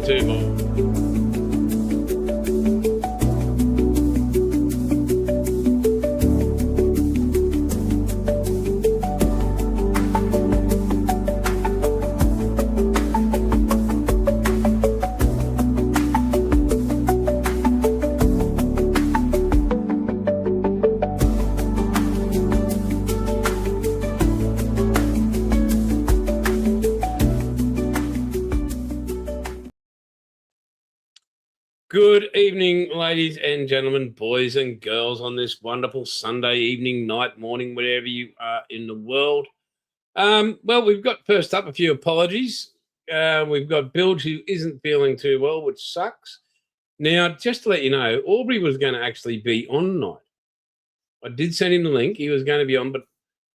to. Good evening, ladies and gentlemen, boys and girls, on this wonderful Sunday evening, night, morning, wherever you are in the world. Well, we've got first up a few apologies. We've got Bilge, who isn't feeling too well, which sucks. Now, just to let you know, Aubrey was going to actually be on tonight. I did send him the link. He was going to be on, but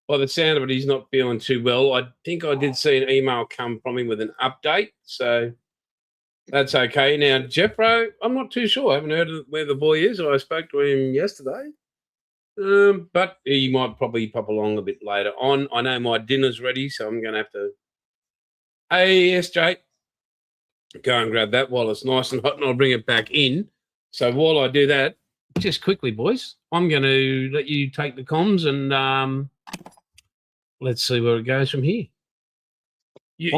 by the sound of it, he's not feeling too well. I think I did see an email come from him with an update, so that's okay. Now, Jeffro, I'm not too sure. I haven't heard where the boy is. I spoke to him yesterday, but he might probably pop along a bit later on. I know my dinner's ready, so I'm going to have to. Hey, SJ, go and grab that while it's nice and hot, and I'll bring it back in. So while I do that, just quickly, boys, I'm going to let you take the comms, and let's see where it goes from here.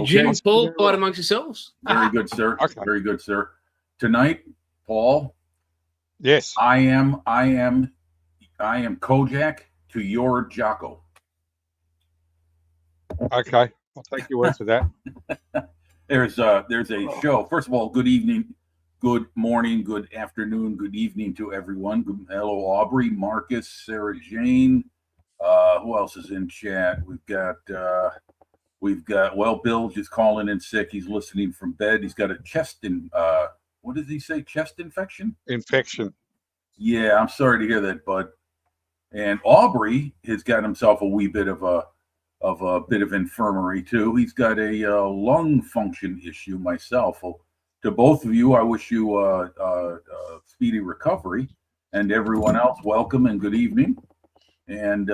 Jim, Paul, fight amongst yourselves. Very good, sir. Okay. Very good, sir. Tonight, Paul. Yes. I am Kojak to your Jocko. Okay. I'll take your word for that. There's a show. First of all, good evening, good morning, good afternoon, good evening to everyone. Hello, Aubrey, Marcus, Sarah Jane. Who else is in chat? We've got Bilge is calling in sick. He's listening from bed. He's got a what does he say? Chest infection? Infection. Yeah, I'm sorry to hear that, bud. And Aubrey has got himself a wee bit of a bit of infirmary too. He's got a lung function issue myself. Well, to both of you, I wish you a speedy recovery, and everyone else, welcome and good evening. And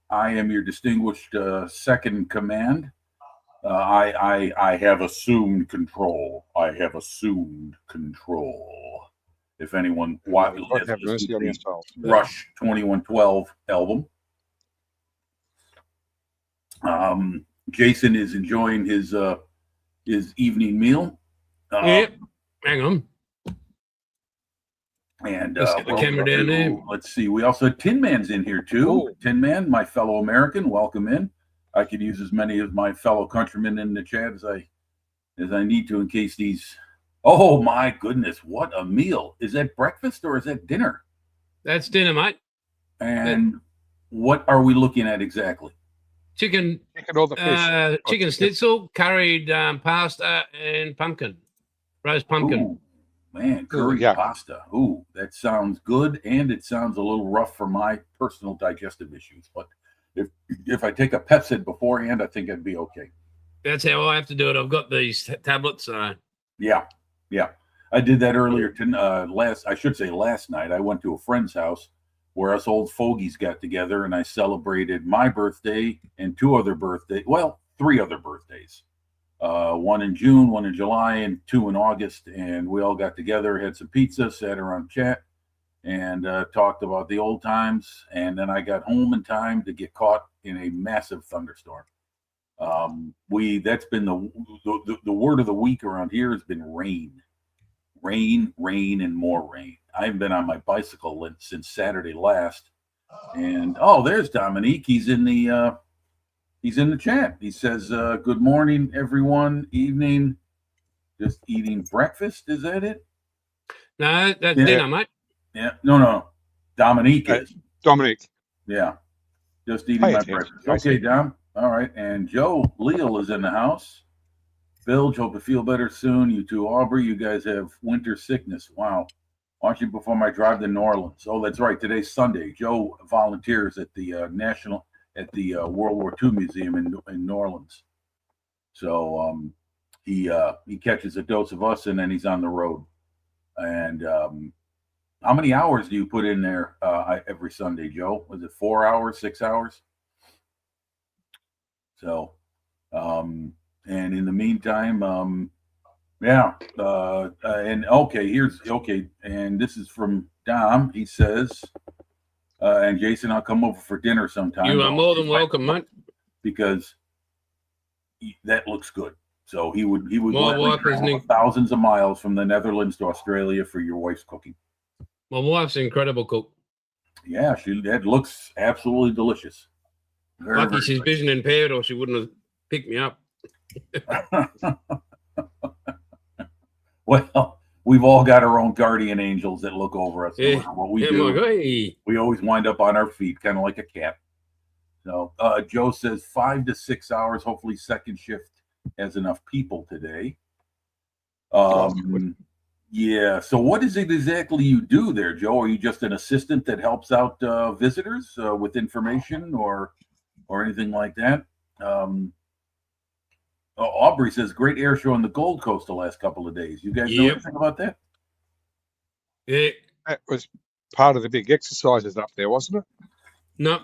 I am your distinguished second in command. I have assumed control. If anyone watches Rush 2112 album, Jason is enjoying his evening meal. Yep. Hang on. And let's get the camera down there. Let's see. We also had Tin Man's in here too. Ooh. Tin Man, my fellow American, welcome in. I could use as many of my fellow countrymen in the chat as I need to in case these. Oh my goodness, what a meal! Is that breakfast or is that dinner? That's dinner, mate. And what are we looking at exactly? Chicken or the fish. Chicken schnitzel, curried pasta, and pumpkin, roast pumpkin. Ooh, man, curry pasta. Ooh, that sounds good, and it sounds a little rough for my personal digestive issues. But if I take a Pepsid beforehand, I think I'd be okay. That's how I have to do it. I've got these tablets. Yeah. I did that earlier last night. I went to a friend's house where us old fogies got together, and I celebrated my birthday and three other birthdays. One in June, one in July, and two in August. And we all got together, had some pizza, sat around chat, and talked about the old times. And then I got home in time to get caught in a massive thunderstorm. That's been the word of the week around here has been rain, and more rain. I haven't been on my bicycle since Saturday last. And there's Dominique. He's in the chat. He says, "Good morning, everyone. Evening. Just eating breakfast. Is that it?" No, that's dinner, mate. Yeah. No. Dominique is. Dominique. Yeah. Just eating my breakfast. Okay, Dom. All right. And Joe Leal is in the house. Bilge, hope to feel better soon. You too, Aubrey. You guys have winter sickness. Wow. Watching before my drive to New Orleans. Oh, that's right. Today's Sunday. Joe volunteers at the World War II Museum in New Orleans. So he catches a dose of us, and then he's on the road. And how many hours do you put in there every Sunday, Joe? Was it 4 hours, 6 hours? So, and in the meantime, Yeah. And okay. And this is from Dom. He says, and Jason, I'll come over for dinner sometime. You are more than welcome, mate. Because that looks good. So he would My wife is travel thousands of miles from the Netherlands to Australia for your wife's cooking. My wife's an incredible cook. Yeah, that looks absolutely delicious. Lucky she's vision impaired, or she wouldn't have picked me up. Well, we've all got our own guardian angels that look over us. Yeah. What we do, hey. we always wind up on our feet, kind of like a cat. So Joe says 5 to 6 hours. Hopefully, second shift has enough people today. Yeah. So, what is it exactly you do there, Joe? Are you just an assistant that helps out visitors with information or anything like that? Aubrey says great air show on the Gold Coast the last couple of days. You guys know anything about that? Yeah. That was part of the big exercises up there, wasn't it? No.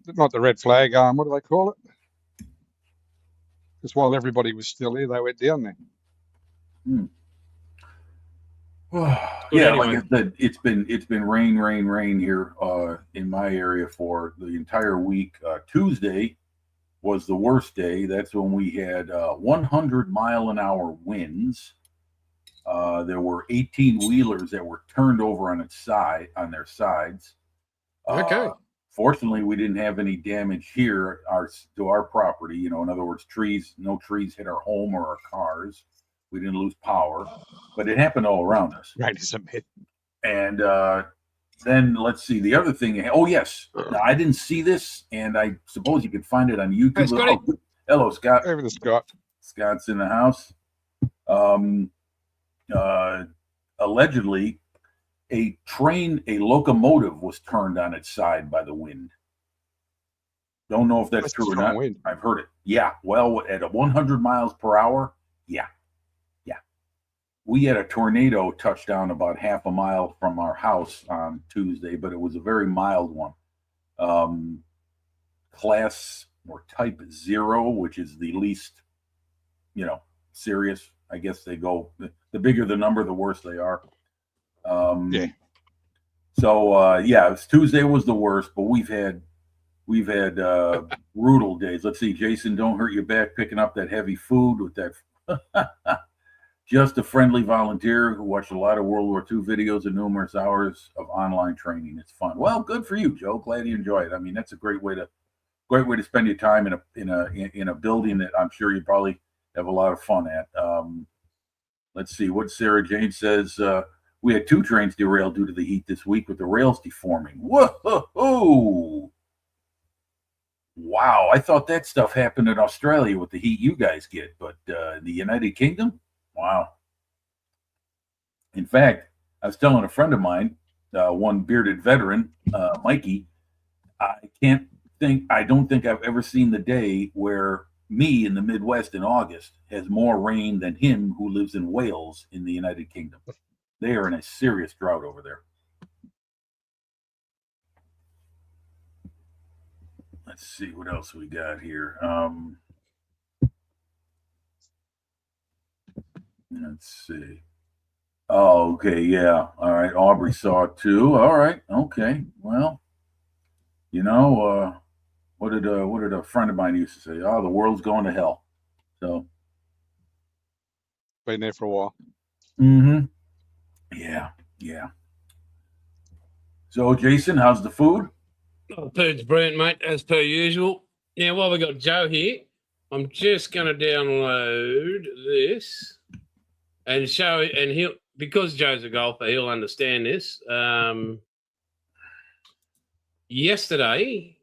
Not the red flag arm. What do they call it? Because while everybody was still here, they went down there. Yeah, like I said, it's been rain here in my area for the entire week. Tuesday was the worst day. That's when we had 100-mile-an-hour winds. There were 18 wheelers that were turned over on their sides. Okay. Fortunately, we didn't have any damage here to our property. You know, in other words, no trees hit our home or our cars. We didn't lose power, but it happened all around us. Right as a myth. And then let's see the other thing. Oh yes, now, I didn't see this, and I suppose you could find it on YouTube. Hey, hello, Scott. Over the Scott. Scott's in the house. Allegedly, a locomotive was turned on its side by the wind. Don't know if that's true or not. Wind. I've heard it. Yeah. Well, at 100 miles per hour. Yeah. We had a tornado touch down about half a mile from our house on Tuesday, but it was a very mild one. Class or type 0, which is the least, serious. I guess they go, the bigger the number, the worse they are. Yeah. So Tuesday was the worst, but we've had brutal days. Let's see, Jason, don't hurt your back picking up that heavy food with that. Just a friendly volunteer who watched a lot of World War II videos and numerous hours of online training. It's fun. Well, good for you, Joe. Glad you enjoy it. I mean, that's a great way to spend your time in a building that I'm sure you probably have a lot of fun at. Let's see what Sarah Jane says. We had 2 trains derailed due to the heat this week with the rails deforming. Whoa! Wow, I thought that stuff happened in Australia with the heat you guys get, but the United Kingdom? Wow. In fact, I was telling a friend of mine, one bearded veteran, Mikey, I don't think I've ever seen the day where me in the Midwest in August has more rain than him who lives in Wales in the United Kingdom. They are in a serious drought over there. Let's see what else we got here. Let's see. Oh, okay, yeah. All right. Aubrey saw it too. All right. Okay. Well, what did a friend of mine used to say? Oh, the world's going to hell. So been there for a while. Mm-hmm. Yeah. So, Jason, how's the food? Oh, food's brilliant, mate, as per usual. Now, while we got Joe here, I'm just going to download this and show it, and because Joe's a golfer, he'll understand this. Yesterday,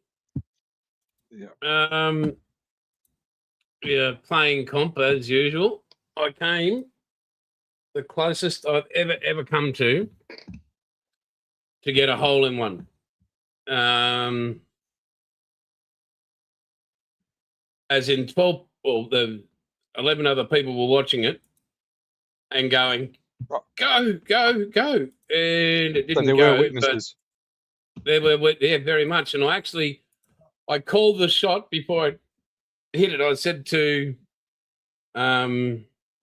playing comp as usual, I came the closest I've ever come to get a hole in one. As in 12, well, the 11 other people were watching it and going, go, go, go. And it didn't there go. Were witnesses. There were, yeah, very much. And I called the shot before I hit it. I said to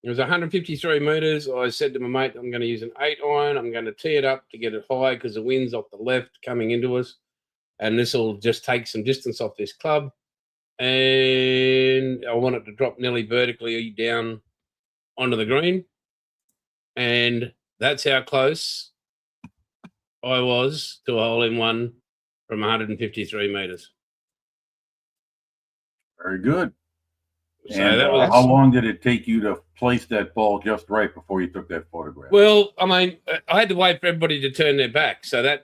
It was 153 meters. I said to my mate, I'm going to use an 8 iron. I'm going to tee it up to get it high because the wind's off the left coming into us. And this will just take some distance off this club. And I want it to drop nearly vertically down onto the green. And that's how close I was to a hole-in-one from 153 meters. Very good. So And that was, how long did it take you to place that ball just right before you took that photograph? well, I mean, I had to wait for everybody to turn their back. So that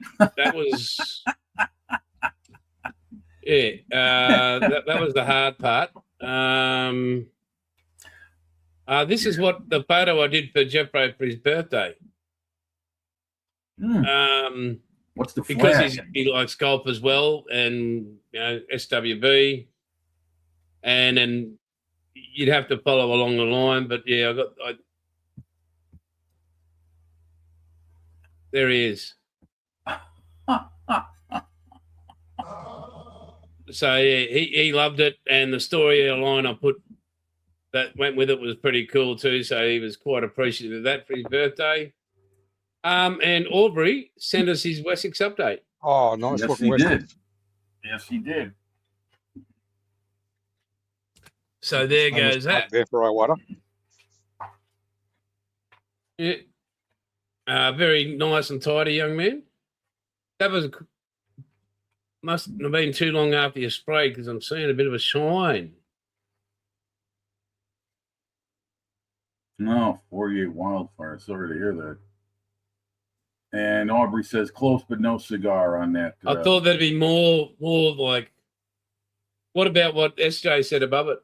was, yeah, that was the hard part. This is what the photo I did for Jeffrey for his birthday. What's the because flag? he likes golf as well, and SWB, and then you'd have to follow along the line. But yeah, there he is. So yeah, he loved it, and the storyline I put that went with it was pretty cool too. So he was quite appreciative of that for his birthday. And Aubrey sent us his Wessex update. Oh, nice Yes, looking he Wessex. did. Yes, he did. So there goes that. There for Iwata. Yeah. Very nice and tidy young man. That mustn't have been too long after you sprayed because I'm seeing a bit of a shine. No, 48 wildfire. Sorry to hear that. And Aubrey says close but no cigar on that. I thought there'd be more like, what about what SJ said above it?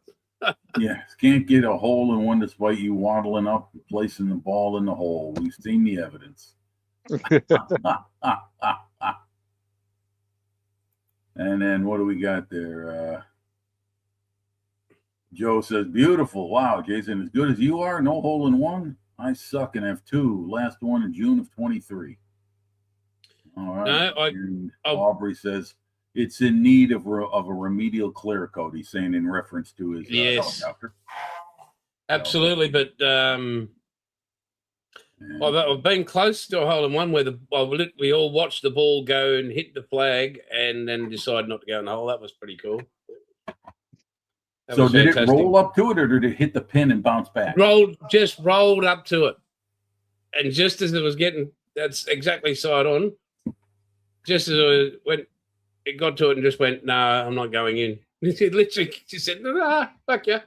Yes, can't get a hole in one despite you waddling up and placing the ball in the hole. We've seen the evidence. And then what do we got there? Joe says, beautiful. Wow, Jason, as good as you are, no hole in one. I suck and have 2. Last one in June of 23. All right. No, Aubrey says, it's in need of a remedial clear coat. He's saying in reference to his helicopter. Absolutely, but I've been close to a hole in one where we all watched the ball go and hit the flag and then decide not to go in the hole. That was pretty cool. So did it roll up to it, or did it hit the pin and bounce back? Just rolled up to it, and just as it was getting, that's exactly side on. Just as it got to it and just went, no, I'm not going in. She literally just said, nah, fuck yeah.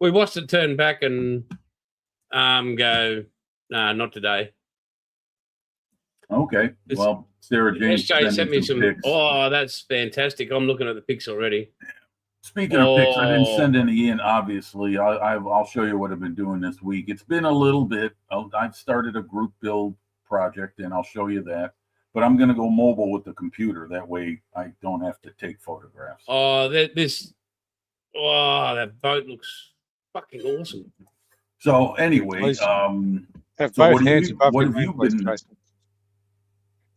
We watched it turn back and go, nah, not today. Okay. Well, Sarah Jane sent me some pics. Oh, that's fantastic. I'm looking at the pics already. Speaking of pics, I didn't send any in, obviously. I'll show you what I've been doing this week. It's been a little bit. I've started a group build project, and I'll show you that. But I'm going to go mobile with the computer. That way I don't have to take photographs. Oh, that boat looks fucking awesome. So anyway, have both hands above what your have you please, been? Jason.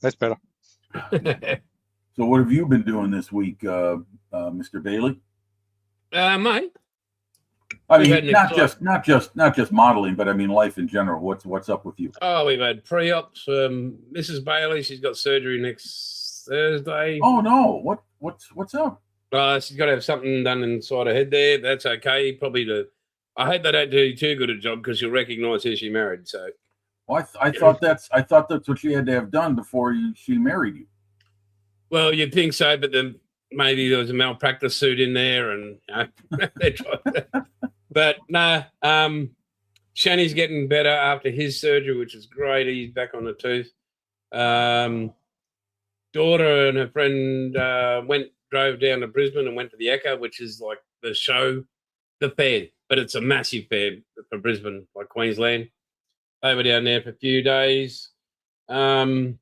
That's better. So what have you been doing this week, Mr. Bailey? Mate. I mean, not just modeling, but I mean life in general. What's up with you? Oh, we've had pre-ops. Mrs. Bailey, she's got surgery next Thursday. Oh no! What's up? She's got to have something done inside her head there. That's okay. I hope they don't do too good a job because you'll recognise who she married. So, well, I thought that's what she had to have done before she married you. Well, you'd think so, but then maybe there was a malpractice suit in there, and they tried that. But no, Shani's getting better after his surgery, which is great. He's back on the tooth. Daughter and her friend drove down to Brisbane and went to the Echo, which is like the fair, but it's a massive fair for Brisbane, like Queensland. They were down there for a few days. The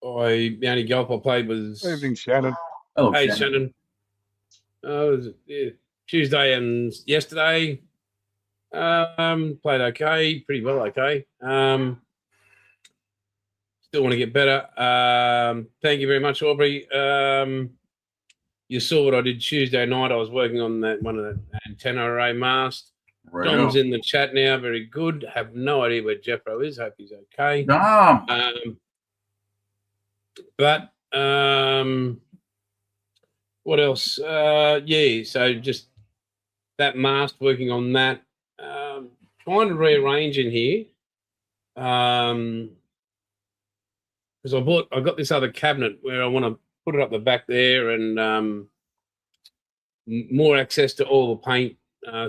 only golf I played was Evening, Shannon. Hello, hey, Shannon. Tuesday and yesterday. Played okay, pretty well okay. Still want to get better. Thank you very much, Aubrey. You saw what I did Tuesday night. I was working on one of the antenna array mast. Right. Dom's in the chat now. Very good. Have no idea where Jeffro is. Hope he's okay. Dom. What else? Yeah, so just that mast, working on that. Trying to rearrange in here. Because I got this other cabinet where I want to put it up the back there and more access to all the paint,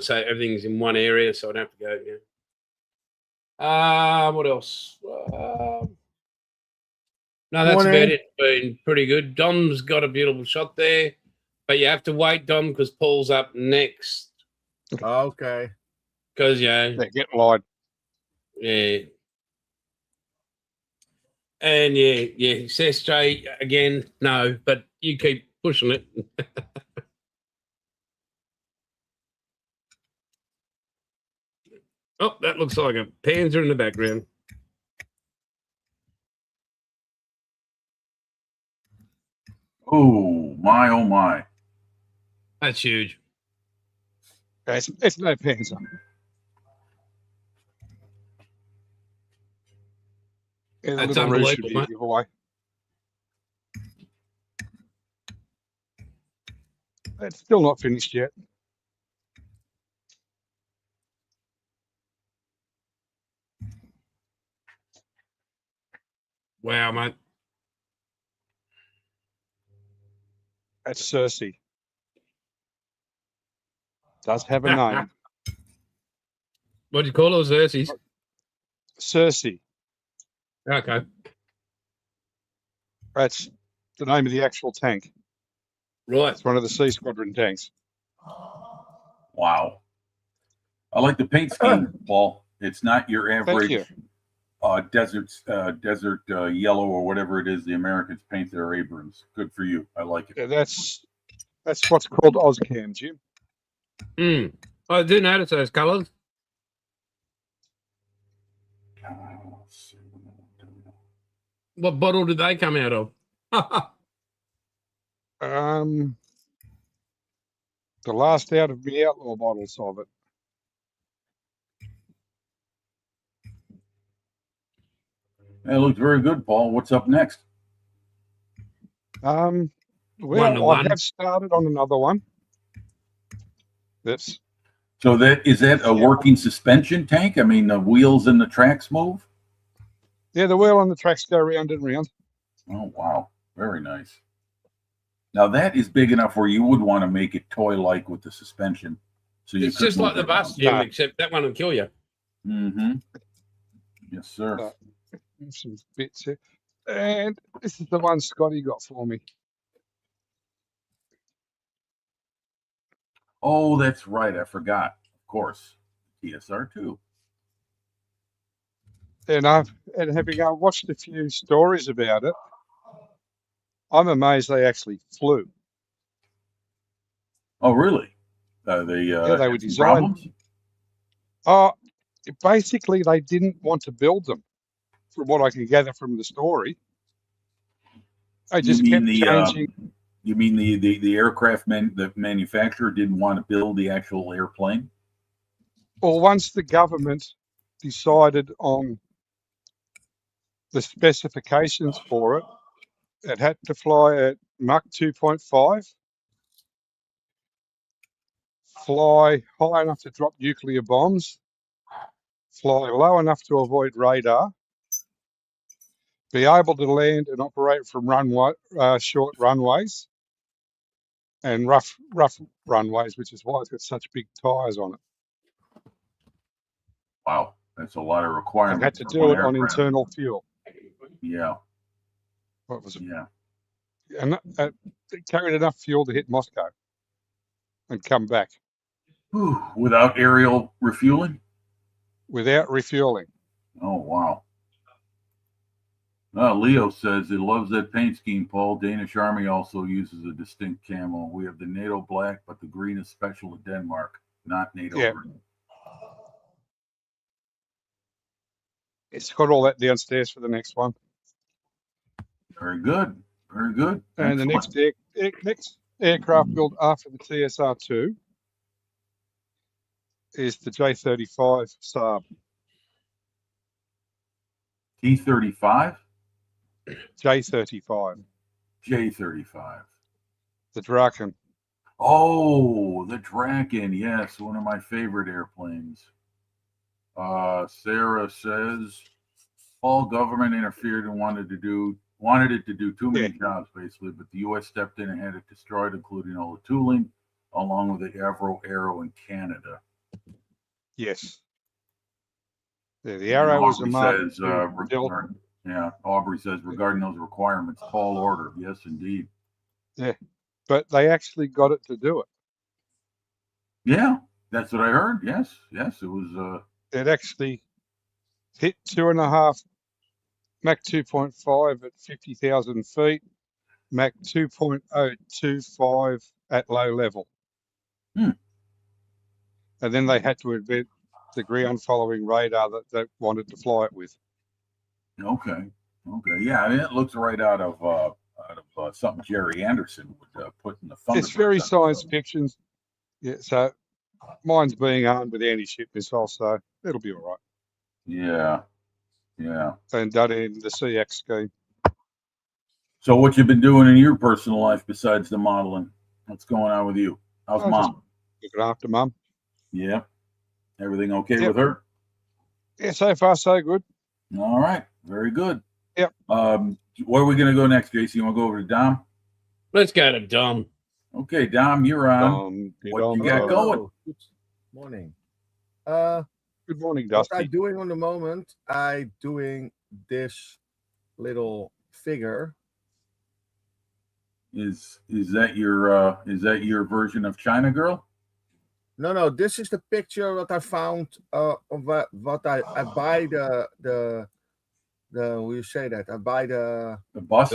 so everything's in one area, so I don't have to go. Yeah. What else? No, that's about it. Been pretty good. Dom's got a beautiful shot there, but you have to wait, Dom, because Paul's up next. Okay. Because They're getting light. yeah. And yeah, SJ again, no, but you keep pushing it. Oh, that looks like a Panzer in the background. Oh my. That's huge. It's no Panzer. Yeah, the That's little roof should unbelievable, be a mate. giveaway. It's still not finished yet. Wow, mate. That's Cersei. Does have a name. What do you call those Xerxes? Cersei. Okay. That's the name of the actual tank. Right. It's one of the Sea Squadron tanks. Wow. I like the paint scheme, Paul. It's not your average you. desert yellow or whatever it is the Americans paint their Abrams. Good for you. I like it. Yeah, that's what's called Ozcam, Jim. I do notice those colours. What bottle did they come out of? The last out of the outlaw bottles of it. That looks very good, Paul. What's up next? Well, 1-to-1. I have started on another one. That's So is that a working suspension tank? I mean, the wheels and the tracks move? yeah, the wheel on the tracks go round and round. Oh, wow. Very nice. Now, that is big enough where you would want to make it toy-like with the suspension. So It's just like the bus, Jim, except that one will kill you. Mm-hmm. Yes, sir. Some bits here. And this is the one Scotty got for me. Oh, that's right. I forgot. Of course. TSR2. And having watched a few stories about it, I'm amazed they actually flew. Oh, really? They had were some designed. problems? Basically, they didn't want to build them, from what I can gather from the story. They just kept changing. You mean the aircraft the manufacturer didn't want to build the actual airplane? Well, once the government decided on the specifications for it, it had to fly at Mach 2.5, fly high enough to drop nuclear bombs, fly low enough to avoid radar, be able to land and operate from short runways and rough runways, which is why it's got such big tires on it. Wow, that's a lot of And requirements. had to for do one it on aircraft. internal fuel. Yeah, What was it? yeah. And it carried enough fuel to hit Moscow and come back Whew, without aerial refueling? without refueling. Oh, wow. Leo says he loves that paint scheme, Paul. Danish Army also uses a distinct camo. We have the NATO black, but the green is special to Denmark, not NATO Yeah. green. It's got all that downstairs for the next one. Very good. Very good. And the Excellent. next aircraft built after the TSR2 is the J35 Saab. T-35, J35, J-35. the Draken. Oh, the Draken. Yes, one of my favorite airplanes. Sarah says all government interfered and wanted it to do too many jobs, basically, but the U.S. stepped in and had it destroyed, including all the tooling, along with the Avro Arrow in Canada. Yes. Yeah, the Arrow was a Mark says, II. Aubrey says, regarding those requirements, tall order. Yes, indeed. Yeah, but they actually got it to do it. Yeah, that's what I heard. Yes, it was. It actually hit 2.5, Mach 2.5 at 50,000 feet, Mach 2.025 at low level. Hmm. And then they had to invent the ground following radar that they wanted to fly it with. Okay. Yeah, I mean, it looks right out of something Jerry Anderson would put in the Thunderbirds. It's very science fiction. Yeah, so mine's being armed with anti-ship missiles, so it'll be all right. Yeah. And done in the CX scheme. So what you've been doing in your personal life besides the modeling? What's going on with you? How's Mom? Looking after Mum. Yeah. Everything okay with her? Yeah, so far so good. All right. Very good. Yep. Where are we going to go next, JC? You want to go over to Dom? Let's go to Dom. Okay, Dom, you're on. What you got going? Good morning. Good morning, Dusty. What I'm doing on the moment, I'm doing this little figure. Is that your version of China Girl? No, this is the picture that I found of what I buy the how you say that? I buy the bust.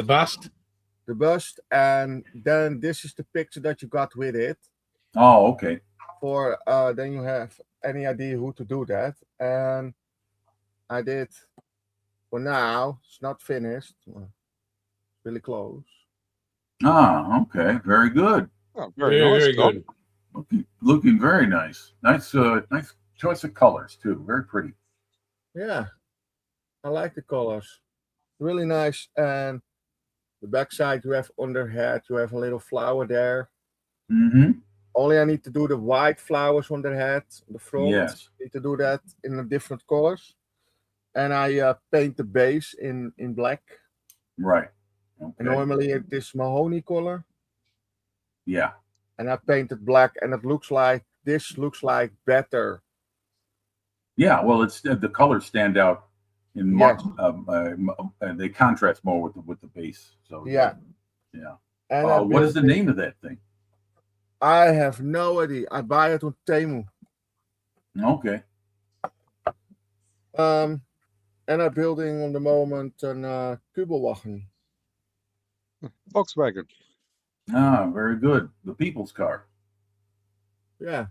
The bust, and then this is the picture that you got with it. Oh, okay. For then you have any idea who to do that, and I did. For now, it's not finished. Really close. Ah, okay. Very good. Oh, very nice. Very good. Looking very nice. Nice choice of colors too. Very pretty. Yeah, I like the colors. Really nice. And the backside, you have on the head, you have a little flower there. Mm-hmm. Only I need to do the white flowers on the head, the front. Yes. I need to do that in the different colors. And I paint the base in black. Right. Okay. And normally it is mahogany color. Yeah. And I painted black, and it looks like better. Yeah. Well, it's the colors stand out in they contrast more with the base. So yeah. And what is the name of that thing? I have no idea. I buy it on Temu. Okay. And I'm building on the moment an Kubelwagen. Volkswagen. Ah, very good. The people's car. Yeah.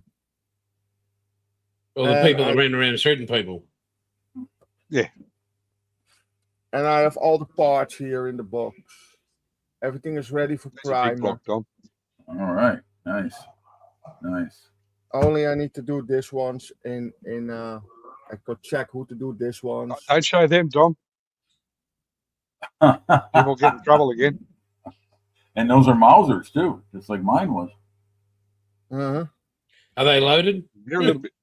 Or the people that ran around certain people. Yeah. And I have all the parts here in the box. Everything is ready for primer. Block, Tom. All right. Nice. Only I need to do this ones in I could check who to do this ones. Don't show them, Tom. People get in trouble again. And those are Mausers too, just like mine was. Uh-huh. Are they loaded? They're a little bit.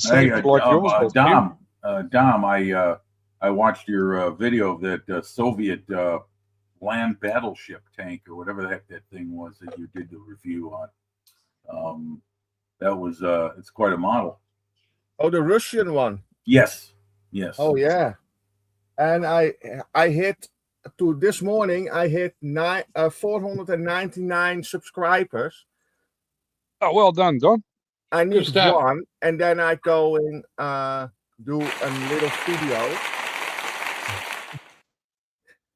Hey, Dom, I watched your video of that Soviet land battleship tank or whatever the heck that thing was that you did the review on. That was it's quite a model. Oh, the Russian one. Yes. Oh yeah, and I hit to this morning. I hit 499 subscribers. Oh, well done, Don. I need one, and then I go and do a little video.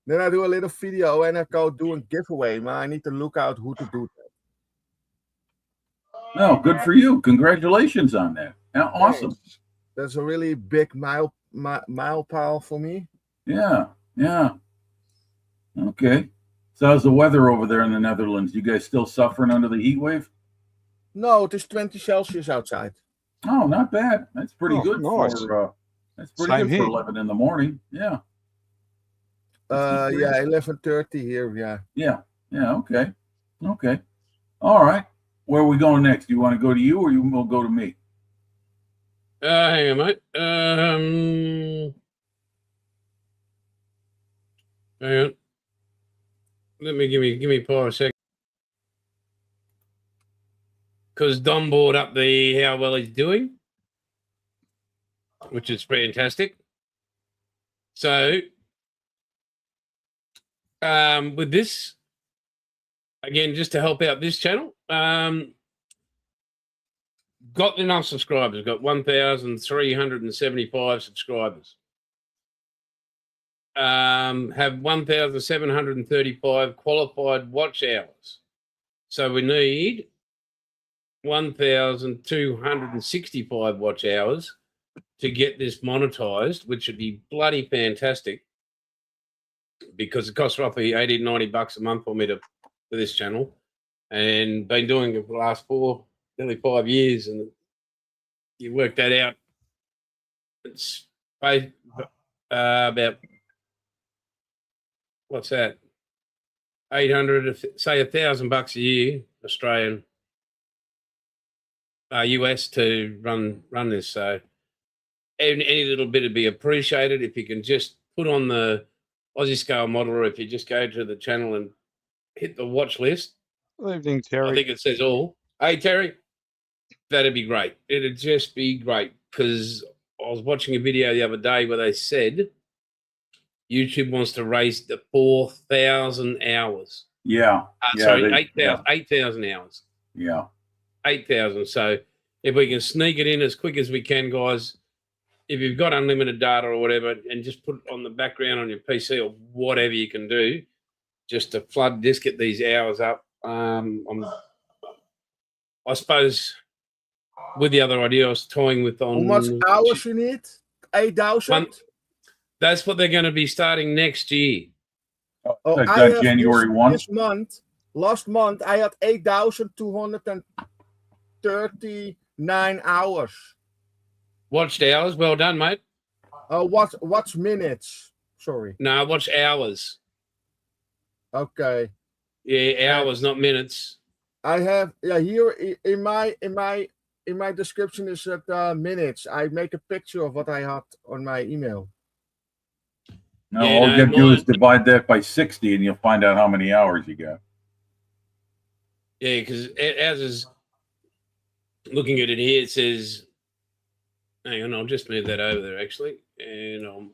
Then I do a little video, and I go do a giveaway. Man, I need to look out who to do that. No, good for you. Congratulations on that. Yeah, awesome. Thanks. That's a really big milestone for me. Yeah. Okay. So how's the weather over there in the Netherlands? You guys still suffering under the heat wave? No, it is 20 Celsius outside. Oh, not bad. That's pretty Oh, good nice. for. That's pretty Same good for here. 11 in the morning. Yeah. That's good. Yeah, 11:30 here. Yeah. Yeah. Yeah. Okay. Okay. All right. Where are we going next? Do you want to go to you, or you will go to me? Hang on, mate. Hang on. Let me give me a sec. Because Dom brought up the how well he's doing, which is fantastic. So, with this, again, just to help out this channel, got enough subscribers. Got 1,375 subscribers. Have 1,735 qualified watch hours. So we need 1,265 watch hours to get this monetized, which would be bloody fantastic because it costs roughly $80-90 a month for me for this channel, and been doing it for the last nearly 5 years, and you work that out. It's about what's that? 800, say $1,000 a year, Australian, US to run this. So any little bit would be appreciated. If you can just put on the Aussie Scale Modeler, if you just go to the channel and hit the watch list. Good evening, Terry. I think it says all. Hey, Terry, that'd be great. It'd just be great because I was watching a video the other day where they said YouTube wants to raise the 4,000 hours. Yeah. Sorry, 8,000 hours. Yeah. 8,000. So if we can sneak it in as quick as we can, guys, if you've got unlimited data or whatever, and just put it on the background on your PC or whatever you can do, just to get these hours up. I suppose with the other idea I was toying with on... How much hours you need? 8,000? That's what they're going to be starting next year. Oh, I have January 1. This month, last month, I had 8,239 hours. Watched hours. Well done, mate. What's minutes? Sorry. No, watch hours. Okay. Yeah, hours, not minutes. I have here in my description is that minutes. I make a picture of what I had on my email. No, all you got to do is divide that by 60 and you'll find out how many hours you got. Yeah, because as is looking at it here, it says, hang on, I'll just move that over there actually, and I'll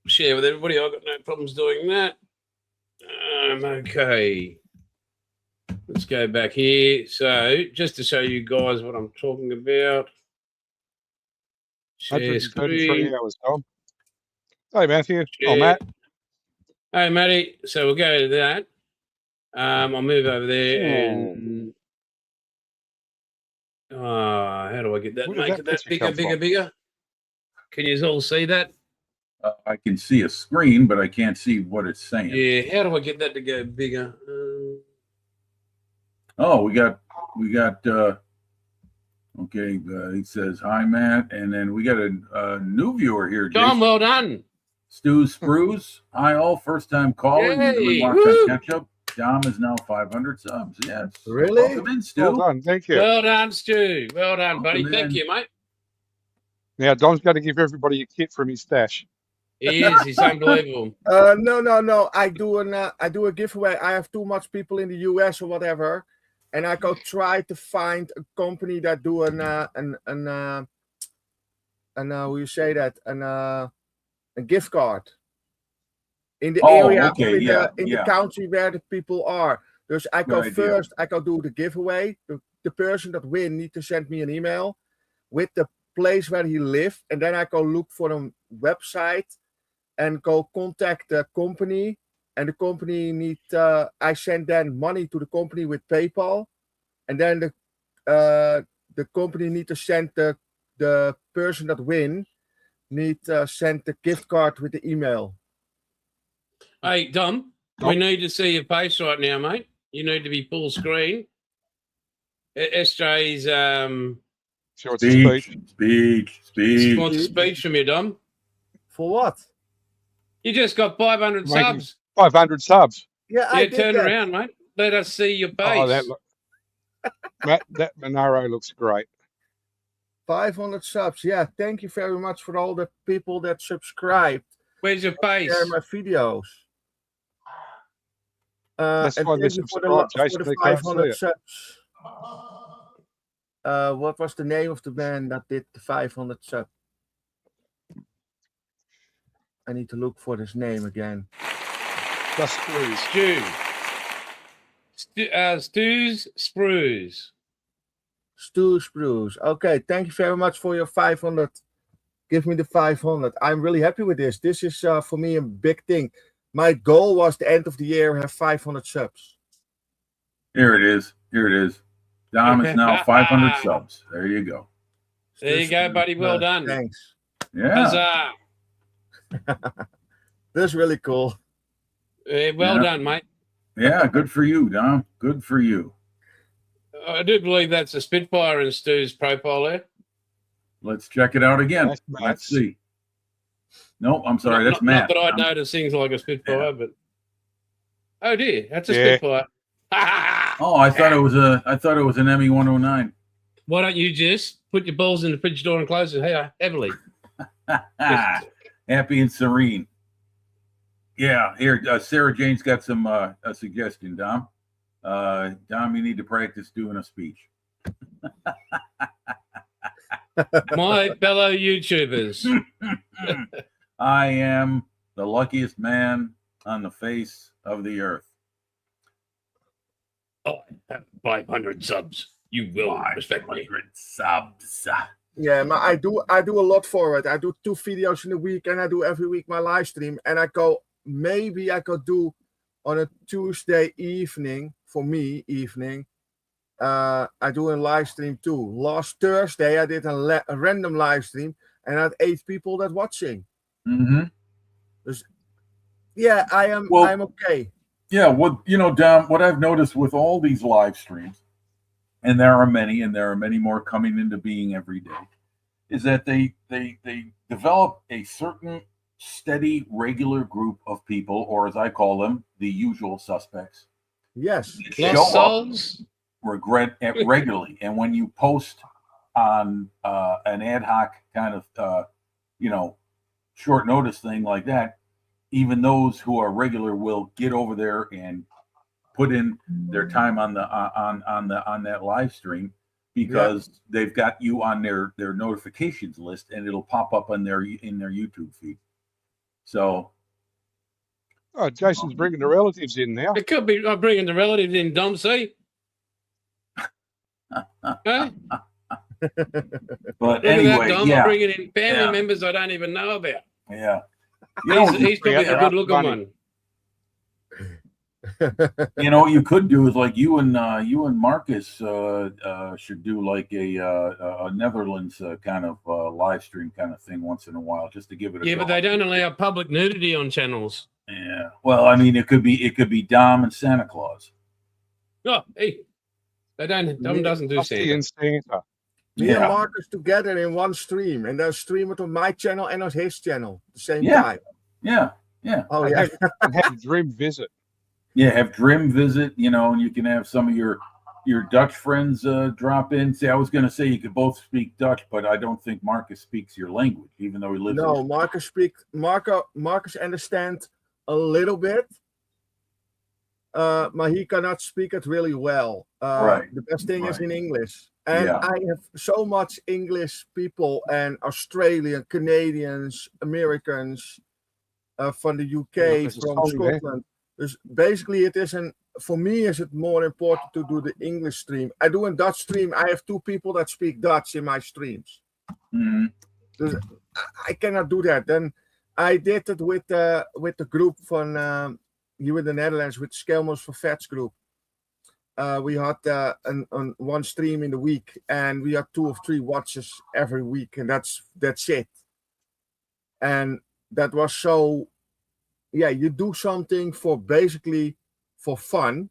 share with everybody. I've got no problems doing that. Okay. Let's go back here. So just to show you guys what I'm talking about. Share screen. Hours, Tom. Hey, Matthew. Oh, Matt. Hey, Matty. So we'll go to that. I'll move over there and... how do I get that? Make that bigger. Can you all see that? I can see a screen, but I can't see what it's saying. Yeah, how do I get that to go bigger? Oh, we got okay, he says, hi, Matt. And then we got a new viewer here. John, well done. Stu Spruce. Hi, all. First time caller. Watch on catch up. Dom is now 500 subs. Yes. Really? Welcome in, Stu. Well done. Thank you. Well done, Stu. Well done, buddy. Thank you, mate. Now, Dom's got to give everybody a kit from his stash. He is. He's unbelievable. No. I do a giveaway. I have too much people in the US or whatever. And I go try to find a company that do how you say that, a gift card in the area, in the country where the people are. Dus I go first. I go do the giveaway. The person that win need to send me an email with the place where he lives, and then I go look for a website and go contact the company. And the company I send then money to the company with PayPal, and then the company need to send the person that win send the gift card with the email. Hey, Dom, we need to see your face right now, mate. You need to be full screen. SJ's She wants a speech. She wants a speech from you, Dom. For what? You just got 500 subs. 500 subs. Yeah, I did turn that. around, mate. Let us see your face. Oh, that Monaro looks great. 500 subs. Yeah, thank you very much for all the people that subscribed. Where's your face? Share my videos. That's and why they thank you subscribe, Jason. for They the can't see 500 it. subs. What was the name of the band that did the 500 subs? I need to look for his name again. Just Screws. Stu's Sprues. Stu Spruce. Okay, thank you very much for your 500. Give me the 500. I'm really happy with this. This is for me a big thing. My goal was the end of the year have 500 subs. Here it is. Dom is now 500 subs. There you go. There you go, buddy. Well done. Thanks. Yeah. Huzzah. That's really cool. Well done, mate. Yeah, good for you, Dom. Good for you. I do believe that's a Spitfire in Stu's profile there. Let's check it out again. Let's see. No, I'm sorry. That's Matt. Not that I'd notice things like a Spitfire, but oh dear, that's a Spitfire. Oh, I thought it was an ME 109. Why don't you just put your balls in the fridge door and close it heavily? Happy and serene. Yeah, here, Sarah Jane's got some a suggestion, Dom. Dom, you need to practice doing a speech. My fellow YouTubers. I am the luckiest man on the face of the earth. Oh, I have 500 subs. You will respect me. 500 subs. Yeah, I do a lot for it. I do 2 videos in a week, and I do every week my live stream. And maybe I could do on a Tuesday evening, for me, I do a live stream too. Last Thursday, I did a random live stream, and I had 8 people that watching. Mm-hmm. Yeah, I'm okay. Yeah, Dom, what I've noticed with all these live streams, and there are many more coming into being every day, is that they develop a certain steady, regular group of people, or as I call them, the usual suspects. Yes. Lost souls. Regularly, and when you post on an ad hoc kind of short notice thing like that, even those who are regular will get over there and put in their time on that live stream because they've got you on their notifications list, and it'll pop up in their YouTube feed. So, Jason's bringing the relatives in now. It could be bringing the relatives in, Dom. See. Okay. But anyway, Dom, I'm bringing in family members I don't even know about. Yeah, he's probably a good-looking one. What you could do is like you and Marcus should do like a Netherlands kind of live stream kind of thing once in a while, just to give it a go. But they don't allow public nudity on channels. Yeah, well, I mean, it could be Dom and Santa Claus. Oh, hey, they don't. Dom doesn't do Santa. Me and Marcus together in one stream, and then stream it on my channel and on his channel at the same time. Yeah. Oh yeah. Have Dream visit. Yeah, have Dream visit. And you can have some of your Dutch friends drop in. See, I was going to say you could both speak Dutch, but I don't think Marcus speaks your language, even though he lives. No, Marcus understands a little bit, but he cannot speak it really well. Right. The best thing is in English. And I have so much English people and Australian, Canadians, Americans from the UK, from Scotland. Dus basically, for me, is it more important to do the English stream. I do a Dutch stream. I have 2 people that speak Dutch in my streams. Mm-hmm. Dus I cannot do that. Then I did it with the group from here in the Netherlands, with Schelmers for Vets group. We had one stream in the week, and we had 2 or 3 watches every week, and that's it. And that was so. Yeah, you do something for basically for fun,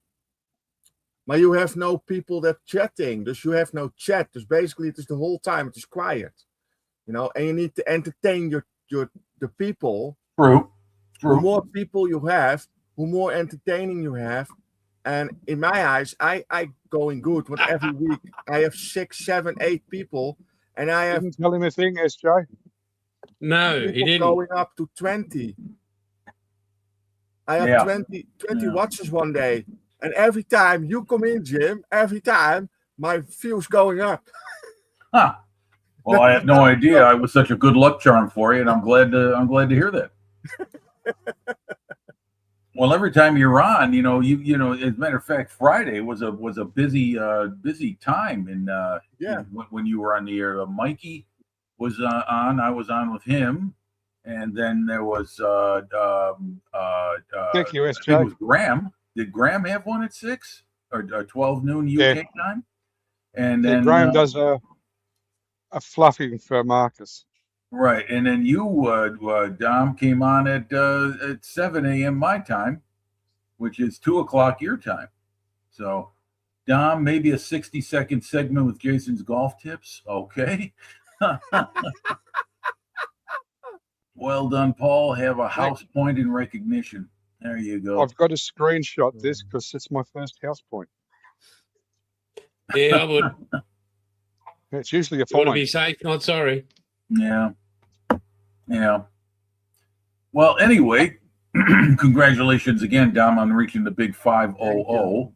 but you have no people that chatting. Dus you have no chat. Dus basically it is the whole time it is quiet. You know, and you need to entertain the people. True. The more people you have, the more entertaining you have. And in my eyes, I going good. When every week I have 6, 7, 8 people, and I have. Didn't tell him a thing, SJ. No, he didn't. Going up to 20. I have 20 watches one day, and every time you come in, Jim, every time my view's going up. Huh. Well, I had no idea I was such a good luck charm for you, and I'm glad to hear that. Well, every time you're on, you know, as a matter of fact, Friday was a busy time, and when you were on the air, Mikey was on. I was on with him, and then there was Thank you, SJ. it was Graham. Did Graham have one at 6 or 12 noon UK time? And then Graham does a fluffing for Marcus. Right, and then you, Dom, came on at 7 a.m. my time, which is 2 o'clock your time. So, Dom, maybe a 60-second segment with Jason's golf tips. Okay. Well done, Paul. Have a house point in recognition. There you go. I've got to screenshot this because it's my first house point. Yeah, I would. It's usually a You want to fine. be safe, not sorry. Yeah. Well, anyway, congratulations again, Dom, on reaching the big 500,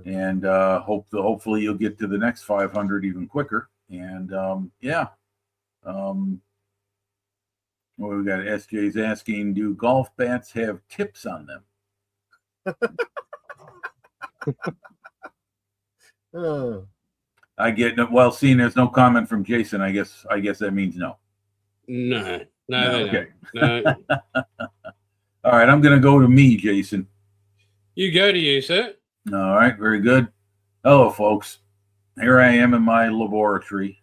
and hopefully you'll get to the next 500 even quicker. And well, we got SJ's asking, do golf bats have tips on them? I get well. Seeing there's no comment from Jason, I guess that means no. No, Okay. No. All right, I'm going to go to me, Jason. You go to you, sir. All right, very good. Hello, folks. Here I am in my laboratory.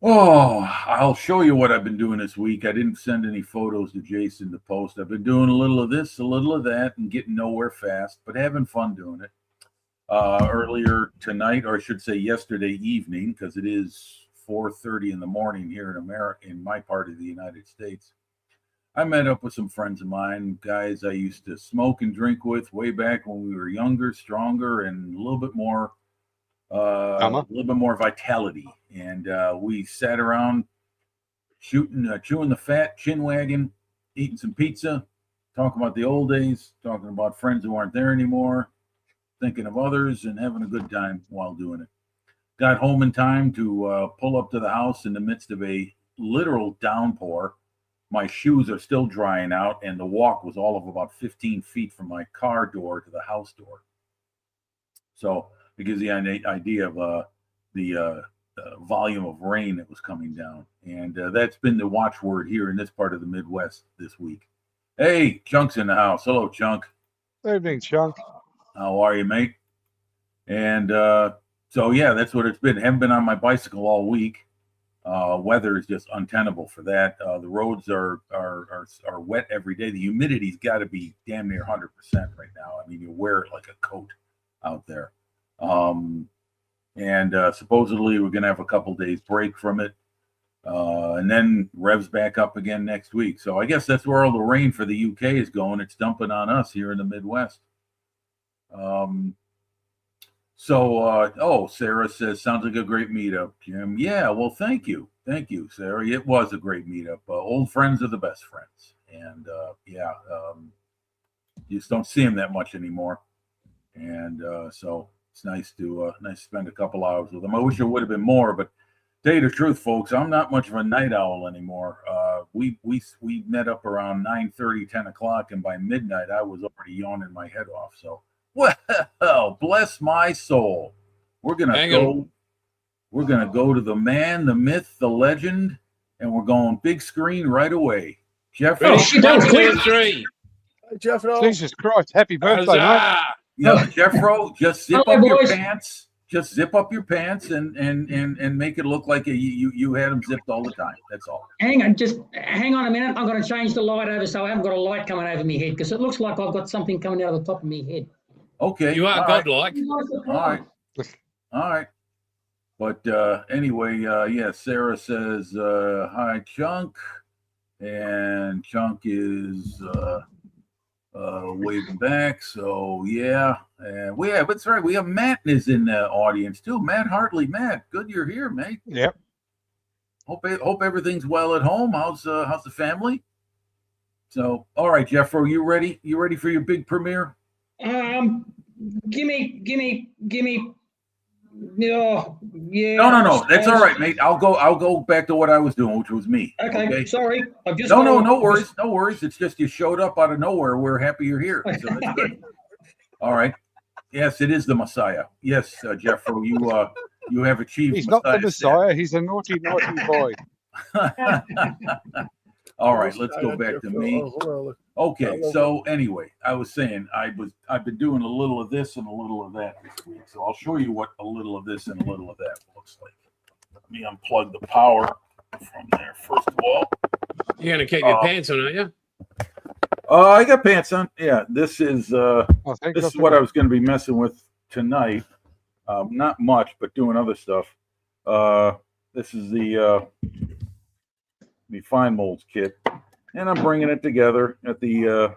I'll show you what I've been doing this week. I didn't send any photos to Jason to post. I've been doing a little of this, a little of that, and getting nowhere fast, but having fun doing it. Earlier tonight, or I should say yesterday evening, because it is 4:30 in the morning here in America, in my part of the United States, I met up with some friends of mine, guys I used to smoke and drink with way back when we were younger, stronger, and a little bit more vitality. And we sat around chewing the fat, chin wagging, eating some pizza, talking about the old days, talking about friends who aren't there anymore, thinking of others, and having a good time while doing it. Got home in time to pull up to the house in the midst of a literal downpour. My shoes are still drying out, and the walk was all of about 15 feet from my car door to the house door. So it gives you an idea of the volume of rain that was coming down. And that's been the watchword here in this part of the Midwest this week. Hey, Chunk's in the house. Hello, Chunk. Good evening, Chunk. How are you, mate? And so, yeah, that's what it's been. Haven't been on my bicycle all week. Weather is just untenable for that. The roads are wet every day. The humidity's got to be damn near 100% right now. I mean, you wear it like a coat out there. And supposedly we're going to have a couple days break from it. And then revs back up again next week. So I guess that's where all the rain for the UK is going. It's dumping on us here in the Midwest. Sarah says, sounds like a great meetup, Jim. Yeah, well, thank you. Thank you, Sarah. It was a great meetup. Old friends are the best friends. And you just don't see them that much anymore. And so it's nice to spend a couple hours with them. I wish it would have been more, but tell you the truth, folks, I'm not much of a night owl anymore. We met up around 9:30, 10 o'clock, and by midnight I was already yawning my head off. So, well, bless my soul. We're gonna go to the man, the myth, the legend, and we're going big screen right away. Jeffrey. Jesus Christ, happy birthday, mate. Yeah, Jeffro, just zip up your pants. Just zip up your pants and make it look like you had them zipped all the time. That's all. Hang on a minute. I'm going to change the light over so I haven't got a light coming over my head because it looks like I've got something coming out of the top of my head. Okay. You are all godlike. Right. All right. But anyway, yeah, Sarah says, hi, Chunk. And Chunk is waving back. So, yeah. And that's right. We have Matt is in the audience, too. Matt Hartley. Matt, good you're here, mate. Yep. Hope everything's well at home. How's the family? So, all right, Jeffro, you ready? You ready for your big premiere? Gimme. Oh, yeah. No. That's all right, mate. I'll go back to what I was doing, which was me. Okay. Sorry. I've just No worries. No worries. It's just you showed up out of nowhere. We're happy you're here. So that's good. All right. Yes, it is the Messiah. Yes, Jeffro, you have achieved. He's not the Messiah. He's a naughty boy. All right, let's go back to me. Okay, so anyway, I was saying I've been doing a little of this and a little of that this week. So I'll show you what a little of this and a little of that looks like. Let me unplug the power from there first of all. You're gonna keep your pants on, aren't you? I got pants on. Yeah, this is what I was going to be messing with tonight. Not much, but doing other stuff. This is the fine molds kit, and I'm bringing it together at the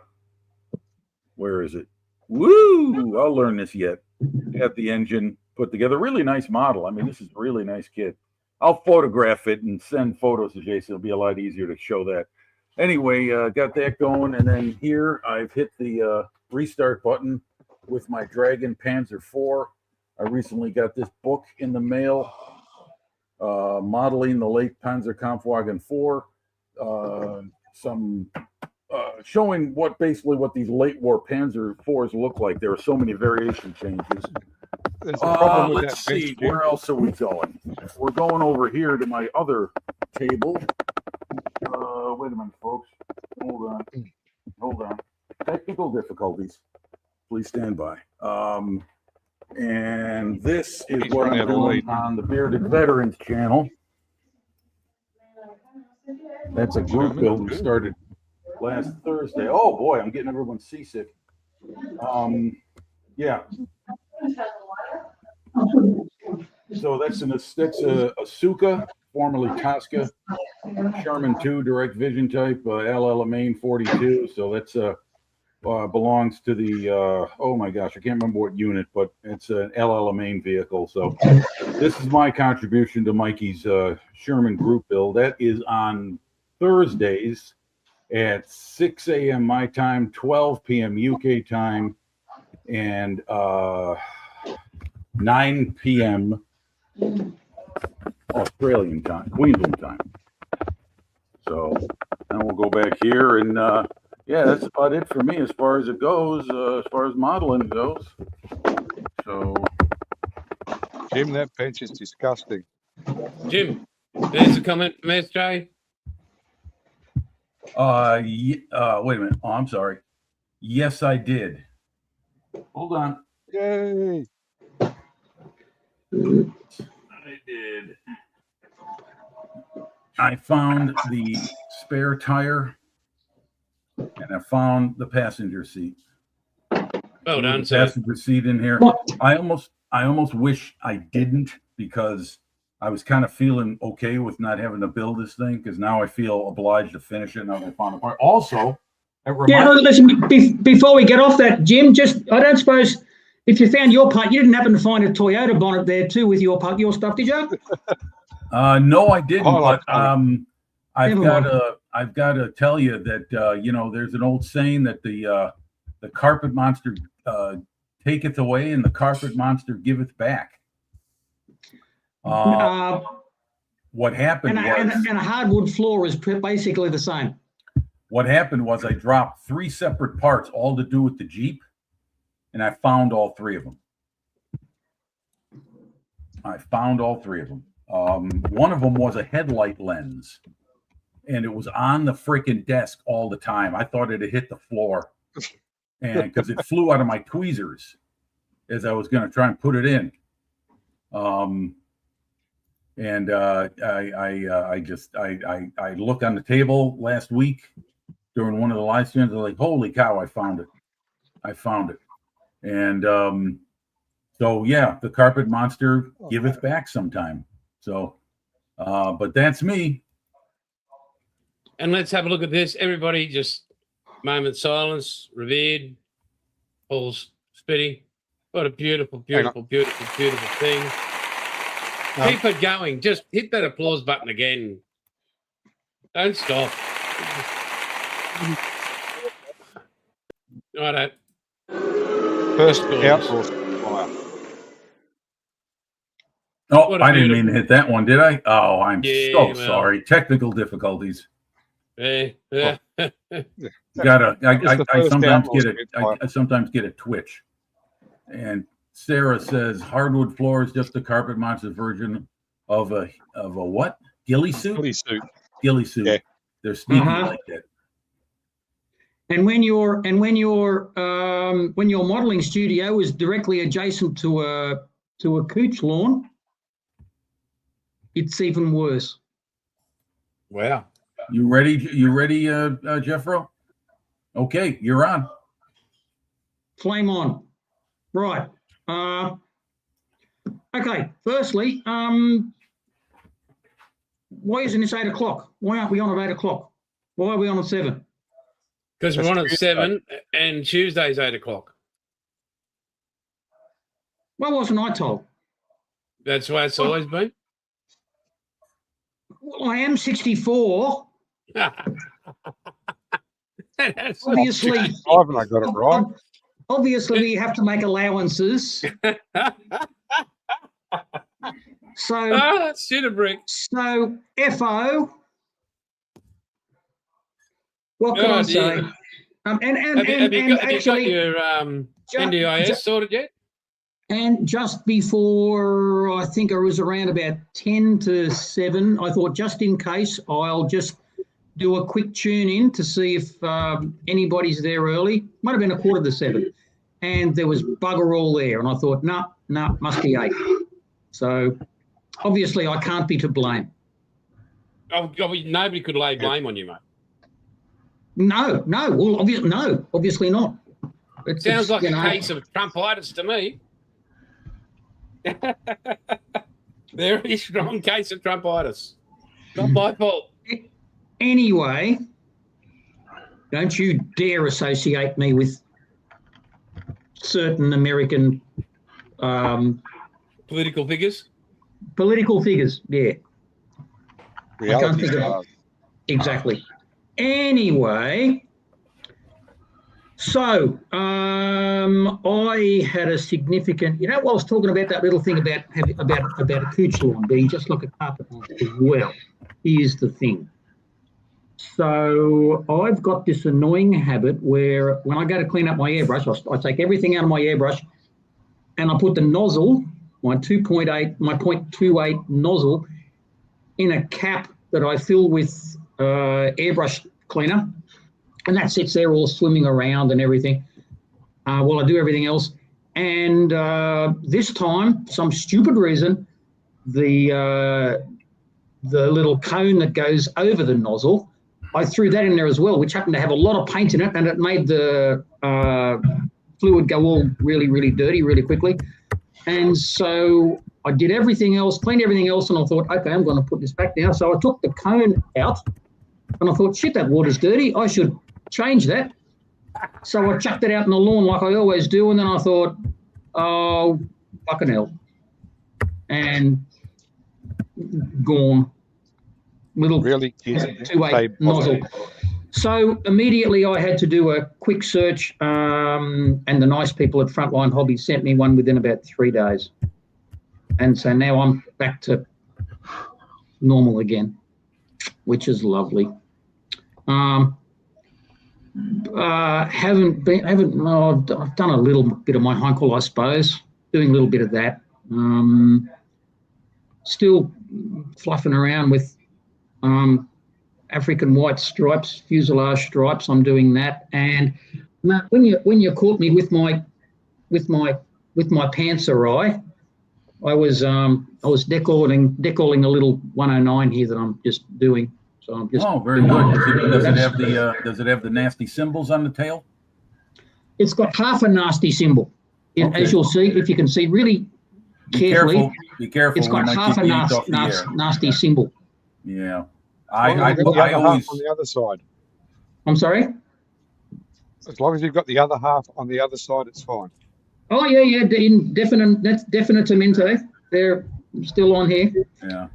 where is it? Woo! I'll learn this yet. Got the engine put together. Really nice model. I mean, this is a really nice kit. I'll photograph it and send photos to Jason. It'll be a lot easier to show that. Anyway, got that going, and then here I've hit the restart button with my Dragon Panzer IV. I recently got this book in the mail, modeling the late Panzerkampfwagen IV, showing what these late war Panzer IVs look like. There are so many variation changes. Let's see, where else are we going? We're going over here to my other table. Wait a minute, folks. Hold on. Technical difficulties. Please stand by. And this is what I'm doing on the Bearded Veterans channel. That's a group build we started last Thursday. Oh boy, I'm getting everyone seasick. Yeah. So that's a Asuka, formerly Tosca, Sherman 2 direct vision type, LLMain 42. So that's belongs to the oh my gosh, I can't remember what unit, but it's an LLMain vehicle. So this is my contribution to Mikey's Sherman group build. That is on Thursdays at 6 a.m. my time, 12 p.m. UK time, and 9 p.m. Australian time, Queensland time. So then we'll go back here, and yeah, that's about it for me as far as it goes, as far as modeling goes. So, Jim, that bench is disgusting. Jim, there's a comment from SJ. wait a minute. Oh, I'm sorry. Yes, I did. Hold on. Yay! I did. I found the spare tire, and I found the passenger seat. Well done, the sir. passenger seat in here. I almost wish I didn't, because I was kind of feeling okay with not having to build this thing, because now I feel obliged to finish it now that I found a part. Also, listen, before we get off that, Jim, I don't suppose if you found your part, you didn't happen to find a Toyota bonnet there too with your stuff, did you? No, I didn't. But I've got to tell you that there's an old saying that the carpet monster taketh away and the carpet monster giveth back. What happened was, and a hardwood floor is basically the same. What happened was I dropped 3 separate parts, all to do with the Jeep, and I found all 3 of them. One of them was a headlight lens, and it was on the freaking desk all the time. I thought it had hit the floor, and because it flew out of my tweezers as I was going to try and put it in. I looked on the table last week during one of the live streams. I was like, holy cow, I found it. And so, yeah, the carpet monster giveth back sometime. So, but that's me. And let's have a look at this. Everybody just moment silence, revered, Paul's spitting. What a beautiful, beautiful, beautiful, beautiful thing. Keep it going. Just hit that applause button again. Don't stop. Righto. First outdoor fire. Oh, I didn't mean to hit that one, did I? Oh, I'm so sorry. Technical difficulties. I sometimes get a twitch. And Sarah says hardwood floor is just the carpet monster's version of a what? Ghillie suit? Ghillie suit. Yeah. They're sneaky like that. And when your modelling studio is directly adjacent to a cooch lawn, it's even worse. Wow. You ready, Jeffro? Okay, you're on. Flame on. Right. Okay, firstly, why isn't this 8 o'clock? Why aren't we on at 8 o'clock? Why are we on at 7? Because we're on at 7 and Tuesday's 8 o'clock. Why wasn't I told? That's why it's always been. Well, I am 64. Obviously, I got it right. Obviously, we have to make allowances. So, that's shit a brick. So, FO. What can I say? Have you got your NDIS sorted yet? And just before, I think it was around about 10 to 7, I thought just in case, I'll just do a quick tune in to see if anybody's there early. Might have been 6:45. And there was bugger all there. And I thought, no, must be 8. So obviously I can't be to blame. Nobody could lay blame on you, mate. No. Well, obviously not. It sounds like a case of Trumpitis to me. Very strong case of Trumpitis. Not my fault. Anyway, don't you dare associate me with certain American political figures. Political figures, yeah. Reality I can't think of it. Exactly. Anyway, so I had a significant, while I was talking about that little thing about a cooch lawn being just like a carpet monster. Well, here's the thing. So I've got this annoying habit where when I go to clean up my airbrush, I take everything out of my airbrush and I put the nozzle, my 0.28 nozzle, in a cap that I fill with airbrush cleaner, and that sits there all swimming around and everything while I do everything else. And this time, some stupid reason, the little cone that goes over the nozzle, I threw that in there as well, which happened to have a lot of paint in it, and it made the fluid go all really, really dirty really quickly. And so I did everything else, cleaned everything else, and I thought, okay, I'm going to put this back now. So I took the cone out, and I thought, shit, that water's dirty. I should change that. So I chucked it out in the lawn like I always do, and then I thought, oh, fucking hell. And gone. Little really 2.8 nozzle. So immediately I had to do a quick search, and the nice people at Frontline Hobbies sent me one within about 3 days. And so now I'm back to normal again, which is lovely. I've done a little bit of my Heinkel, I suppose, doing a little bit of that. Still fluffing around with African white stripes, fuselage stripes. I'm doing that. And when you caught me with my pants awry, I was decaling a little 109 here that I'm just doing. So I'm just. Oh, very good. Does it have the nasty symbols on the tail? It's got half a nasty symbol. As you'll see, if you can see really carefully, be careful. It's got half a nasty symbol. Yeah. I always on the other side. I'm sorry? As long as you've got the other half on the other side, it's fine. Oh, yeah. That's definitamento. They're still on here. Yeah.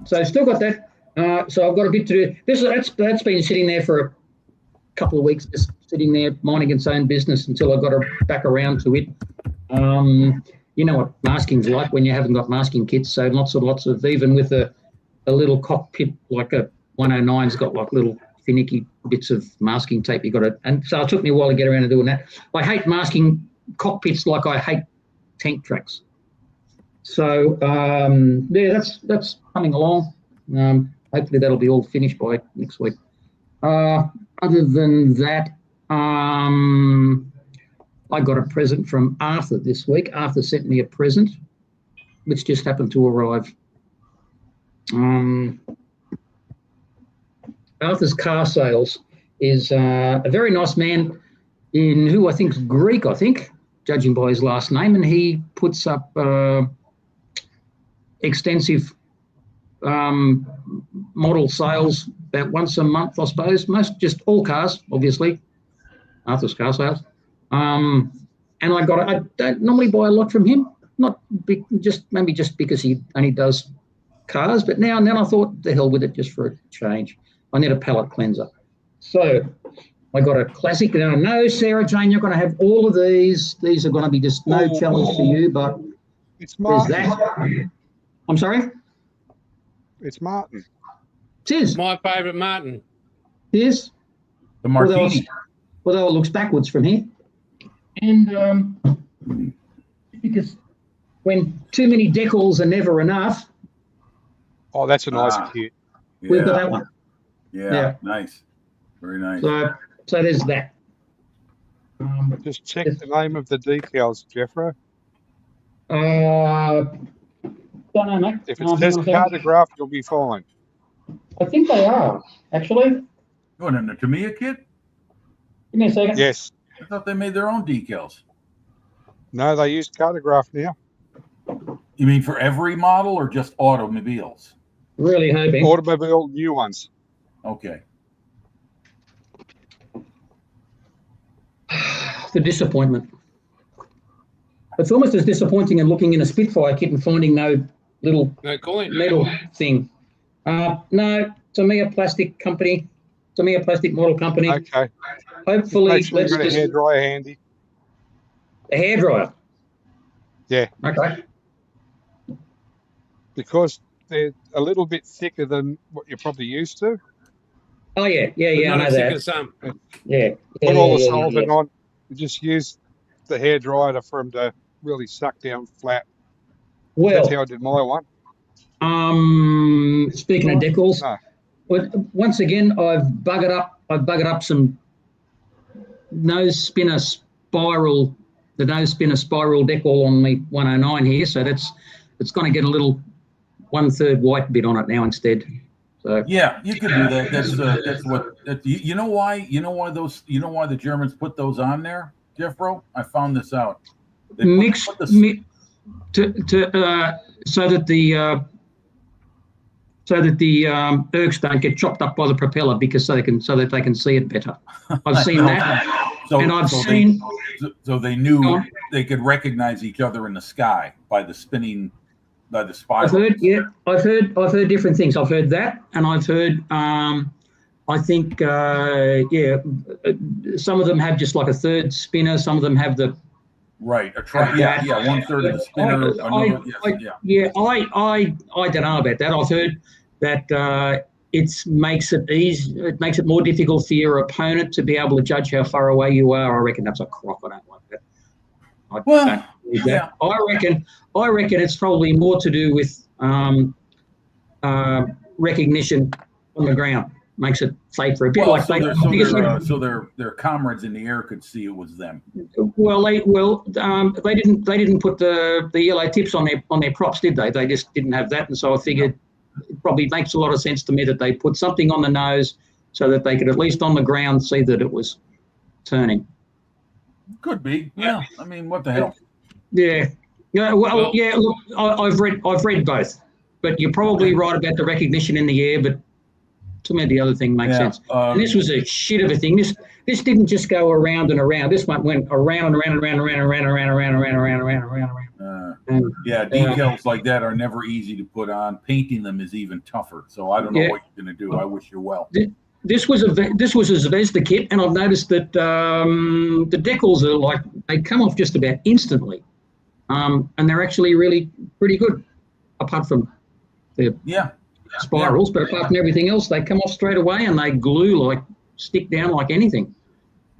So I've still got that. So I've got a bit to do. That's been sitting there for a couple of weeks, just sitting there minding its own business until I got back around to it. You know what masking's like when you haven't got masking kits. So lots of even with a little cockpit like a 109's got like little finicky bits of masking tape. And so it took me a while to get around to doing that. I hate masking cockpits like I hate tank tracks. So that's coming along. Hopefully that'll be all finished by next week. Other than that, I got a present from Arthur this week. Arthur sent me a present, which just happened to arrive. Arthur's Car Sales is a very nice man who I think is Greek, judging by his last name, and he puts up extensive model sales about once a month, I suppose. Just all cars, obviously. Arthur's Car Sales. And I don't normally buy a lot from him, maybe just because he only does cars, but now and then I thought, the hell with it, just for a change. I need a palette cleanser. So I got a classic. Now, no, Sarah Jane, you're going to have all of these. These are going to be just no challenge for you, but it's Martin. There's that. I'm sorry? It's Martin. It is. My favourite Martin. It is. The Martini. Although it looks backwards from here. And because when too many decals are never enough. Oh, that's a nice kit. We've got that one. Yeah, nice. Very nice. So there's that. Just check the name of the decals, Jeffro. Don't know, mate. If it says cartograph, you'll be fine. I think they are, actually. You want a Tamiya kit? Give me a second. Yes. I thought they made their own decals. No, they use cartograph now. You mean for every model or just automobiles? Really hoping. Automobile new ones. Okay. The disappointment. It's almost as disappointing as looking in a Spitfire kit and finding no little metal thing. No, Tamiya plastic company, Tamiya plastic model company. Okay. Hopefully, make sure you've got a hairdryer handy. A hairdryer? Yeah. Okay. Because they're a little bit thicker than what you're probably used to. Oh, yeah, I know that. Some. Yeah. Put all the solvent on. You just use the hairdryer for them to really suck down flat. Well, that's how I did my one. Speaking of decals, once again, I've buggered up some nose spinner spiral decal on the 109 here, so it's going to get a little 1/3 white bit on it now instead. So yeah, you could do that. That's what you know why the Germans put those on there, Jeffro? I found this out. So that the ergs don't get chopped up by the propeller, because so that they can see it better. I've seen that, So they knew they could recognize each other in the sky by the spinning, by the spiral. I've heard different things. I've heard that, and I've heard I think some of them have just like a third spinner. Some of them have the right. 1/3 of the spinner. I don't know about that. I've heard that it makes it more difficult for your opponent to be able to judge how far away you are. I reckon that's a crock. I don't like that. I don't believe that. I reckon it's probably more to do with recognition on the ground. Makes it safer. A bit so their comrades in the air could see it was them. Well, they didn't put the yellow tips on their props, did they? They just didn't have that, and so I figured it probably makes a lot of sense to me that they put something on the nose so that they could at least on the ground see that it was turning. Could be, yeah. I mean, what the hell? Yeah. Yeah. Well, yeah. Look, I've read both, but you're probably right about the recognition in the air. But to me, the other thing makes sense. And this was a shit of a thing. This didn't just go around and around. This one went around and around and around and around and around and around and around and around and around and around and around. Yeah, details like that are never easy to put on. Painting them is even tougher. So I don't know what you're going to do. I wish you well. This was a Zvezda kit, and I've noticed that the decals are like they come off just about instantly, and they're actually really pretty good. Apart from the spirals, but apart from everything else, they come off straight away, and they glue stick down like anything.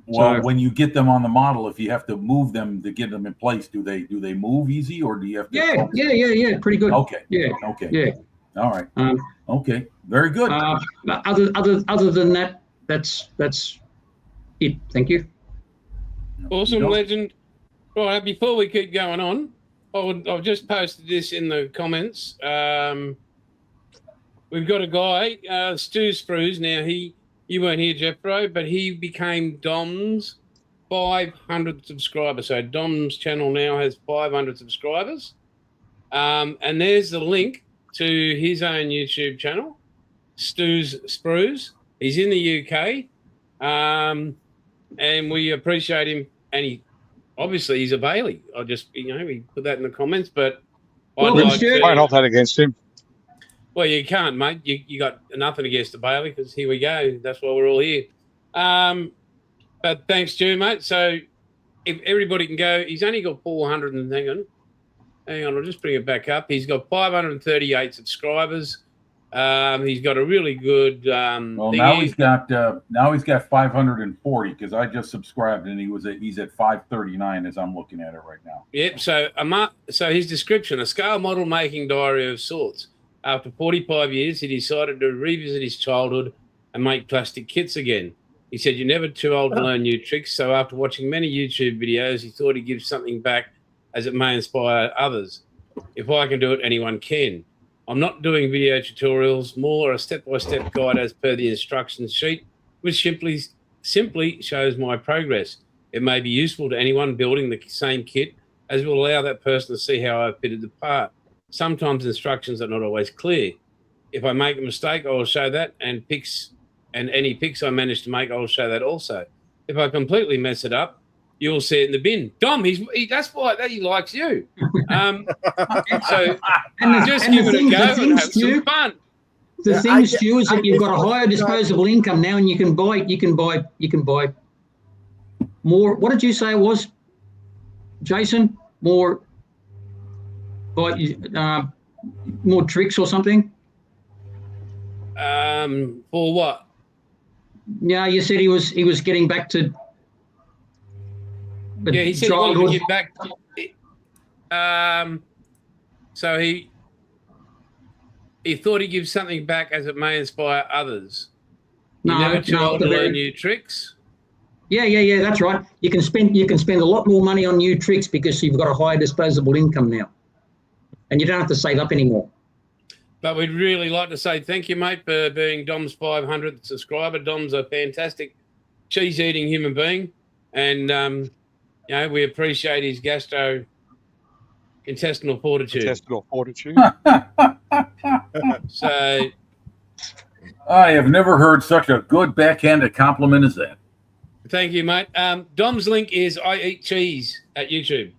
Well, when you get them on the model, if you have to move them to get them in place, do they move easy, or do you have to? Yeah, pretty good. Okay. Yeah. All right. Okay. Very good. Other than that, that's it. Thank you. Awesome, legend. Right, before we keep going on, I've just posted this in the comments. We've got a guy, Stu Sprues. Now you weren't here, Jeffro, but he became Dom's 500 subscribers. So Dom's channel now has 500 subscribers. And there's the link to his own YouTube channel, Stu's Sprues. He's in the UK. And we appreciate him. And obviously he's a Bailey. I just, we put that in the comments, but I'd like to... Why not that against him? Well, you can't, mate. You got nothing against the Bailey because here we go. That's why we're all here. But thanks, Stu, mate. So if everybody can go, he's only got 400 and hang on, I'll just bring it back up. He's got 538 subscribers. He's got a really good. Well, now he's got 540 because I just subscribed and he's at 539 as I'm looking at it right now. Yep. So his description: a scale model making diary of sorts. After 45 years, he decided to revisit his childhood and make plastic kits again. He said, "You're never too old to learn new tricks." So after watching many YouTube videos, he thought he'd give something back as it may inspire others. If I can do it, anyone can. I'm not doing video tutorials, more a step-by-step guide as per the instructions sheet, which simply shows my progress. It may be useful to anyone building the same kit, as it will allow that person to see how I fitted the part. Sometimes instructions are not always clear. If I make a mistake, I will show that, and any pics I manage to make, I will show that also. If I completely mess it up, you'll see it in the bin. Dom, that's why he likes you. So just give it a go and have some fun. The thing, Stu, is that you've got a higher disposable income now, and you can buy more. What did you say it was, Jason? More tricks or something? For what? Yeah, you said he was getting back to. Yeah, he said he wanted to get back to. So he thought he'd give something back as it may inspire others. You're never too old to learn new tricks. Yeah, that's right. You can spend a lot more money on new tricks because you've got a higher disposable income now, and you don't have to save up anymore. But we'd really like to say thank you, mate, for being Dom's 500th subscriber. Dom's a fantastic cheese-eating human being, and we appreciate his gastrointestinal fortitude. So, I have never heard such a good backhanded compliment as that. Thank you, mate. Dom's link is I Eat Cheese at YouTube.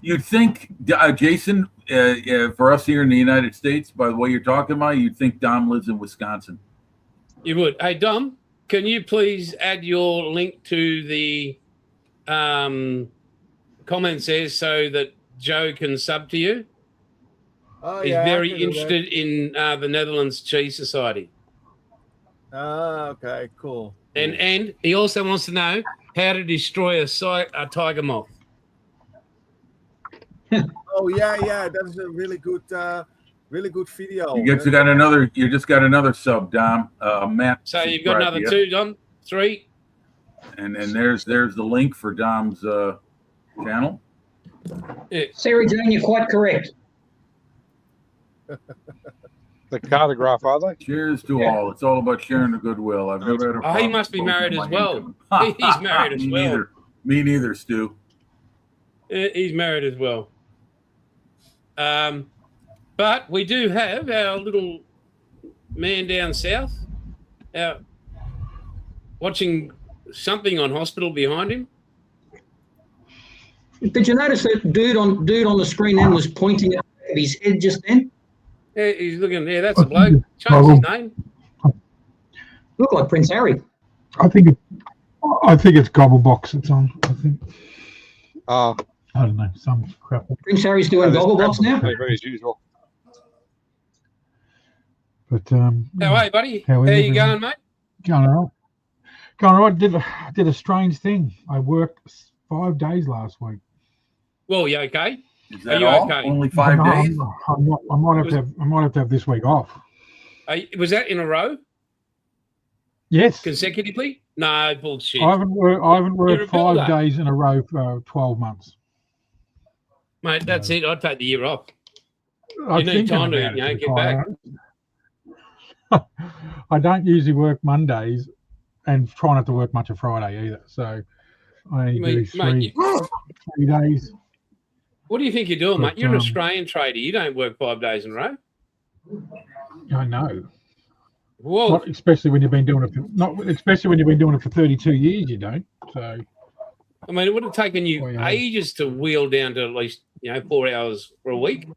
You'd think, Jason, for us here in the United States, by the way you're talking about, you'd think Dom lives in Wisconsin. You would. Hey, Dom, can you please add your link to the comments there so that Joe can sub to you? He's very interested in the Netherlands Cheese Society. Okay, cool. And he also wants to know how to destroy a tiger moth. Oh yeah, that's a really good video. You just got another sub, Dom. Matt. So you've got another 2, Dom, 3. And there's the link for Dom's channel. Yeah. Sarah Jane, you're quite correct. The cartograph, are they? Cheers to all. It's all about sharing the goodwill. I've never had a problem. He must be married as well. He's married as well. Me neither, Stu. He's married as well. But we do have our little man down south watching something on hospital behind him. Did you notice that dude on the screen then was pointing at his head just then? Yeah, he's looking there. That's a bloke. Change his name. Looked like Prince Harry. I think it's Gobblebox it's on. I think. I don't know, some crap. Prince Harry's doing Gobblebox now. As usual. But How are you, buddy? How you going, mate? Going all right. Going all right. Did a strange thing. I worked 5 days last week. Well, you okay? Is that all? Okay? Only 5 days? I might have to have this week off. Was that in a row? Yes. Consecutively? No, bullshit. I haven't worked 5 days in a row for 12 months. Mate, that's it. I'd take the year off. You need time to get back. I don't usually work Mondays and try not to work much of Friday either. So I only do 3 days. What do you think you're doing, mate? You're an Australian trader. You don't work 5 days in a row. I know. Whoa. Not especially when you've been doing it for 32 years, you don't. So I mean, it would have taken you ages to wheel down to at least 4 hours for a week.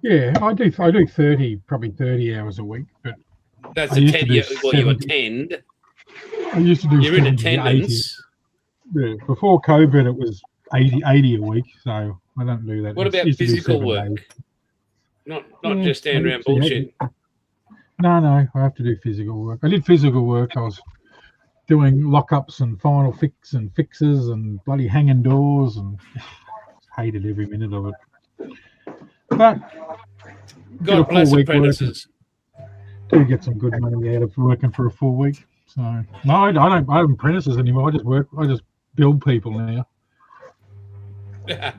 Yeah, I do probably 30 hours a week, but that's you attend. I used to do. You're in attendance. Yeah, before COVID, it was 80 a week, so I don't do that. What about physical work? Days. Not just stand around bullshit. No, I have to do physical work. I did physical work. I was doing lockups and final fixes and bloody hanging doors, and hated every minute of it. But God bless apprentices. Do get some good money out of working for a full week. So no, I don't have apprentices anymore. I just build people now.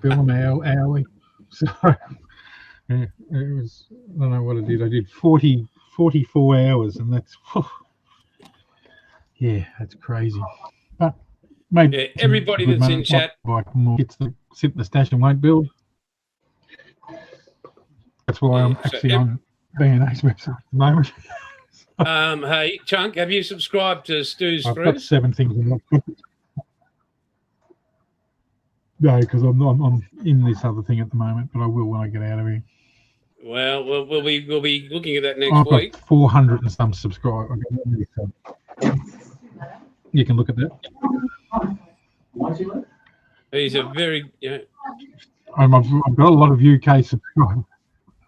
Bill them hourly. So yeah, it was. I don't know what I did. I did 44 hours, and that's that's crazy. But maybe everybody that's in chat gets to sit in the stash and won't build. That's why I'm actually on B&A's website at the moment. Hey, Chunk, have you subscribed to Stu's I've got 7 things in my. No, because I'm in this other thing at the moment, but I will when I get out of here. Well, we'll be looking at that next week. Got 400 and some subscribers. You can look at that. He's a very I've got a lot of UK subscribers.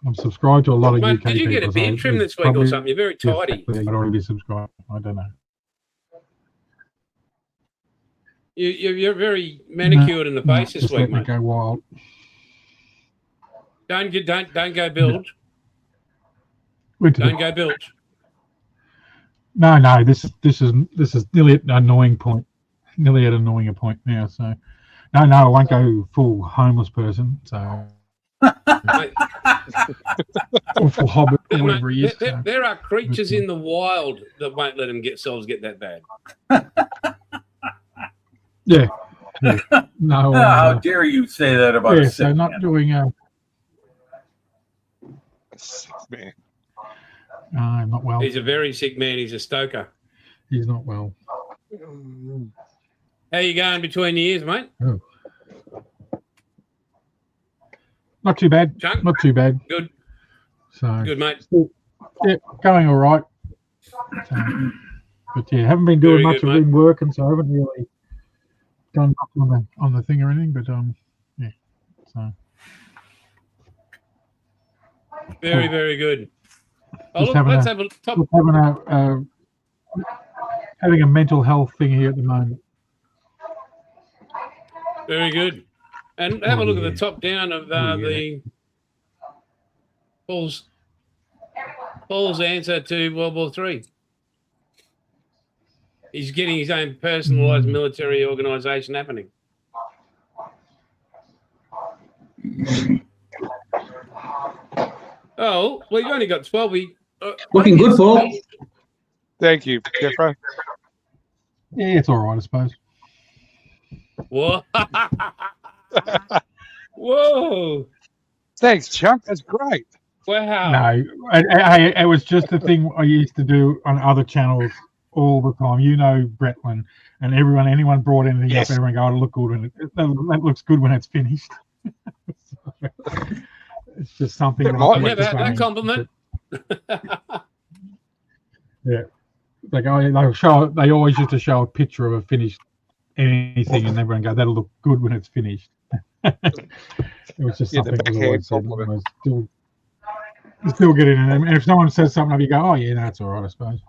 I'm subscribed to a lot of UK people. Did you get a beard trim this week or something? You're very tidy. I'd already be subscribed. I don't know. You're very manicured in the face this week, mate. Go wild. Don't go build. Don't go build. No. This is nearly at an annoying point. Nearly at annoying a point now. So no, I won't go full homeless person. So. Awful hobbit, whatever he is. There are creatures in the wild that won't let themselves get that bad. Yeah. No. How dare you say that about a sick so not man. Doing sick man. Not well. He's a very sick man. He's a stoker. He's not well. How you going between the years, mate? Oh. Not too bad. Chunk? Not too bad. Good. So good, mate. Yeah, going all right. So, but yeah, haven't been doing much. I've been working, so I haven't really done much on the thing or anything. But yeah. So very, very good. Let's have a top. Having a mental health thing here at the moment. Very good. And have a look at the top down of the Paul's answer to World War III. He's getting his own personalised military organisation happening. Oh, we've only got 12. Looking good, Paul. Thank you, Jeffrey. Yeah, it's all right, I suppose. Whoa. Whoa. Thanks, Chunk. That's great. Wow. No, it was just a thing I used to do on other channels all the time. You know, Bretlin, and anyone brought anything Yes. up, everyone go, "Oh, look good when that looks good when it's finished." It's just something It that might I've be never had that saying. compliment. Yeah, like they always used to show a picture of a finished anything, and everyone go, "That'll look good when it's finished." It was just Yeah, the something that was backhand always said. compliment. You still get it in them, and if someone says something, you go, "Oh yeah, no, that's all right, I suppose."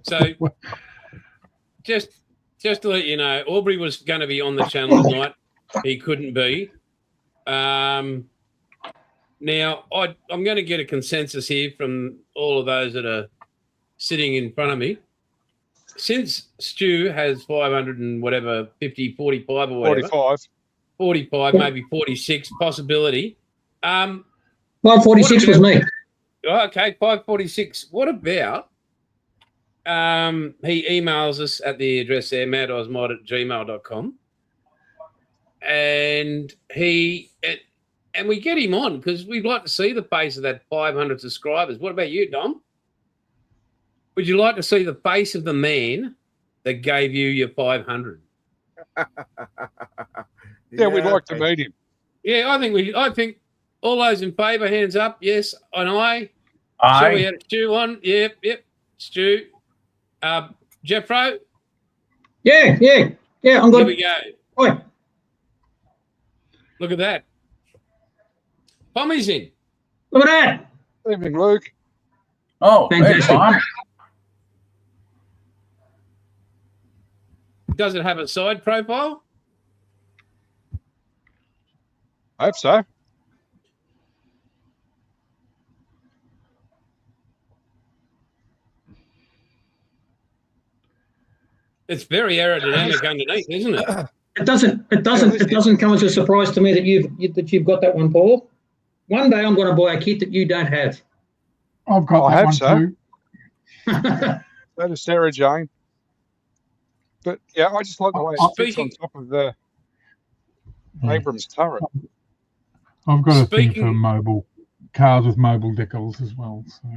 So just to let you know, Aubrey was going to be on the channel tonight. He couldn't be. Now, I'm going to get a consensus here from all of those that are sitting in front of me. Since Stu has 500 and whatever, 50, 45 or whatever. 45, maybe 46 possibility. 546 was me. Okay, 546. What about he emails us at the address there, madosmod@gmail.com, and we get him on because we'd like to see the face of that 500 subscribers. What about you, Dom? Would you like to see the face of the man that gave you your 500? Yeah, we'd like to meet him. Yeah, I think all those in favour, hands up. Yes, and I. Aye. Shall we have Stu on? Yep. Stu. Jeffro? Yeah, I'm good. Here we go. Oi. Look at that. Pommy's in. Look at that. Evening, Luke. Oh, hey, Fantastic. Tom. Does it have a side profile? I hope so. It's very aerodynamic underneath, isn't it? It doesn't come as a surprise to me that you've got that one, Paul. One day I'm going to buy a kit that you don't have. I've got that one too. So does Sarah Jane. But yeah, I just like the way it fits on top of the Abrams turret. I've got a thing for mobile cars with mobile decals as well. So,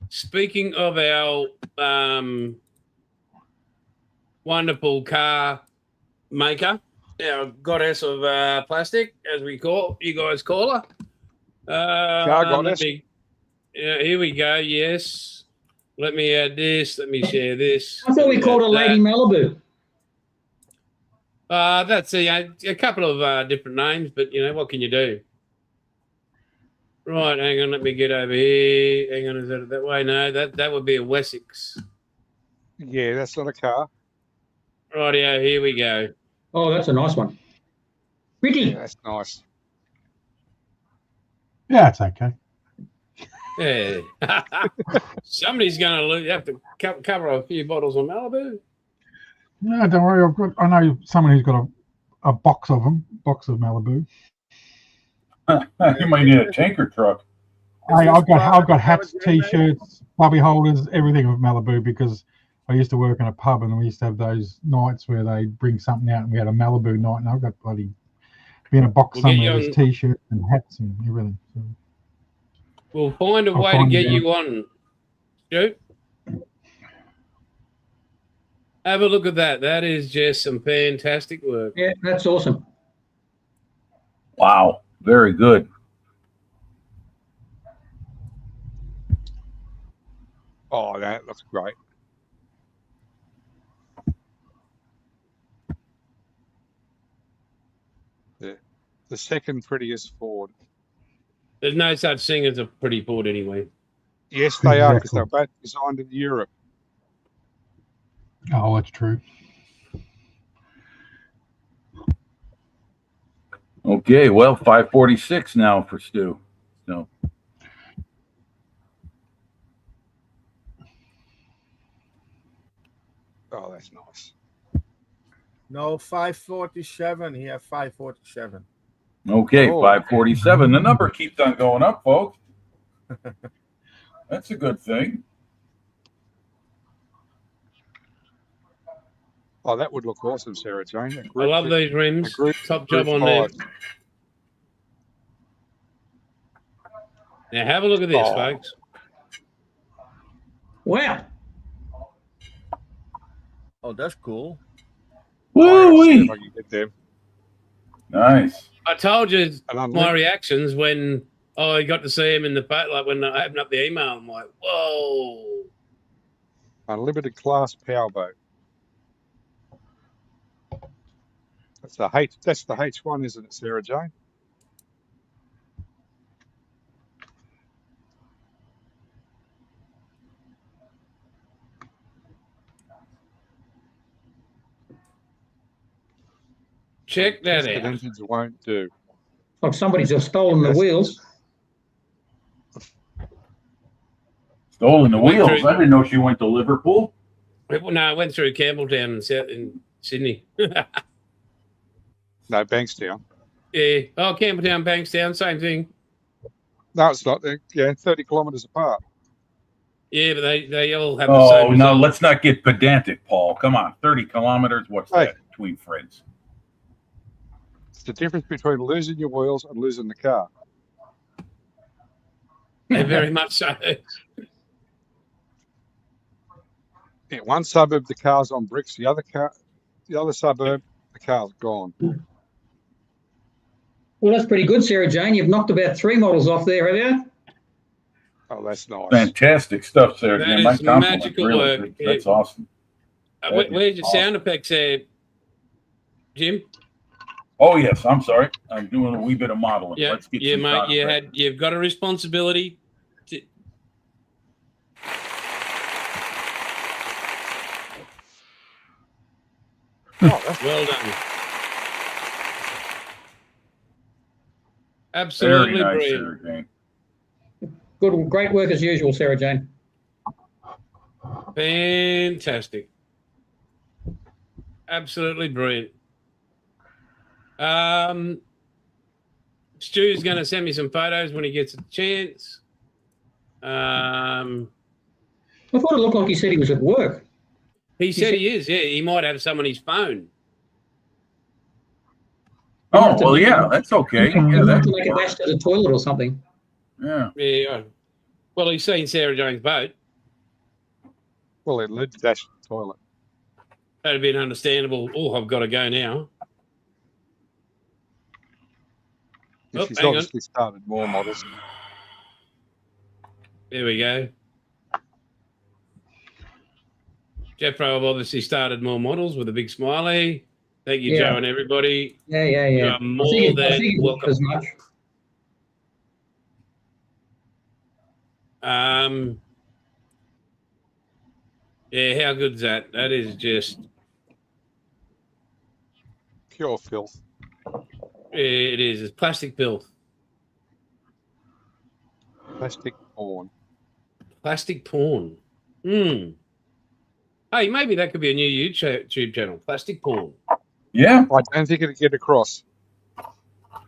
speaking of our wonderful car maker, our goddess of plastic, as you guys call her. Car goddess. Here we go. Yes. Let me add this. Let me share this. I thought we called her Lady Malibu. That's a couple of different names, but what can you do? Right, hang on. Let me get over here. Hang on, is that way? No, that would be a Wessex. Yeah, that's not a car. Rightio, here we go. Oh, that's a nice one. Pretty. Yeah, that's nice. Yeah, it's okay. Yeah. Somebody's going to have to cover a few bottles of Malibu. No, don't worry. I know someone who's got a box of them, box of Malibu. You might need a tanker truck. Hey, I've got hats, t-shirts, bubby holders, everything of Malibu because I used to work in a pub and we used to have those nights where they bring something out and we had a Malibu night and I've got bloody in a box somewhere with t-shirts and hats and everything. So we'll find a way to get you on, Stu. Have a look at that. That is just some fantastic work. Yeah, that's awesome. Wow, very good. Oh, that looks great. Yeah. The second prettiest Ford. There's no such thing as a pretty Ford anyway. Yes, they are, because they're both designed in Europe. Oh, that's true. Okay, well, 546 now for Stu. So. Oh, that's nice. No, 547. He had 547. Okay, 547. The number keeps on going up, folks. That's a good thing. Oh, that would look awesome, Sarah Jane. I love these rims. Top job on them. Now have a look at this, folks. Wow. Oh, that's cool. Woo-wee. I can get them. Nice. I told you my reactions when I got to see him in the boat, like when I opened up the email. I'm like, whoa. Unlimited class powerboat. That's the H1, isn't it, Sarah Jane? Check that out. Engines won't do. Like somebody's just stolen the wheels. Stolen the wheels? I didn't know she went to Liverpool. No, I went through Campbelltown in Sydney. No, Bankstown. Yeah. Oh, Campbelltown, Bankstown, same thing. No, it's not. Yeah, 30 kilometres apart. Yeah, but they all have the same. Oh, no, let's not get pedantic, Paul. Come on, 30 kilometers. What's that between friends? It's the difference between losing your wheels and losing the car. Yeah, very much so. In one suburb, the car's on bricks. The other suburb, the car's gone. Well, that's pretty good, Sarah Jane. You've knocked about 3 models off there, have you? Oh, that's nice. Fantastic stuff, Sarah Jane. My magical really. work. That's awesome. Where's your sound effects there, Jim? Oh yes, I'm sorry. I'm doing a wee bit of modeling. Yeah, Let's get mate. You've got a responsibility. Oh, that's well done. Absolutely very nice, brilliant. Sarah Jane. Good, great work as usual, Sarah Jane. Fantastic. Absolutely brilliant. Stu's going to send me some photos when he gets a chance. I thought it looked like he said he was at work. He said he is. Yeah, he might have some on his phone. Oh, well, yeah, that's okay. Yeah, that's like a dash to the toilet or something. Yeah. Yeah. Well, he's seen Sarah Jane's boat. Well, it led to dash to the toilet. That'd be an understandable. Oh, I've got to go now. She's obviously started more models. There we go. Jeffro obviously started more models with a big smiley. Thank you, Joe, and everybody. Yeah. You are more than welcome. As much. Yeah, how good's that? That is just pure filth. It is. It's plastic filth. Plastic porn. Plastic porn. Hey, maybe that could be a new YouTube channel. Plastic porn. Yeah. I don't think it'd get across.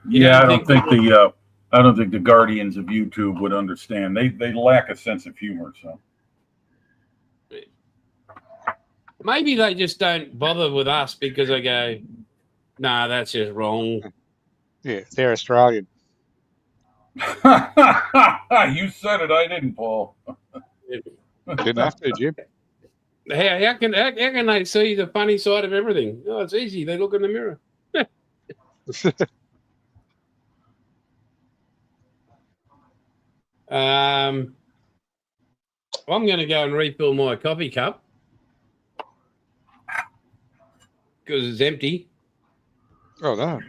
Yeah, I don't think the guardians of YouTube would understand. They lack a sense of humor. So maybe they just don't bother with us because they go, "Nah, that's just wrong." Yeah, they're Australian. You said it. I didn't, Paul. Didn't have to, Jim. How can they see the funny side of everything? Oh, it's easy. They look in the mirror. I'm going to go and refill my coffee cup because it's empty. Oh no.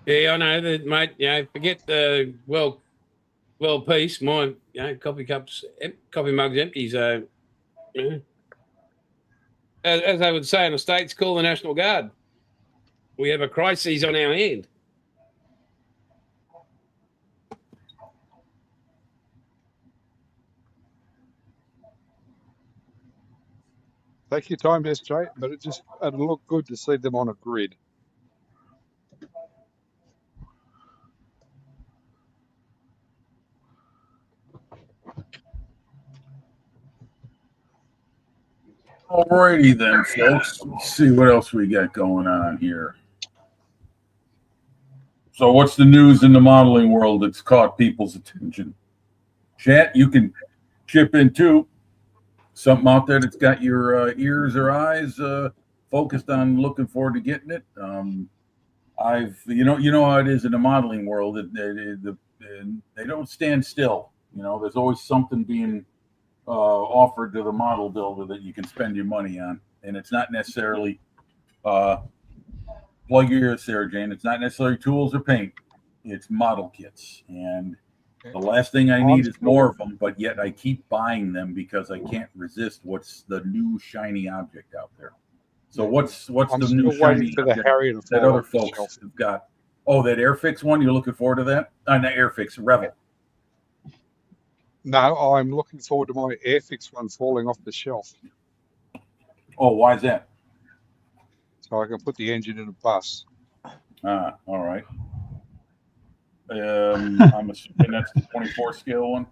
Yeah, I know that, mate. You know, forget the well piece. My coffee mug's empty. So, as they would say in the States, call the National Guard. We have a crisis on our hand. Take your time, SJ, but it'll look good to see them on a grid. Alrighty then, folks. Let's see what else we got going on here. So what's the news in the modeling world that's caught people's attention? Chat, you can chip in too. Something out there that's got your ears or eyes focused on looking forward to getting it. You know how it is in the modeling world. They don't stand still. There's always something being offered to the model builder that you can spend your money on, and it's not necessarily plug your ears, Sarah Jane. It's not necessarily tools or paint. It's model kits, and the last thing I need is more of them. But yet I keep buying them because I can't resist what's the new shiny object out there. So what's the new shiny object that other folks have got? Oh, that Airfix one. You're looking forward to that? Not Airfix, Revel. No, I'm looking forward to my Airfix one falling off the shelf. Oh, why is that? So I can put the engine in a bus. Ah, all right. I'm assuming that's the 24 scale one.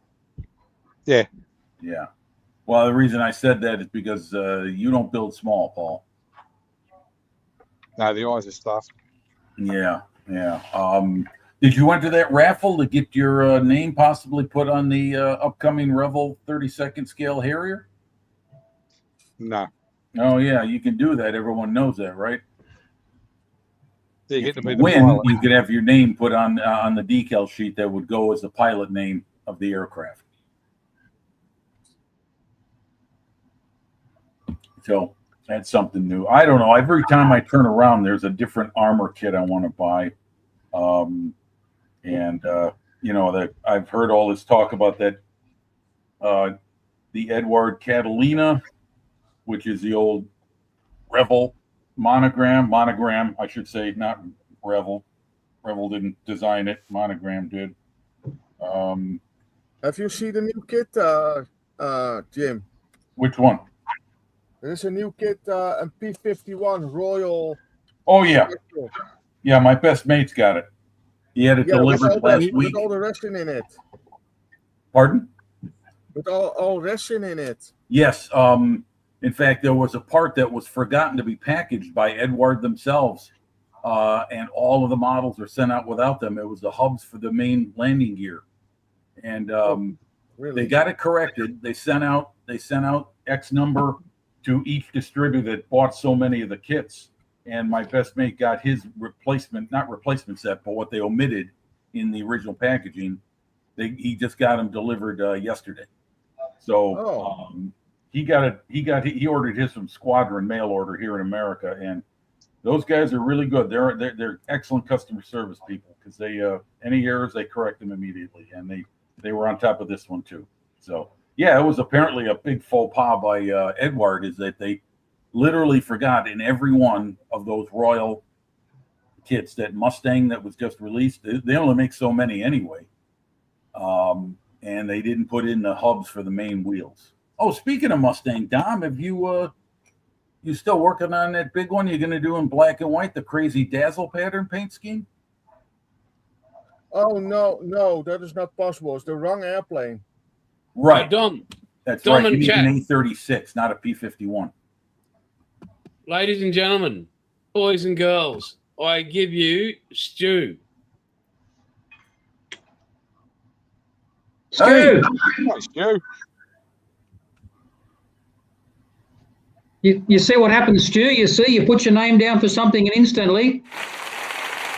Yeah. Yeah. Well, the reason I said that is because you don't build small, Paul. No, the eyes are stuffed. Yeah. Did you enter that raffle to get your name possibly put on the upcoming Revel 32nd scale Harrier? No. Oh, yeah, you can do that. Everyone knows that, right? You get to be the win, pilot. you could have your name put on the decal sheet that would go as the pilot name of the aircraft. So that's something new. I don't know. Every time I turn around, there's a different armor kit I want to buy. That I've heard all this talk about that, the Edward Catalina, which is the old Revel monogram, I should say, not Revel. Revel didn't design it. Monogram did. Have you seen the new kit, Jim? Which one? There's a new kit, a P-51 Royal. Oh, yeah. Yeah, my best mate's got it. He had it delivered last week. With all the resin in it. Pardon? With all resin in it. Yes. In fact, there was a part that was forgotten to be packaged by Edward themselves, and all of the models are sent out without them. It was the hubs for the main landing gear, and really? They got it corrected. They sent out X number to each distributor that bought so many of the kits, and my best mate got his not replacement set, but what they omitted in the original packaging. He just got them delivered yesterday. So he ordered his from Squadron mail order here in America, and those guys are really good. They're excellent customer service people, because they any errors they correct them immediately, and they were on top of this one too. So yeah, it was apparently a big faux pas by Edward, is that they literally forgot in every one of those Royal kits, that Mustang that was just released, they only make so many anyway, and they didn't put in the hubs for the main wheels. Oh, speaking of Mustang, Dom, have you still working on that big one you're going to do in black and white, the crazy dazzle pattern paint scheme? Oh, no, that is not possible. It's the wrong airplane. Right. Dom. That's Dom right. You need chat. an A36, not a P-51. Ladies and gentlemen, boys and girls, I give you Stu. Stu. Hey. Hi, Stu. You see what happens, Stu? You put your name down for something, and instantly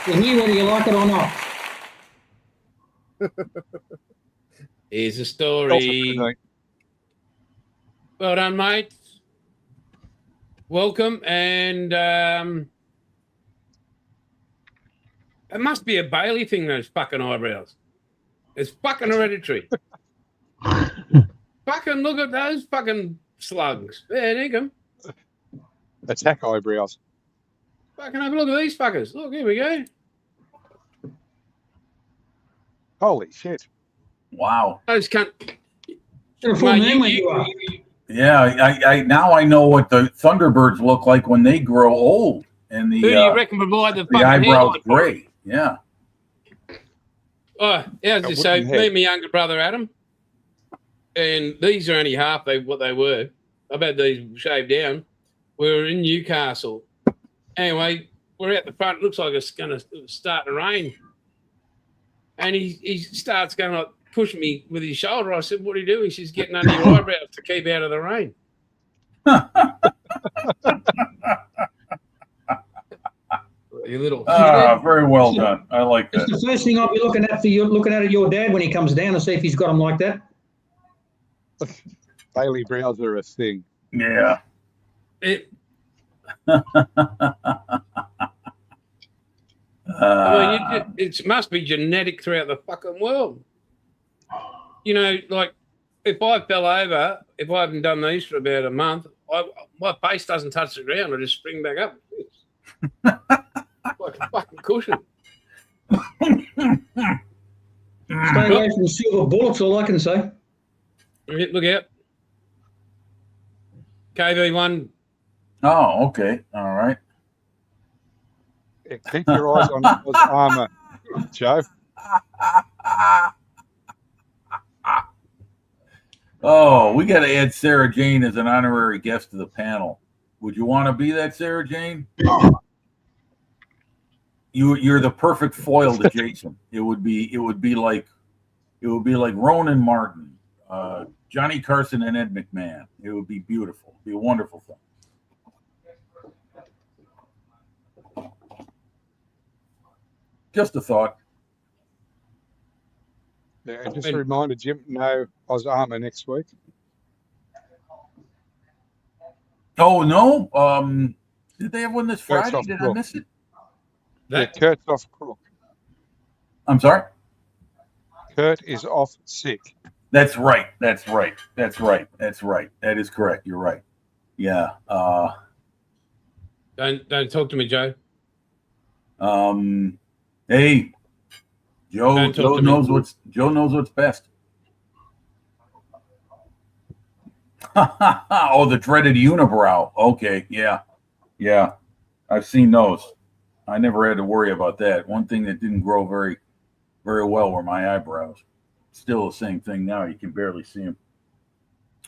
you hear whether you like it or not. Here's a story. Well done, mate. Welcome, and it must be a Bailey thing, those fucking eyebrows. It's fucking hereditary. Fucking look at those fucking slugs. There you go. Attack eyebrows. Fucking have a look at these fuckers. Look, here we go. Holy shit. Wow. Those cunt. Yeah, I now I know what the Thunderbirds look like when they grow old, and Who do you reckon provide the eyebrows gray? Yeah. Oh, yeah. So me and my younger brother Adam, and these are only half what they were. I've had these shaved down. We were in Newcastle. Anyway, we're out the front. It looks like it's going to start to rain. And he starts going like pushing me with his shoulder. I said, "What are you doing?" She's getting under your eyebrows to keep out of the rain. You little. Very well done. I like that. It's the first thing I'll be looking at your dad when he comes down to see if he's got them like that. Daily brows are a thing. Yeah. It must be genetic throughout the fucking world. You know, like if I fell over, if I haven't done these for about a month, my face doesn't touch the ground. I just spring back up. Like a fucking cushion. Stay away from silver bullets, all I can say. Look out. KV1. Oh, okay. All right. Yeah, keep your eyes on his armour, Joe. Oh, we got to add Sarah Jane as an honorary guest to the panel. Would you want to be that, Sarah Jane? You're the perfect foil to Jason. It would be like Ronan Martin, Johnny Carson, and Ed McMahon. It would be beautiful. It'd be a wonderful thing. Just a thought. Yeah, and just a reminder, Jim, no Oz Armour next week. Oh, no? Did they have one this Friday? Did I miss it? Yeah, Kurt's off crook. I'm sorry? Kurt is off sick. That's right. That is correct. You're right. Yeah. Don't talk to me, Joe. Hey, Joe knows what's best. Oh, the dreaded unibrow. Okay, yeah. I've seen those. I never had to worry about that. One thing that didn't grow very, very well were my eyebrows. Still the same thing now. You can barely see them.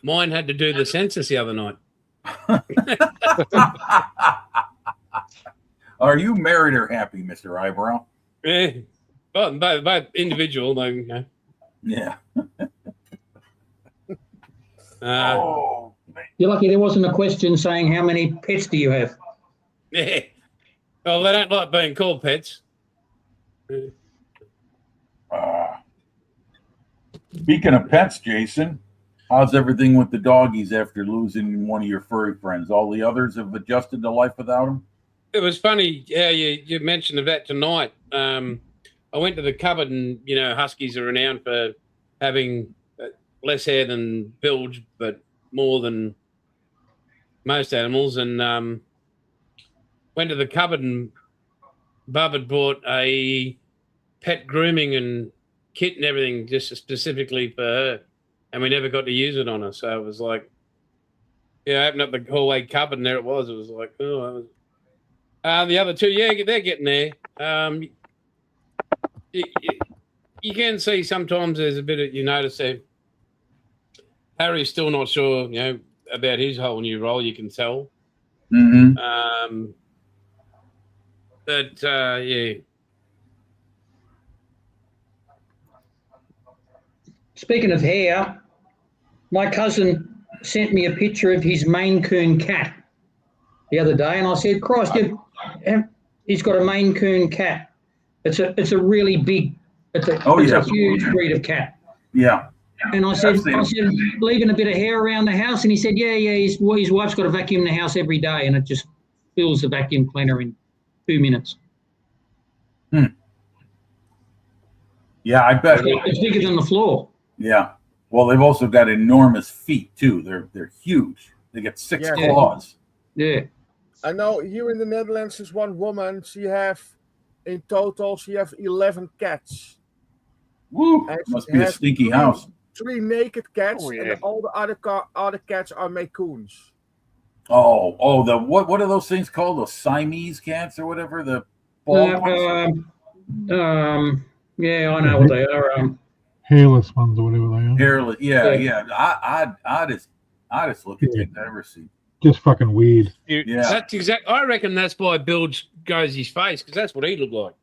Mine had to do the census the other night. Are you married or happy, Mr. Eyebrow? Yeah, both individual, though. You know. Yeah. You're lucky there wasn't a question saying how many pets do you have? Yeah. Well, they don't like being called pets. Speaking of pets, Jason, how's everything with the doggies after losing one of your furry friends? All the others have adjusted to life without them? It was funny how you mentioned that tonight. I went to the cupboard and, you know, Huskies are renowned for having less hair than bilge, but more than most animals. And went to the cupboard and Bub had bought a pet grooming and kit and everything just specifically for her. And we never got to use it on her. So it was like, yeah, I opened up the hallway cupboard and there it was. It was like, oh, the other two, yeah, they're getting there. You can see sometimes there's a bit of, you notice that Harry's still not sure, you know, about his whole new role. You can tell. Mm-hmm. But yeah. Speaking of hair, my cousin sent me a picture of his Maine Coon cat the other day, and I said, "Christ, he's got a Maine Coon cat. It's a really big, it's a huge breed of cat." Yeah. And I said, leaving a bit of hair around the house, and he said, yeah, his wife's got to vacuum the house every day, and it just fills the vacuum cleaner in 2 minutes. Yeah, I bet it's bigger than the floor. Yeah. Well, they've also got enormous feet too. They're huge. They get 6 claws. Yeah. I know here in the Netherlands is one woman. She have 11 cats. Woo! Must be a stinky house. 3 naked cats, and all the other cats are Maine-Coons. Oh, the what are those things called? Those Siamese cats or whatever? The yeah, I know what they are. Hairless ones or whatever they are. Hairless, yeah. Odd Hottest looking thing I've ever seen. Just fucking weird. Yeah. That's exact. I reckon that's why Bilge goes his face, because that's what he looked like.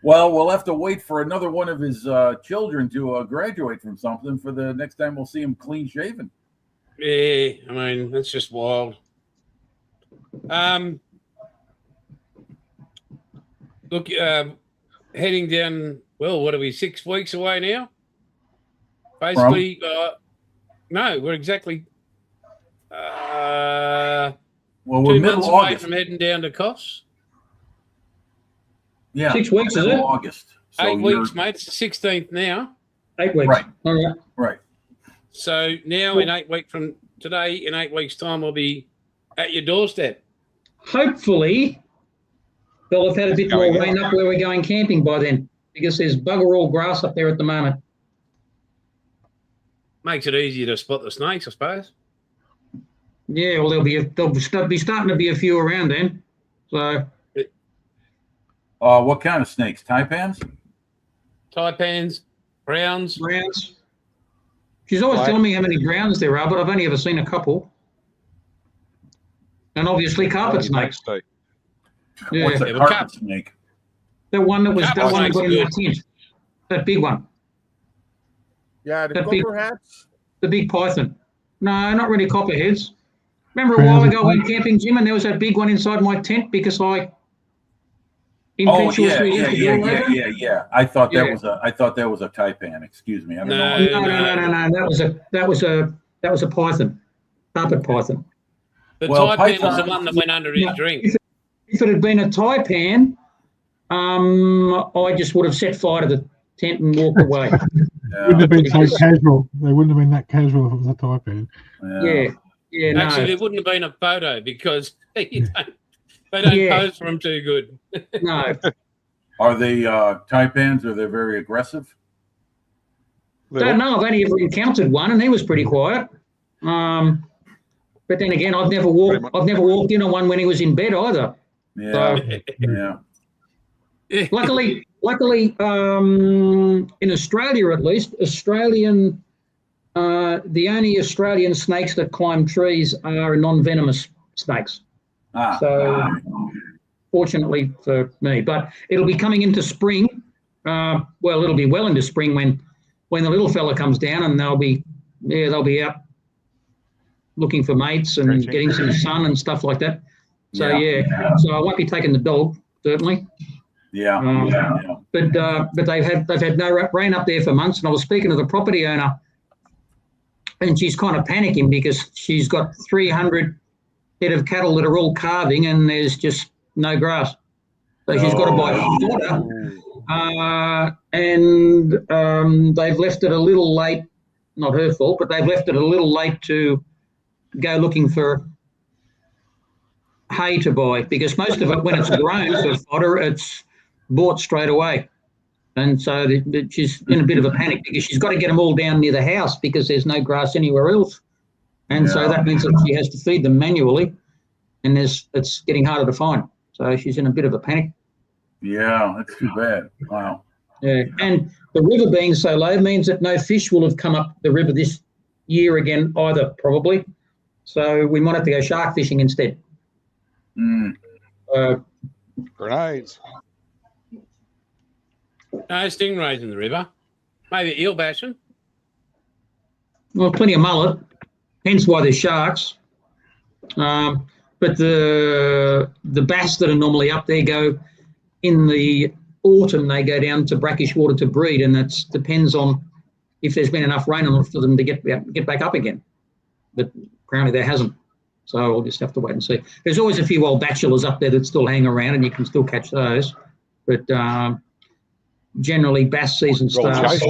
Well, we'll have to wait for another one of his children to graduate from something for the next time we'll see him clean shaven. Yeah, I mean, that's just wild. Look, heading down, well, what are we, 6 weeks away now? Basically, no, we're exactly well, 2 we're months middle away August. from heading down to Kos. Yeah, 6 weeks, is it? August. So 8 weeks, mate. It's the 16th now. 8 weeks. Right. All right. Right. So now in 8 weeks from today, in 8 weeks' time, I'll be at your doorstep. Hopefully, they'll have had a bit more rain up where we're going camping by then, because there's bugger all grass up there at the moment. Makes it easier to spot the snakes, I suppose. Yeah, well, there'll be starting to be a few around then. So, what kind of snakes? Taipans? Taipans, browns. browns. She's always telling me how many browns there are, but I've only ever seen a couple. And obviously carpet snakes. Yeah. What's a Yeah, well, carpet snake? The one that was Carpet that one that snakes got are in the good. tent. That big one. Yeah, the That big- copperheads. The big python. No, not really copperheads. Remember a Crown while of ago I went snake. camping, Jim, and there was that big one inside my tent because I Oh yeah, impetuously left the door open? yeah. I thought that Yeah. was a taipan. Excuse me. I don't No. know. No. That was a python. Carpet python. The Well, taipan was the python- one that went under his No, drink. If it had been a taipan, I just would have set fire to the tent and walked away. Wouldn't have been so Because- casual. They wouldn't have been that casual if it was a Taipan. Yeah, no. Actually, there wouldn't have been a photo because they don't Yeah. pose for them too good. No. Are they taipans? Are they very aggressive? Don't know. I've only ever encountered one, and he was pretty quiet. But then again, I've never walked in on one when he was in bed either. Yeah, So- yeah. Luckily, in Australia at least, the only Australian snakes that climb trees are non-venomous snakes. So, fortunately for me, but it'll be coming into spring. Well, it'll be well into spring when the little fella comes down, and they'll be out looking for mates and getting some sun and stuff like that. So so I won't be taking the dog certainly. But they've had no rain up there for months, and I was speaking to the property owner, and she's kind of panicking because she's got 300 head of cattle that are all calving, and there's just no grass. So she's got to buy fodder, and they've left it a little late. Not her fault, but they've left it a little late to go looking for hay to buy, because most of it, when it's grown for fodder, it's bought straight away. And so she's in a bit of a panic because she's got to get them all down near the house because there's no grass anywhere else. And so that means that she has to feed them manually, and it's getting harder to find. So she's in a bit of a panic. Yeah, that's too bad. Wow. Yeah, and the river being so low means that no fish will have come up the river this year again either, probably. So we might have to go shark fishing instead. Grenades. No stingrays in the river. Maybe eel bashing. Well, plenty of mullet, hence why there's sharks. But the bass that are normally up there go in the autumn. They go down to brackish water to breed, and that depends on if there's been enough rain on it for them to get back up again. But apparently there hasn't, so we'll just have to wait and see. There's always a few old bachelors up there that still hang around, and you can still catch those. But generally, bass season starts.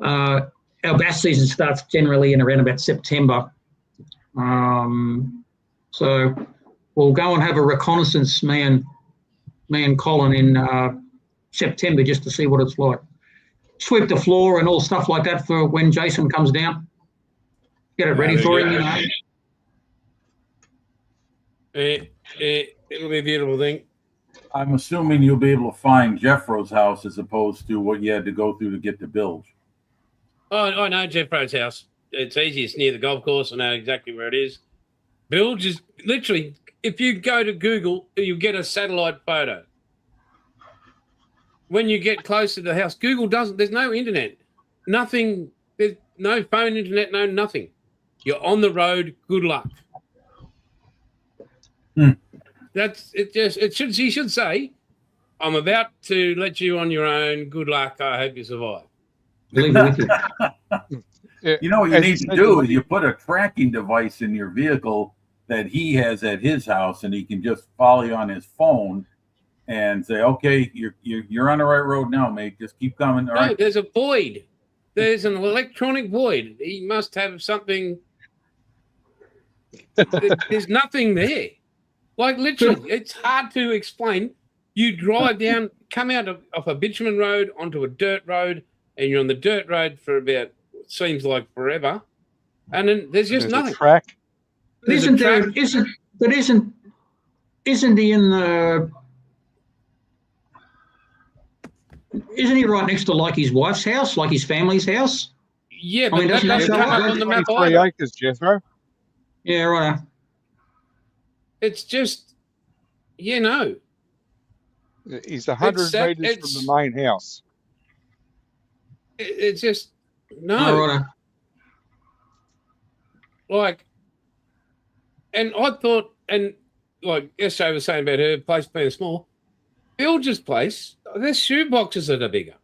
Our bass season starts generally in around about September. So we'll go and have a reconnaissance, me and Colin, in September, just to see what it's like. Sweep the floor and all stuff like that for when Jason comes down. Get it ready for him, you know. It'll be a beautiful thing. I'm assuming you'll be able to find Jeffro's house as opposed to what you had to go through to get to Bilge. Oh, I know Jeffro's house. It's easy. It's near the golf course. I know exactly where it is. Bilge is literally, if you go to Google, you get a satellite photo. When you get close to the house, Google doesn't, there's no internet. Nothing, there's no phone internet, no nothing. You're on the road, good luck. That's it. Just you should say, I'm about to let you on your own. Good luck. I hope you survive. Leave it with you. You know what you need to do is you put a tracking device in your vehicle that he has at his house, and he can just follow you on his phone and say, "Okay, you're on the right road now, mate. Just keep coming." All right. There's a void. There's an electronic void. He must have something. There's nothing there. Like literally, it's hard to explain. You drive down, come out of a bitumen road onto a dirt road, and you're on the dirt road for about, seems like forever, and then there's just nothing. A track. But isn't he in the? Isn't he right next to like his wife's house, like his family's house? Yeah, but that doesn't come up on the map 23 acres, Jethro. Yeah, right. It's just, no. He's 100 meters from the main house. It's just, no. Oh, right. Like, and I thought, and like SJ was saying about her place being small, Bilge's place, there's shoe boxes that are bigger.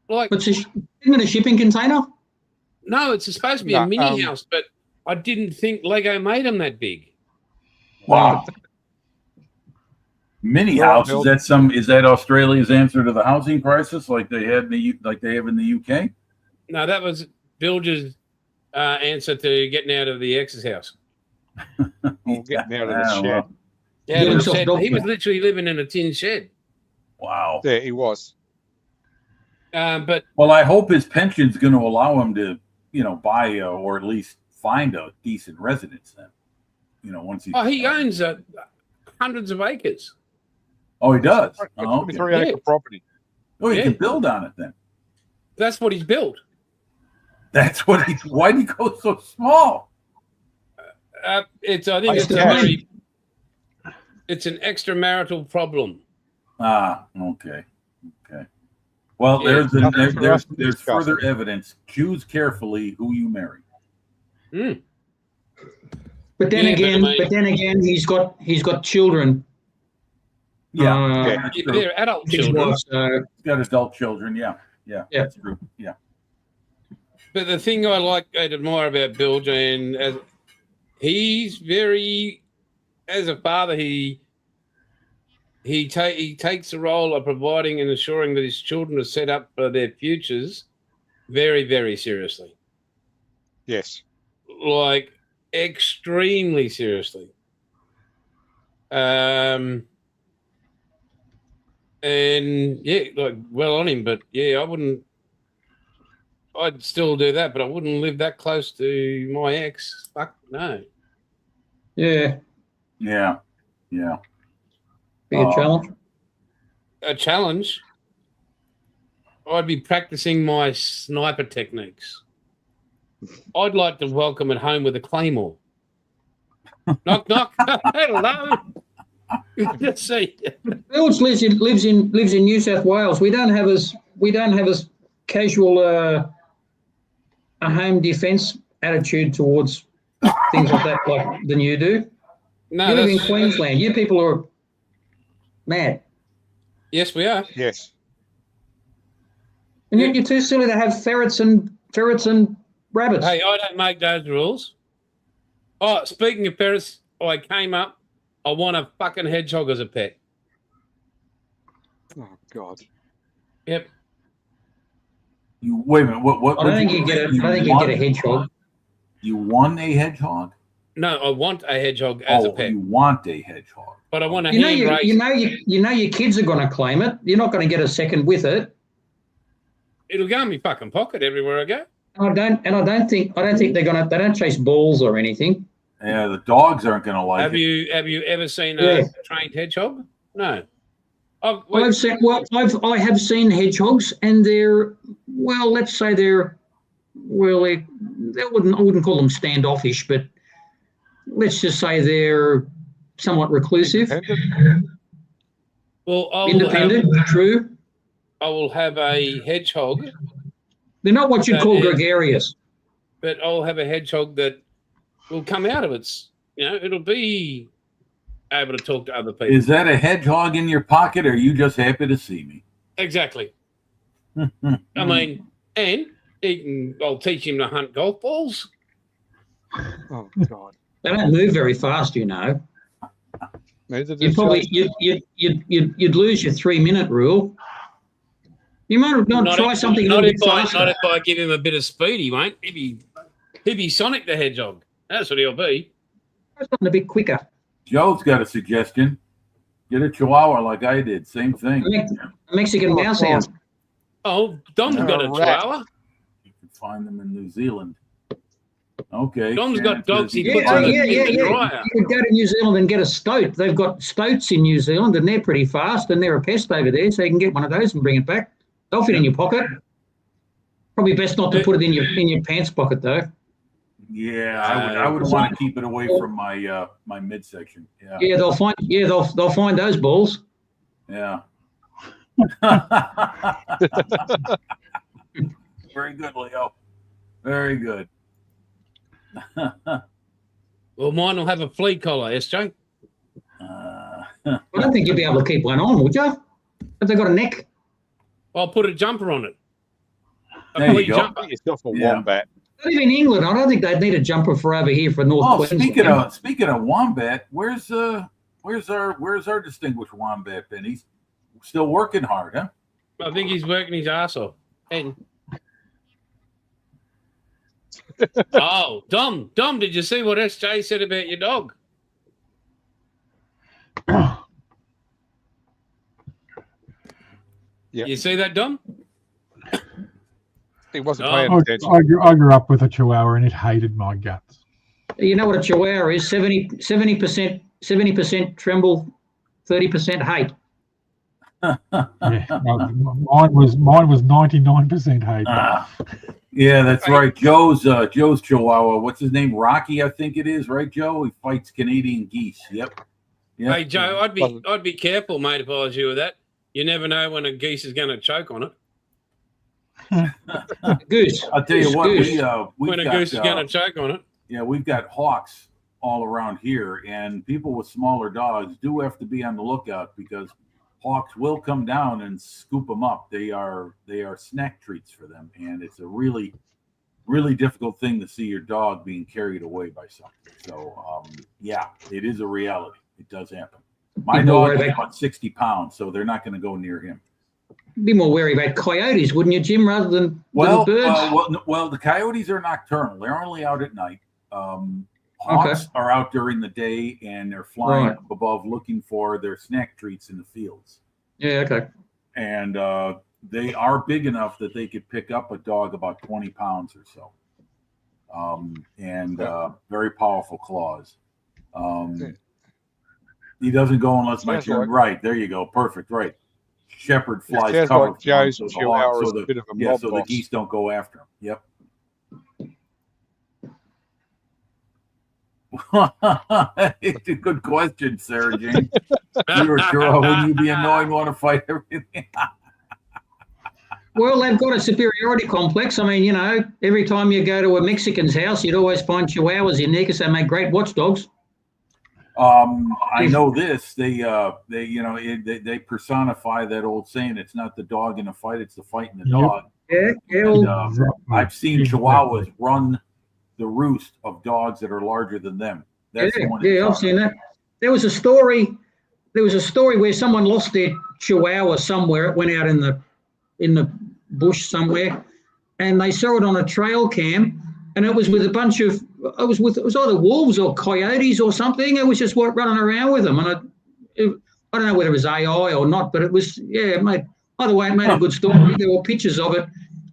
Like, isn't it a shipping container? No, it's supposed to be a mini house, but I didn't think Lego made them that big. Wow. Mini house, is that Australia's answer to the housing crisis like they have in the UK? No, that was Bilge's answer to getting out of the ex's house. Getting out of the shed. He was literally living in a tin shed. Wow. Yeah, he was. But I hope his pension's going to allow him to, buy or at least find a decent residence then. Once he. He owns hundreds of acres. Oh, he does. 23-acre property. Oh, he can build on it then. That's what he's built. That's what why'd he go so small? I think it's an extramarital problem. Okay. Well, there's further evidence. Choose carefully who you marry. But then again, he's got children. Yeah, they're adult children. He's got adult children. Yeah, that's true. Yeah. But the thing I admire about Bilge, and he's very, as a father, he takes the role of providing and ensuring that his children are set up for their futures very, very seriously. Yes. Like, extremely seriously. And well on him, but I'd still do that, but I wouldn't live that close to my ex. Fuck no. Yeah. Be a challenge. A challenge? I'd be practicing my sniper techniques. I'd like to welcome it home with a claymore. Knock, knock. Hello. Let's see. Bilge lives in New South Wales. We don't have as casual a home defence attitude towards things like that than you do. No, you live in Queensland. You people are mad. Yes, we are. Yes. And you're too silly to have ferrets and rabbits. Hey, I don't make those rules. Oh, speaking of ferrets, I came up. I want a fucking hedgehog as a pet. Oh God. Yep. Wait a minute. What? I don't think you get a hedgehog. You want a hedgehog? No, I want a hedgehog as a pet. You want a hedgehog, but I want a you know your kids are going to claim it. You're not going to get a second with it. It'll go in my fucking pocket everywhere I go. I don't think they're gonna. They don't chase balls or anything. Yeah, the dogs aren't going to like Have it. you ever seen Yeah. a trained hedgehog? No. I have seen hedgehogs, and they're, well, let's say I wouldn't call them standoffish, but let's just say they're somewhat reclusive. Well, Independent, true. I will have a hedgehog. They're not what you'd call gregarious. But I'll have a hedgehog that will come out of its, it'll be able to talk to other people. Is that a hedgehog in your pocket, or are you just happy to see me? Exactly. I mean, and I'll teach him to hunt golf balls. Oh, God. They don't move very fast, you know. You'd lose your 3-minute rule. You might not try something a little bit faster. Not if I give him a bit of speed, he won't. He'll be Sonic the Hedgehog. That's what he'll be. Something a bit quicker. Joe's got a suggestion. Get a Chihuahua like I did. Same thing. A Mexican mouse hound. Oh, Dom's got a Chihuahua. You can find them in New Zealand. Okay. Dom's got dogs. He puts in the dryer. You can go to New Zealand and get a stoat. They've got stoats in New Zealand, and they're pretty fast, and they're a pest over there, so you can get one of those and bring it back. They'll fit in your pocket. Probably best not to put it in your pants pocket, though. Yeah, I would want to keep it away from my my midsection. Yeah. Yeah, they'll find those balls. Yeah. Very good, Leo. Very good. Well, mine will have a flea collar, SJ. I don't think you'd be able to keep one on, would you? Have they got a neck? I'll put a jumper on it. There you go. Jumper. Yourself a wombat. Not even in England. I don't think they'd need a jumper for over here for North Queensland. Speaking of wombat, where's our distinguished wombat, Ben? He's still working hard, huh? I think he's working his ass off. And oh, Dom, did you see what SJ said about your dog? Yeah. You see that, Dom? He wasn't paying I attention. I grew up with a Chihuahua and it hated my guts. You know what a Chihuahua is? 70% tremble, 30% hate. Yeah, mine was 99% hate. Yeah, that's right. Joe's Chihuahua. What's his name? Rocky, I think it is, right, Joe? He fights Canadian geese. Yep. Hey, Joe, I'd be careful, mate, if I was you with that. You never know when a geese is going to choke on it. Goose. I'll tell you what. When a goose is going to choke on it. Yeah, we've got hawks all around here, and people with smaller dogs do have to be on the lookout because hawks will come down and scoop them up. They are snack treats for them, and it's a really, really difficult thing to see your dog being carried away by something. So, yeah, it is a reality. It does happen. My dog is about 60 pounds, so they're not going to go near him. Be more wary about coyotes, wouldn't you, Jim, rather than birds? Well, the coyotes are nocturnal. They're only out at night. Hawks are out during the day, and they're flying up above looking for their snack treats in the fields. Yeah, okay. And they are big enough that they could pick up a dog about 20 pounds or so. Very powerful claws. He doesn't go unless my turn. Right, there you go. Perfect, right. Shepherd flies cover. Like Joe's Chihuahua is a bit of a mob so the geese don't go after him. Yep. It's a good question, Sarah Jane. You're sure wouldn't you be annoying, want to fight everything? Well, they've got a superiority complex. I mean, you know, every time you go to a Mexican's house, you'd always find Chihuahuas in there because they make great watchdogs. I know this. They personify that old saying. It's not the dog in a fight; it's the fight in the dog. Yeah. And, I've seen Chihuahuas run the roost of dogs that are larger than them. That's I've seen that. There was a story where someone lost their Chihuahua somewhere. It went out in the bush somewhere, and they saw it on a trail cam. And it was with a bunch of, it was either wolves or coyotes or something. It was just running around with them. And I don't know whether it was AI or not, but it was, it made a good story. There were pictures of it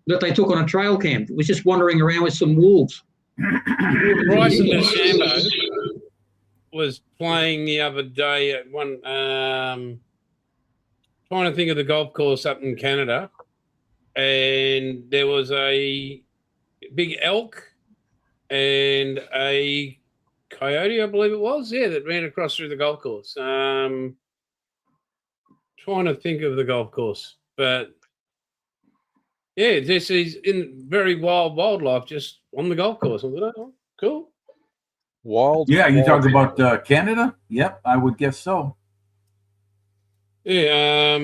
that they took on a trail cam. It was just wandering around with some wolves. Bryson DeChambeau was playing the other day at one. Trying to think of the golf course up in Canada, and there was a big elk and a coyote, I believe it was, that ran across through the golf course. Trying to think of the golf course, but yeah, this is in very wildlife just on the golf course. I thought, oh, cool. Wild. Yeah, you talk about Canada? Yep, I would guess so. Yeah.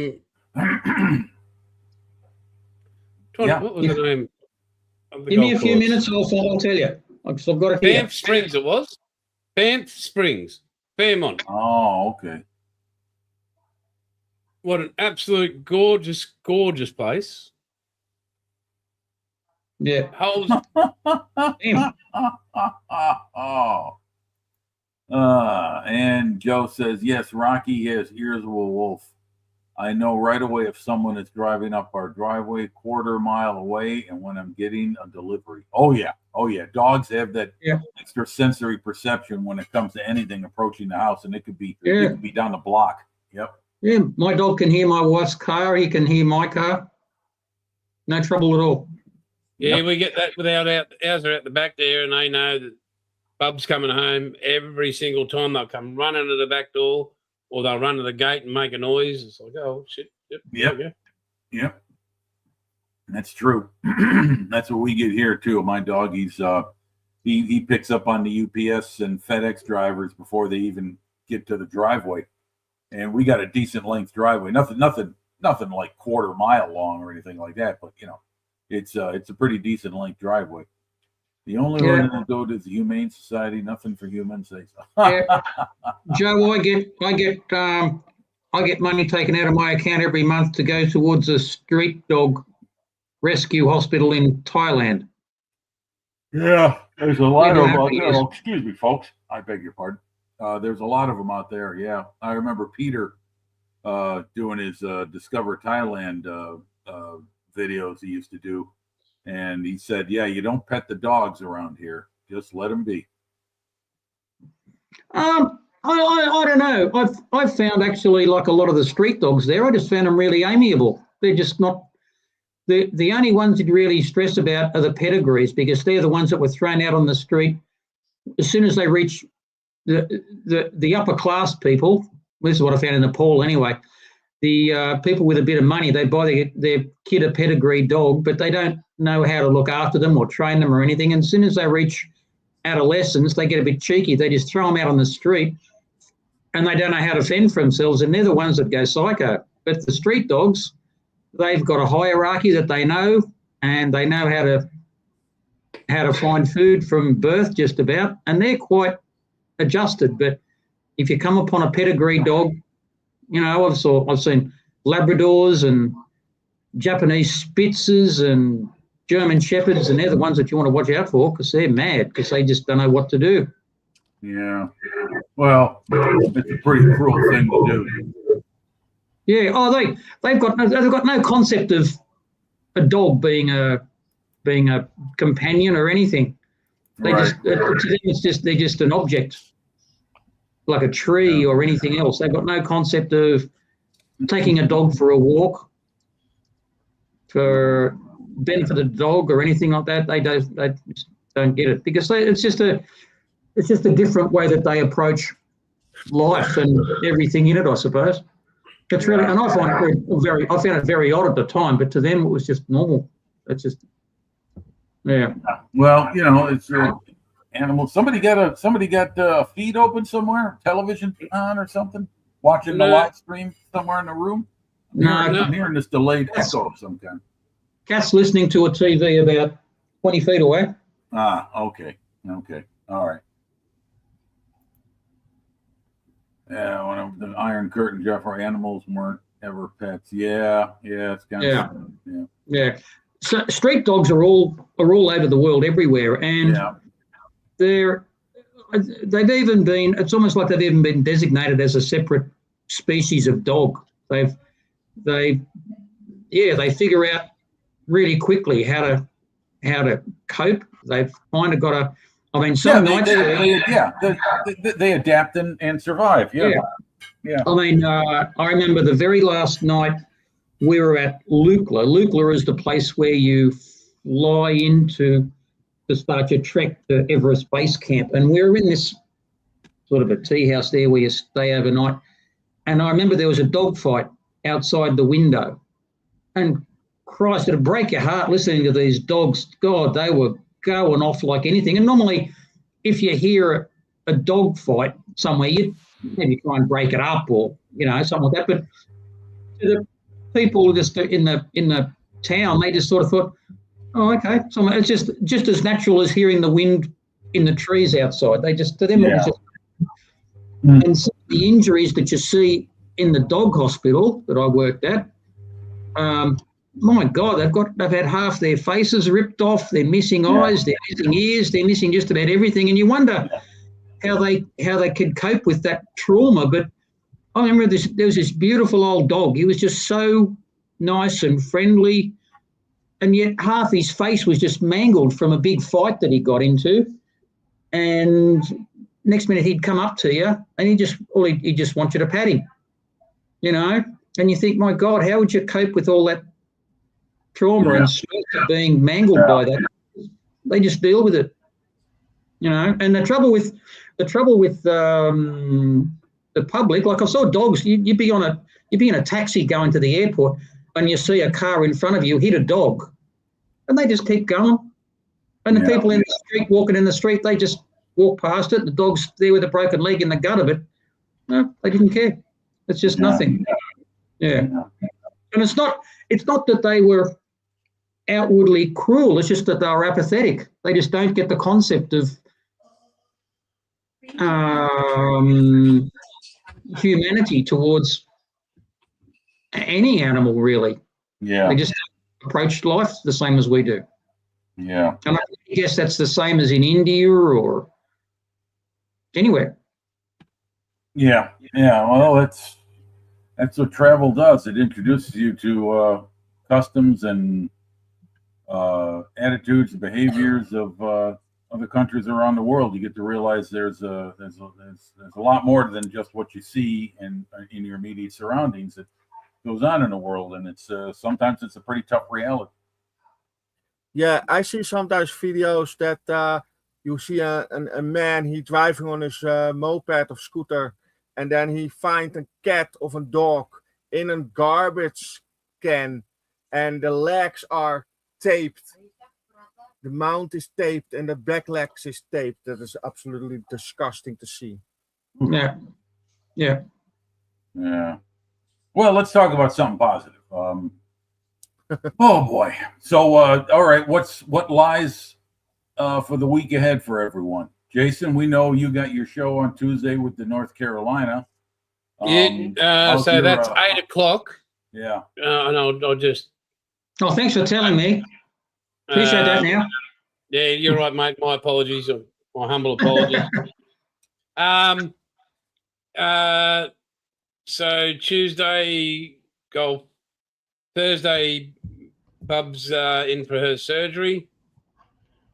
What was the name of the Give me a golf few course? minutes, I'll tell you. I've got it here. Banff Springs, it was. Banff Springs, Fairmont. Oh, okay. What an absolute gorgeous place. Yeah. And Joe says, yes, Rocky has ears of a wolf. I know right away if someone is driving up our driveway quarter mile away and when I'm getting a delivery. Oh, yeah. Dogs have that extrasensory perception when it comes to anything approaching the house, and it could be down the block. Yep. Yeah, my dog can hear my wife's car. He can hear my car. No trouble at all. Yeah, we get that without ours are at the back there, and they know that Bub's coming home every single time. They'll come running to the back door, or they'll run to the gate and make a noise. It's like, oh shit! Yep. That's true. That's what we get here too. My dog, he picks up on the UPS and FedEx drivers before they even get to the driveway, and we got a decent length driveway. Nothing like quarter mile long or anything like that, but it's a pretty decent length driveway. The only one that go to the Humane Society, nothing for humans. Joe, I get money taken out of my account every month to go towards a street dog rescue hospital in Thailand. Yeah, there's a lot of them out there. Oh, excuse me, folks. I beg your pardon. There's a lot of them out there. Yeah, I remember Peter doing his Discover Thailand videos he used to do. And he said, yeah, you don't pet the dogs around here. Just let them be. I don't know. I've found actually like a lot of the street dogs there, I just found them really amiable. They're just not the only ones you'd really stress about are the pedigrees, because they're the ones that were thrown out on the street as soon as they reach the upper class people. This is what I found in Nepal anyway. The people with a bit of money, they buy their kid a pedigree dog, but they don't know how to look after them or train them or anything. And as soon as they reach adolescence, they get a bit cheeky. They just throw them out on the street and they don't know how to fend for themselves. And they're the ones that go psycho. But the street dogs, they've got a hierarchy that they know, and they know how to find food from birth just about. And they're quite adjusted. But if you come upon a pedigree dog, I've seen Labradors and Japanese Spitzes and German Shepherds, and they're the ones that you want to watch out for because they're mad because they just don't know what to do. Yeah. Well, it's a pretty cruel thing to do. Yeah. Oh, they've got no concept of a dog being a companion or anything. They to them they're just an object, like a tree or anything else. They've got no concept of taking a dog for a walk for benefit of the dog or anything like that. They just don't get it because it's just a different way that they approach life and everything in it, I suppose. It's really, and I found it very odd at the time, but to them it was just normal. It's just, yeah. Well, it's animal. Somebody got a feed open somewhere, television on or something, watching the live stream somewhere in the room. I'm hearing this delayed echo of some kind. Cat's listening to a TV about 20 feet away. Okay, all right. Yeah, one of the Iron Curtain, Jeffrey, animals weren't ever pets. Yeah, it's kind of yeah. So street dogs are all over the world, everywhere, and they've even been. It's almost like they've even been designated as a separate species of dog. They figure out really quickly how to cope. They've kind of got I mean, some nights. They adapt and survive. Yeah. I mean, I remember the very last night we were at Lukla. Lukla is the place where you fly into to start your trek to Everest Base Camp. And we were in this sort of a tea house there where you stay overnight. And I remember there was a dog fight outside the window. And Christ, it'd break your heart listening to these dogs. God, they were going off like anything. And normally, if you hear a dog fight somewhere, you maybe try and break it up or, something like that. But to the people just in the town, they just sort of thought, oh, okay. So it's just as natural as hearing the wind in the trees outside. To them, it was just. And some of the injuries that you see in the dog hospital that I worked at, my God, they've had half their faces ripped off. They're missing eyes. They're missing ears. They're missing just about everything. And you wonder how they could cope with that trauma. But I remember there was this beautiful old dog. He was just so nice and friendly, and yet half his face was just mangled from a big fight that he got into. And next minute he'd come up to you, and he just wants you to pat him, And you think, my God, how would you cope with all that trauma and stress of being mangled by that? They just deal with it, And the trouble with the public, like I saw dogs. You'd be in a taxi going to the airport, and you see a car in front of you hit a dog, and they just keep going. And the people in the street walking in the street, they just walk past it. The dog's there with a broken leg in the gut of it. No, they didn't care. It's just nothing. Yeah. And it's not that they were outwardly cruel. It's just that they were apathetic. They just don't get the concept of humanity towards any animal, really. Yeah. They just approach life the same as we do. Yeah. And I guess that's the same as in India or anywhere. Yeah. Well, that's what travel does. It introduces you to customs and attitudes and behaviors of other countries around the world. You get to realize there's a lot more than just what you see in your immediate surroundings that goes on in the world, and it's sometimes it's a pretty tough reality. Yeah, I see sometimes videos that you see a man, he driving on his moped or scooter, and then he finds a cat or a dog in a garbage can, and the legs are taped. The mount is taped and the back legs is taped. That is absolutely disgusting to see. Yeah. Well, let's talk about something positive. Oh boy. So, all right. What lies for the week ahead for everyone? Jason, we know you got your show on Tuesday with the North Carolina. So that's 8 o'clock. Yeah. And I'll just. Oh, thanks for telling me. Appreciate that now. Yeah, you're right, mate. My apologies, or my humble apologies. So Tuesday, golf. Thursday, Bub's in for her surgery.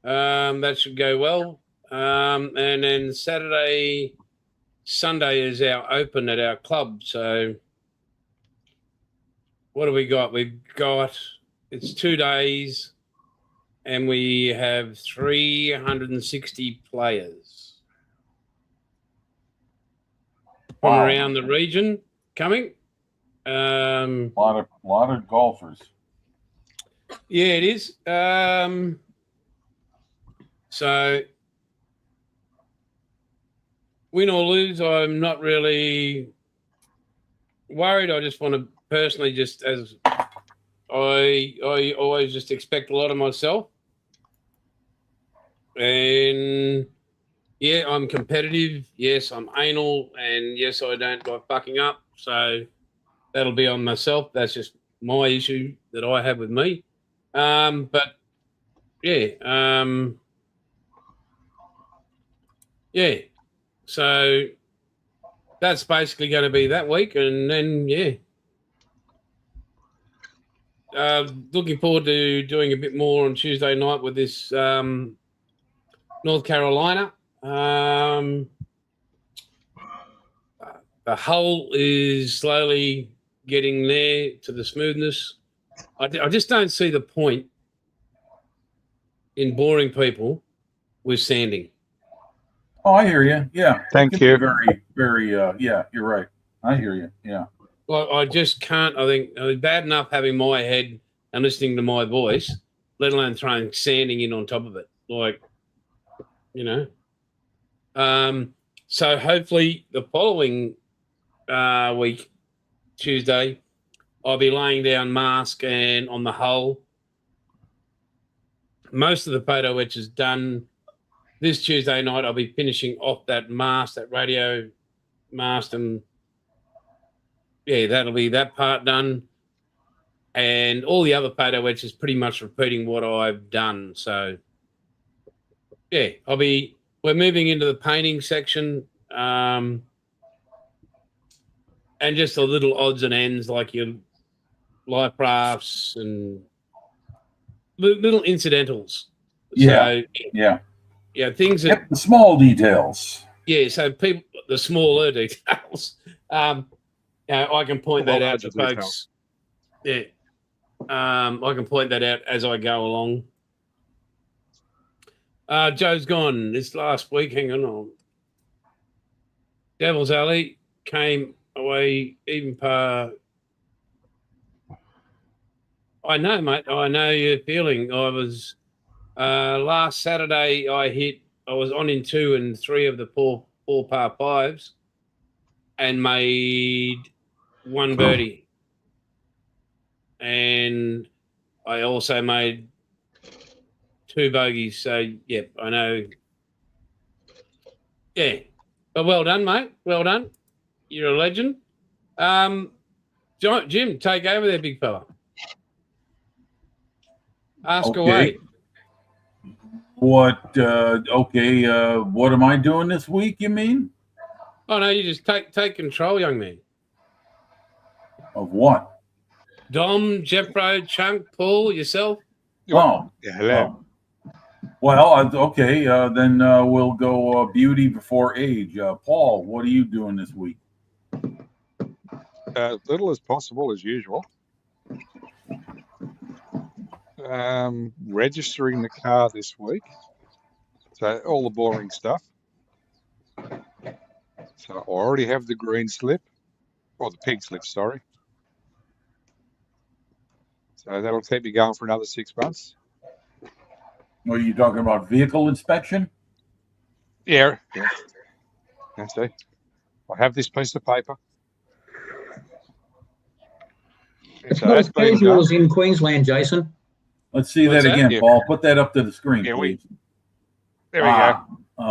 That should go well. And then Saturday, Sunday is our open at our club. So what do we got? We've got, it's 2 days, and we have 360 players from around the region coming. A lot of golfers. Yeah, it is. So win or lose, I'm not really worried. I just want to personally, just as I always just expect a lot of myself, and yeah, I'm competitive. Yes, I'm anal, and yes, I don't like fucking up. So that'll be on myself. That's just my issue that I have with me. But yeah, yeah. So that's basically going to be that week, and then yeah. Looking forward to doing a bit more on Tuesday night with this North North Carolina. The hull is slowly getting there to the smoothness. I just don't see the point in boring people with sanding. Oh, I hear you. Yeah. Thank you. Very, very, yeah, you're right. I hear you. Yeah. Like, I just can't. I think bad enough having my head and listening to my voice, let alone throwing sanding in on top of it. Like, you know. So hopefully the following week, Tuesday, I'll be laying down mask and on the hull. Most of the photo etch is done. This Tuesday night, I'll be finishing off that mast, that radio mast, and yeah, that'll be that part done. And all the other photo etch is pretty much repeating what I've done. So yeah, we're moving into the painting section. And just the little odds and ends like your life rafts and little incidentals. Yeah. So, yeah. Yeah, things that the small details. Yeah, so people, the smaller details. I can point that out to folks. Yeah. I can point that out as I go along. Joe's gone this last week. Hang on. Devil's Alley came away even par. I know, mate. I know your feeling. I was last Saturday. I was on in 2 and 3 of the four par 5s, and made 1 birdie. And I also made 2 bogeys. So yep, I know. Yeah, but well done, mate. Well done. You're a legend. Jim, take over there, big fella. Ask away. What? What am I doing this week? You mean? Oh no, you just take control, young man. Of what? Dom, Jeffro, Chunk, Paul, yourself. Oh, yeah. Hello. Well, okay. Then we'll go beauty before age. Paul, what are you doing this week? As little as possible, as usual. Registering the car this week. So all the boring stuff. So I already have the green slip, or the pink slip, sorry. So that'll keep me going for another 6 months. Are you talking about vehicle inspection? Yeah. I see. I have this piece of paper. It's not as casual as in Queensland, Jason. Let's see that again, Paul. Put that up to the screen, Yeah, please. There we go.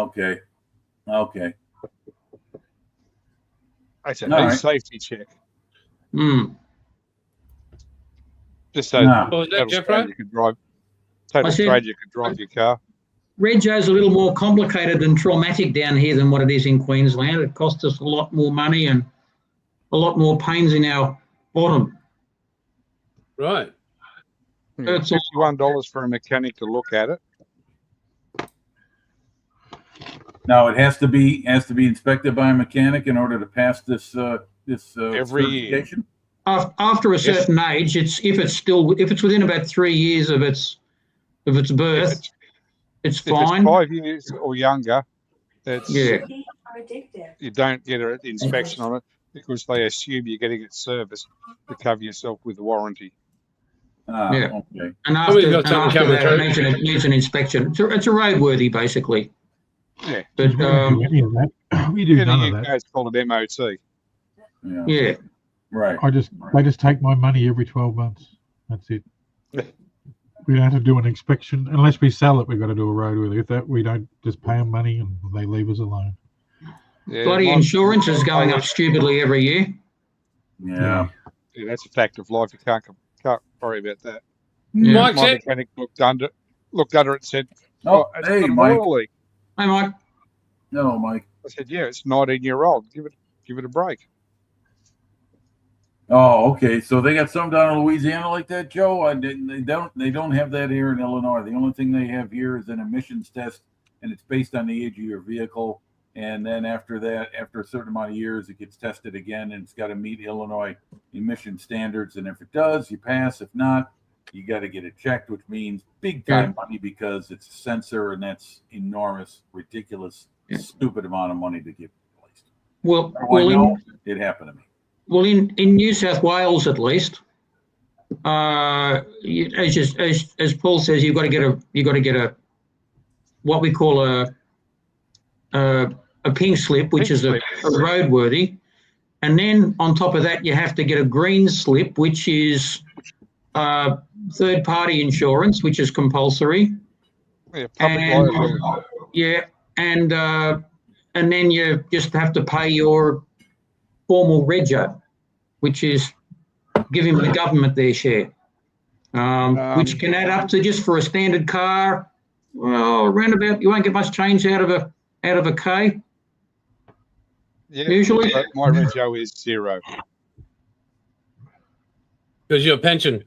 Okay. It's a safety check. Just so was that Jeffro? You could drive. Total stranger could drive your car. Rego's a little more complicated and traumatic down here than what it is in Queensland. It costs us a lot more money and a lot more pains in our bottom. Right. It's $51 for a mechanic to look at it. Now it has to be inspected by a mechanic in order to pass this every certification? year. After a certain age, if it's within about 3 years of its birth, it's fine. If it's 5 years or younger, you don't get an inspection on it because they assume you're getting it serviced to cover yourself with the warranty. Okay. And after that, it needs an inspection. It's a roadworthy, basically. Yeah. But we don't do any of that. We do none of that. It's called an MOT. Yeah. Right. They just take my money every 12 months. That's it. We don't have to do an inspection unless we sell it. We've got to do a roadworthy. If that, we don't just pay them money and they leave us alone. Yeah, bloody insurance is going up stupidly every year. Yeah. That's a fact of life. You can't worry about that. Yeah. My mechanic looked under it and said, hey, Mike. Hey, Mike. No, Mike. I said, yeah, it's 19-year-old. Give it a break. Oh, okay. So they got some down in Louisiana like that, Joe? They don't have that here in Illinois. The only thing they have here is an emissions test and it's based on the age of your vehicle. And then after that, after a certain amount of years, it gets tested again, and it's got to meet Illinois emission standards. And if it does, you pass. If not, you got to get it checked, which means big time money because it's a sensor, and that's enormous, ridiculous, stupid amount of money to get replaced. Well, it happened to me. Well, in New South Wales, at least, as Paul says, you've got to get a what we call a pink slip, which is a roadworthy, and then on top of that, you have to get a green slip, which is third-party insurance, which is compulsory. Yeah, public liability. Yeah, and then you just have to pay your formal rego, which is giving the government their share, which can add up to, just for a standard car, well, around about, you won't get much change out of a K. Yeah, usually. But my rego is 0. Because your pension.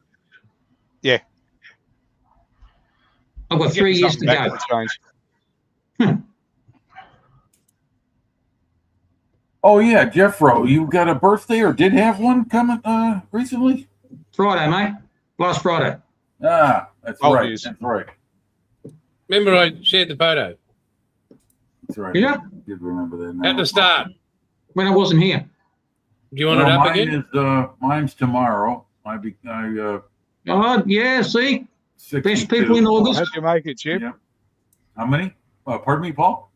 Yeah. I've got 3 years to go. Oh yeah, Jeffro, you got a birthday or did have one coming recently? Friday, mate. Last Friday. Ah, that's right. That's right. Remember, I shared the photo. That's right. Yeah. I did remember that now. At the start. When I wasn't here. Do you want it up again? Mine's tomorrow. Oh yeah, see, 62. best people in August. I hope you make it, Chip. Yeah. How many? Pardon me, Paul?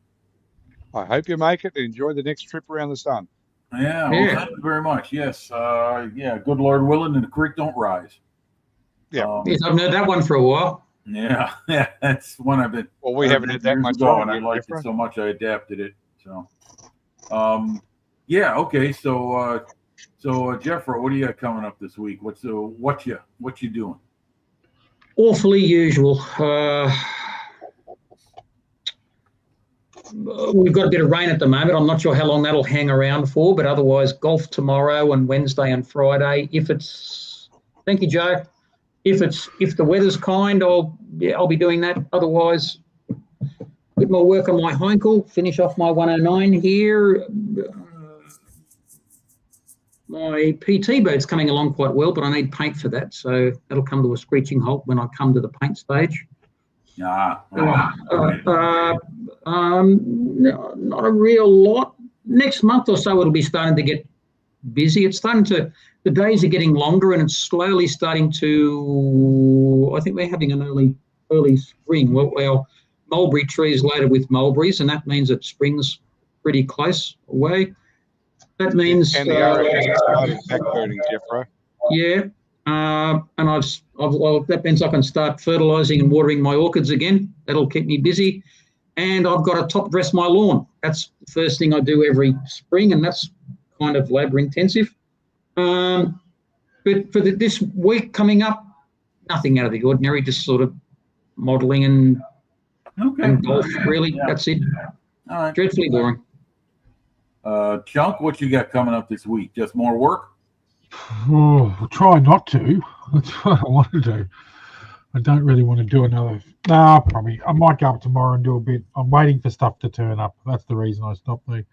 I hope you make it and enjoy the next trip around the sun. Yeah, well, thank you very much. Yes, good Lord willing, and the creek don't rise. Yeah, yes, I've heard that one for a while. Yeah, that's one I've been. Well, we haven't had that much ago, and time I yet, liked Jeffro. it so much I adapted it. So, okay. So, Jeffro, what do you got coming up this week? What you doing? Awfully usual. We've got a bit of rain at the moment. I'm not sure how long that'll hang around for, but otherwise golf tomorrow and Wednesday and Friday. Thank you, Joe. If the weather's kind, I'll be doing that. Otherwise, bit more work on my Heinkel, finish off my 109 here. My PT boat's coming along quite well, but I need paint for that, so that'll come to a screeching halt when I come to the paint stage. Not a real lot. Next month or so, it'll be starting to get busy. The days are getting longer, and it's slowly starting to. I think we're having an early spring. Well, our mulberry tree is loaded with mulberries, and that means that spring's pretty close away. That means. And the RFS started backburning, Jeffro. Yeah. And that means I can start fertilising and watering my orchids again. That'll keep me busy. And I've got to top dress my lawn. That's the first thing I do every spring, and that's kind of labour intensive. But for this week coming up, nothing out of the ordinary, just sort of modelling and golf, really. Yeah. That's it. All right. Dreadfully boring. Chunk, what you got coming up this week? Just more work? Oh, I'll try not to. That's what I want to do. I don't really want to do another. No, probably. I might go up tomorrow and do a bit. I'm waiting for stuff to turn up. That's the reason I stopped the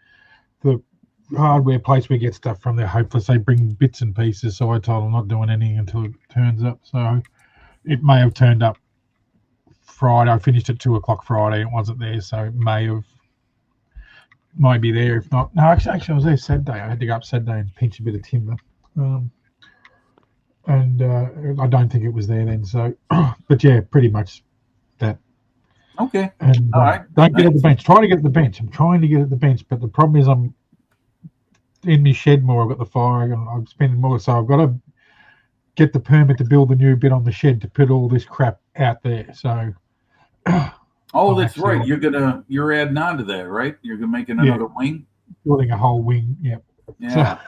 hardware place we get stuff from. They're hopeless. They bring bits and pieces. So I told them not doing anything until it turns up. So it may have turned up Friday. I finished at 2:00 Friday. It wasn't there. So it might be there. If not, no, actually I was there Saturday. I had to go up Saturday and pinch a bit of timber. I don't think it was there then. So, but yeah, pretty much that. Okay. And all right. Don't get at the bench. Try to get at the bench. I'm trying to get at the bench, but the problem is I'm in my shed more. I've got the fire and I'm spending more. So I've got to get the permit to build a new bit on the shed to put all this crap out there. So. Oh, that's right. You're adding on to that, right? You're making another wing. Building a whole wing. Yeah. Yeah.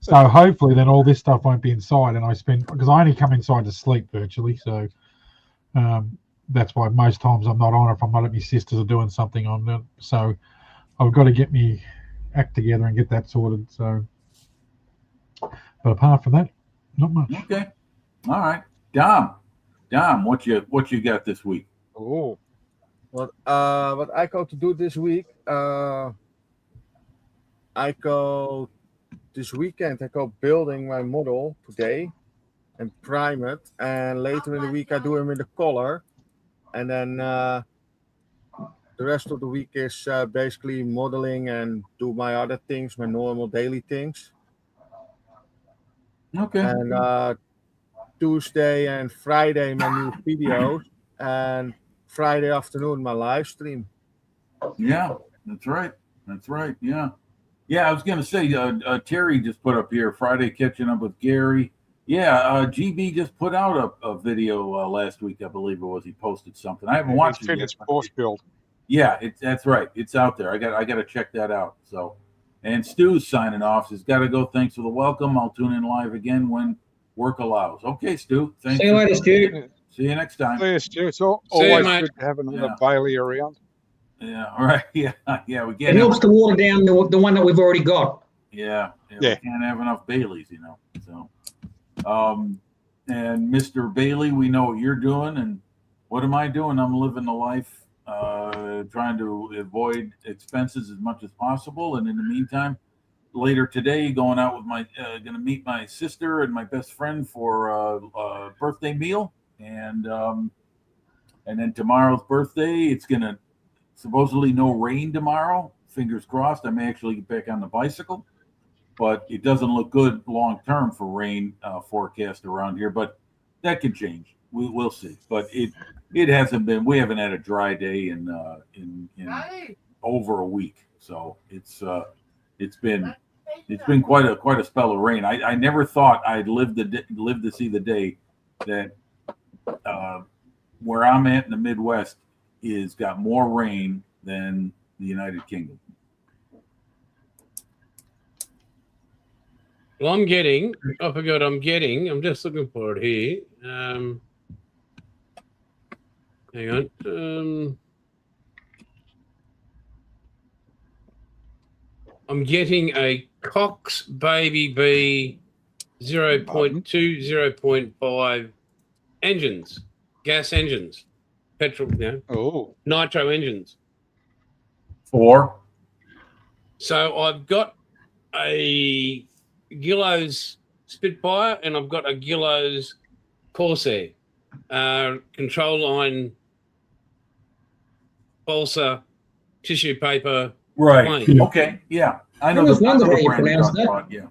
So hopefully then all this stuff won't be inside, and because I only come inside to sleep virtually, so that's why most times I'm not on if I'm not at my sisters or doing something on it. So I've got to get me act together and get that sorted. So, but apart from that, not much. Okay, all right, Dom, what you got this week? Oh, What I go to do this week? I go this weekend. I go building my model today and prime it, and later in the week I do him in the color, and then the rest of the week is basically modeling and do my other things, my normal daily things. Okay. And Tuesday and Friday my new videos, and Friday afternoon my live stream. Yeah, that's right. That's right. Yeah. Yeah, I was going to say, Terry just put up here Friday catching up with Gary. Yeah, GB just put out a video last week, I believe it was. He posted something. I haven't watched it yet. Post build. Yeah, that's right. It's out there. I got to check that out. So, and Stu's signing off. He's got to go. Thanks for the welcome. I'll tune in live again when work allows. Okay, Stu. Thanks. See you later, Stu. See you next time. See you, Stu. It's always good to have another Bailey around. Yeah. All right. Yeah. Yeah. We get it helps to water down the one that we've already got. Yeah. We can't have enough Baileys, So, and Mr. Bailey, we know what you're doing, and what am I doing? I'm living the life, trying to avoid expenses as much as possible. And in the meantime, later today, going out with going to meet my sister and my best friend for a birthday meal, and then tomorrow's birthday, it's gonna. Supposedly no rain tomorrow. Fingers crossed. I may actually get back on the bicycle, but it doesn't look good long term for rain forecast around here. But that could change. We'll see. But it hasn't been. We haven't had a dry day in over a week. So it's been quite a spell of rain. I never thought I'd live to see the day that where I'm at in the Midwest is got more rain than the United Kingdom. Well, I'm just looking for it here. Hang on. I'm getting a Cox Baby B 0.2, 0.5 engines, gas engines. Petrol, nitro engines. 4. So I've got a Gillows Spitfire and I've got a Gillows Corsair. Control line, balsa, tissue paper. Right. Plane. Okay. Yeah. I know the how you pronounce that. Yeah.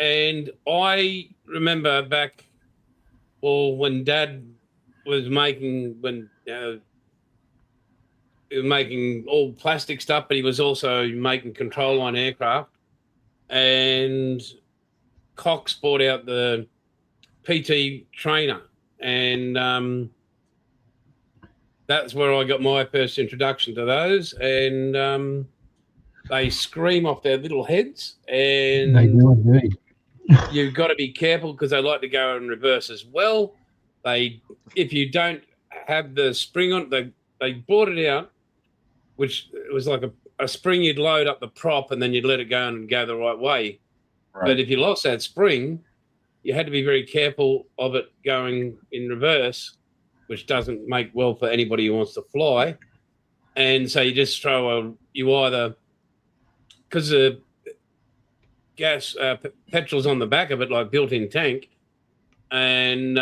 And I remember back, when Dad was making he was making all plastic stuff, but he was also making control line aircraft. And Cox bought out the PT trainer, and that's where I got my first introduction to those. And they scream off their little heads, and they do indeed. You've got to be careful because they like to go in reverse as well. If you don't have the spring on, they brought it out, which was like a spring you'd load up the prop and then you'd let it go and go the right way. Right. But if you lost that spring, you had to be very careful of it going in reverse, which doesn't make well for anybody who wants to fly. And so you just either, because the gas, petrol's on the back of it, like built-in tank. And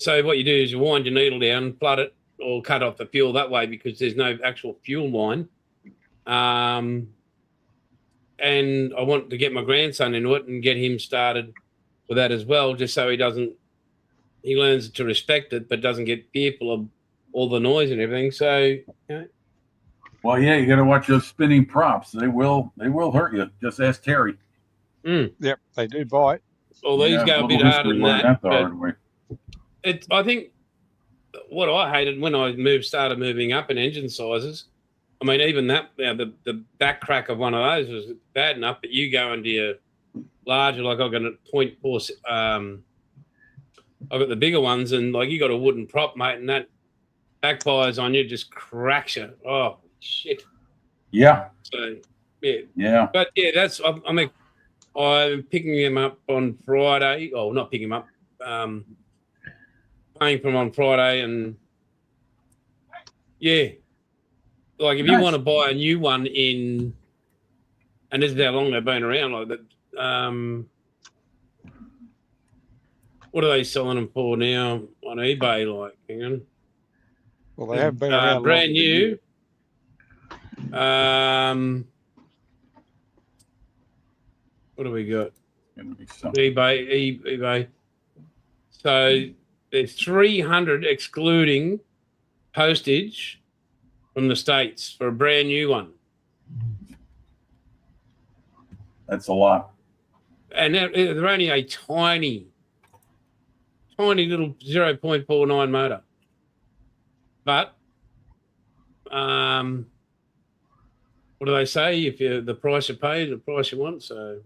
so what you do is you wind your needle down, flood it, or cut off the fuel that way because there's no actual fuel line. And I want to get my grandson into it and get him started with that as well, just so he learns to respect it, but doesn't get fearful of all the noise and everything. So, Well, yeah, you got to watch those spinning props. They will hurt you. Just ask Terry. Yep, they do bite. Well, these go a bit harder than that. I think what I hated when I started moving up in engine sizes, I mean, even that, the back crack of one of those was bad enough, but you go into your larger, like I've got a 0.4, I've got the bigger ones, and like you got a wooden prop, mate, and that backfires on you, just cracks you. Oh, shit. Yeah. So, yeah. Yeah. But yeah, I'm picking him up on Friday. Oh, not picking him up. Paying for him on Friday, and Yeah. Like if you want to buy a new one and this is how long they've been around, like that. What are they selling them for now on eBay? Like, hang on. Well, they have been around brand longer new. What do we got? eBay. So there's 300 excluding postage from the States for a brand new one. That's a lot. And they're only a tiny little 0.49 motor. But what do they say? If you the price you pay, the price you want. So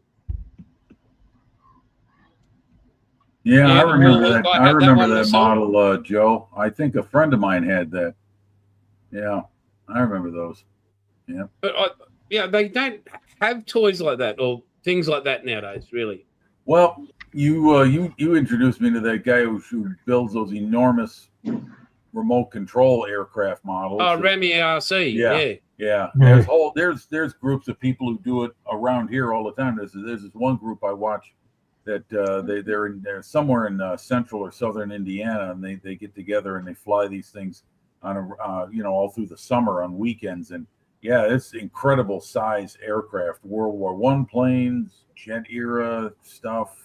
yeah, I remember that. I remember that myself. model, Joe. I think a friend of mine had that. Yeah, I remember those. Yeah, but they don't have toys like that or things like that nowadays, really. Well, you introduced me to that guy who builds those enormous remote control aircraft models. Oh, Remy RC. Yeah. There's groups of people who do it around here all the time. There's this one group I watch that they're somewhere in central or southern Indiana, and they get together and they fly these things on all through the summer on weekends. And yeah, it's incredible size aircraft, World War I planes, jet era stuff,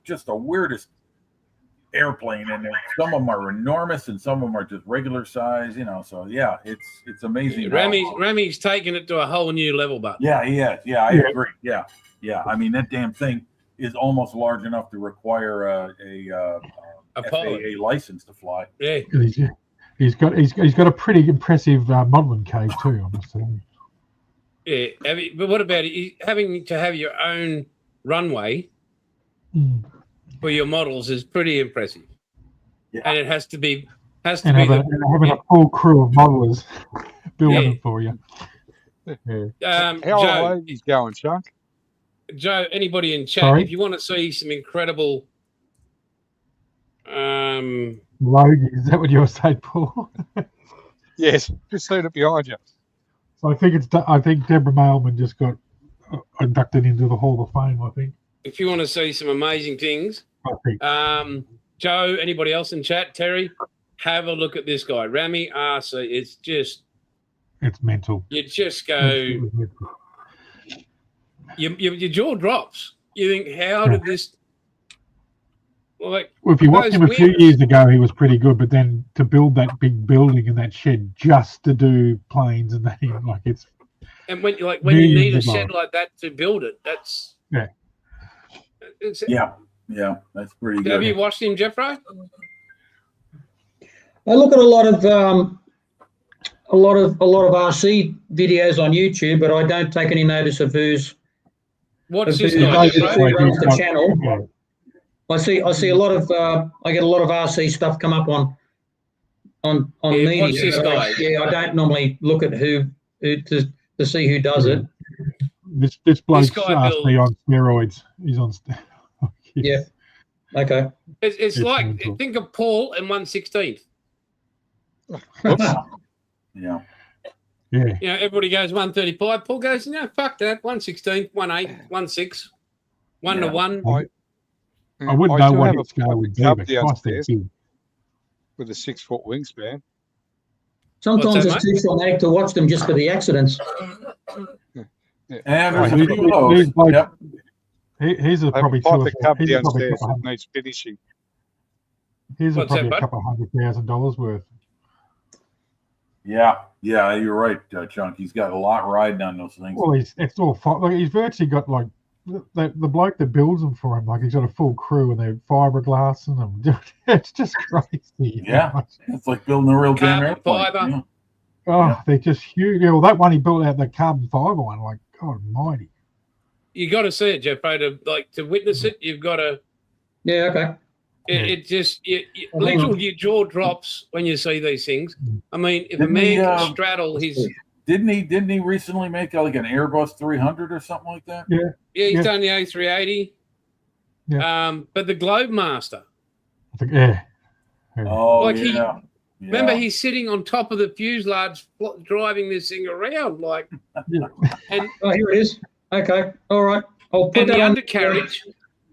just the weirdest airplane. And some of them are enormous and some of them are just regular size, so yeah, it's amazing. Remy's taking it to a whole new level, but yeah, I agree. Yeah. I mean, that damn thing is almost large enough to require a FAA license to fly. Yeah. He's got a pretty impressive modeling cage too, I must say. Yeah, but what about having to have your own runway for your models is pretty impressive. Yeah. And it has to be having a full crew of modelers building it for you. Yeah. How are ladies going, Chuck? Joe, anybody in chat, if you want to see some incredible Logie, is that what you're saying, Paul? Yes, just seen it behind you. So I think Deborah Mailman just got inducted into the Hall of Fame, I think. If you want to see some amazing things, Joe, anybody else in chat, Terry, have a look at this guy, Remy RC. It's mental. You just go, your jaw drops. You think, how did this? Well, if you watched him a few years ago, he was pretty good. But then to build that big building in that shed just to do planes and that, it's. And when you need a shed like that to build it, that's that's pretty good. Have you watched him, Jeffro? I look at a lot of RC videos on YouTube, but I don't take any notice of who's. What's this guy? Who runs the channel? Yeah. I see a lot of I get a lot of RC stuff come up on media. What's this guy? I don't normally look at who to see who does it. This bloke's RC on steroids. He's on steroids. Yeah. Okay. It's like mental. Think of Paul and 1/16. Yeah. Everybody goes 135. Paul goes, no, fuck that. 1/16, 1/8, 1/6, 1 to 1. I wouldn't know what its scale would be, but with a 6-foot wingspan. Sometimes it's too traumatic to watch them just for the accidents. And there's a few of those. Yep. He's probably downstairs that needs finishing. Here's probably a couple $100,000 worth. Yeah, you're right, Chunk. He's got a lot riding on those things. Well, it's all he's virtually got the bloke that builds them for him. He's got a full crew and they're fiberglassing them. It's just crazy. Yeah, it's like building a real damn airplane. Yeah. Oh, they're just huge. Well, that one he built out the carbon fiber one. Like, God Almighty. You got to see it, Jeff. To witness it, you've got to. Yeah. Okay. It just literally your jaw drops when you see these things. I mean, if a man can straddle his. Didn't he recently make like an Airbus 300 or something like that? Yeah. Yeah, he's done the A380. Yeah. But the Globemaster. Yeah. Oh, Remember, he's sitting on top of the fuselage, driving this thing around, like. And here it is. Okay, all right. I'll put and that the on. undercarriage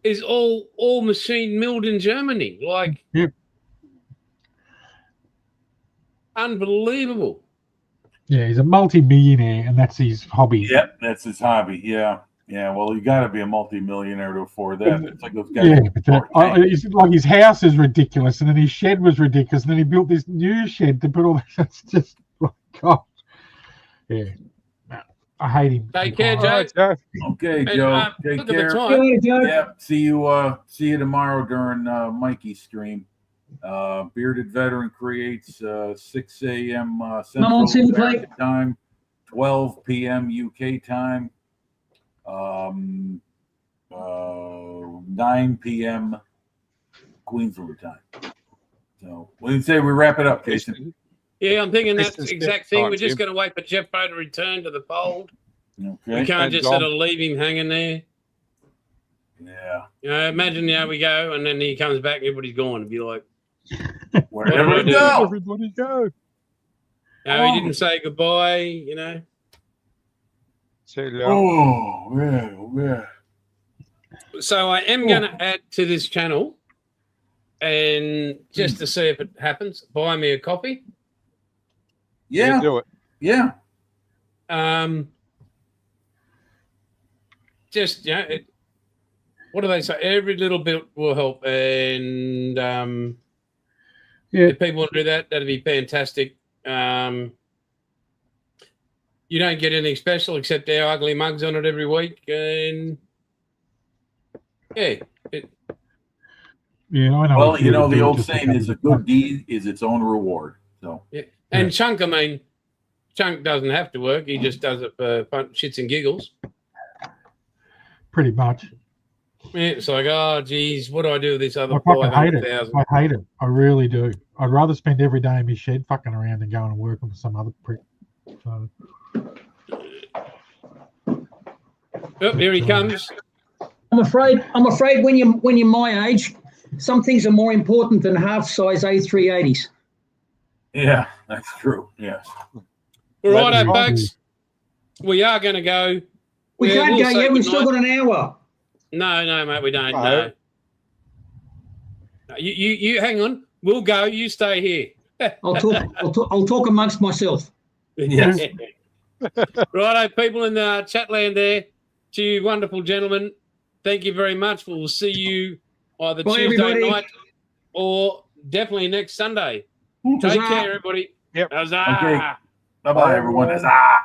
is all machine milled in Germany, like. Yep. Unbelievable. Yeah, he's a multi-millionaire, and that's his hobby. Yep, that's his hobby. Yeah. Well, you got to be a multi-millionaire to afford that. It's like those guys. Yeah, but it's like his house is ridiculous, and then his shed was ridiculous, and then he built this new shed to put all this. It's just, oh, God. Yeah. I hate him. Take care, Joe. Right, Joe. Okay, Joe. Take care. Yeah. See you tomorrow during Mikey's stream. Bearded Veteran creates 6 a.m. Central American time, 12 p.m. UK time, 9 p.m. Queensland time. So what do you say we wrap it up, Jason? Yeah, I'm thinking that's the exact thing. We're just going to wait for Jeff Bow to return to the fold. Okay. We can't just sort of leave him hanging there. Yeah. You know, imagine we go and then he comes back and everybody's gone and be like, wherever we go. Everybody go. No, he didn't say goodbye, you know. Oh, yeah. So I am going to add to this channel, and just to see if it happens, buy me a copy. Yeah. Do it. Yeah. Just, what do they say? Every little bit will help. And if people want to do that, that'd be fantastic. You don't get anything special except our ugly mugs on it every week. And I know. Well, you know, the old saying is a good deed is its own reward. So, and Chunk, Chunk doesn't have to work. He just does it for fun, shits and giggles. Pretty much. Yeah, it's like, oh, geez, what do I do with this other I fucking hate it. 500,000? I hate it. I really do. I'd rather spend every day in my shed fucking around than going and working for some other prick. So. Oh, here he comes. I'm afraid when you're my age, some things are more important than half-size A380s. Yeah, that's true. Yes. Righto, folks. We are going to go. We can't go yet. We've still got an hour. No, mate, we don't. No. You hang on. We'll go. You stay here. I'll talk amongst myself. Yes. Righto, people in the chat land there. To you wonderful gentlemen, thank you very much. We'll see you either Tuesday night or definitely next Sunday. Take care, everybody. Yep. Huzzah. Okay. Bye-bye, everyone. Huzzah.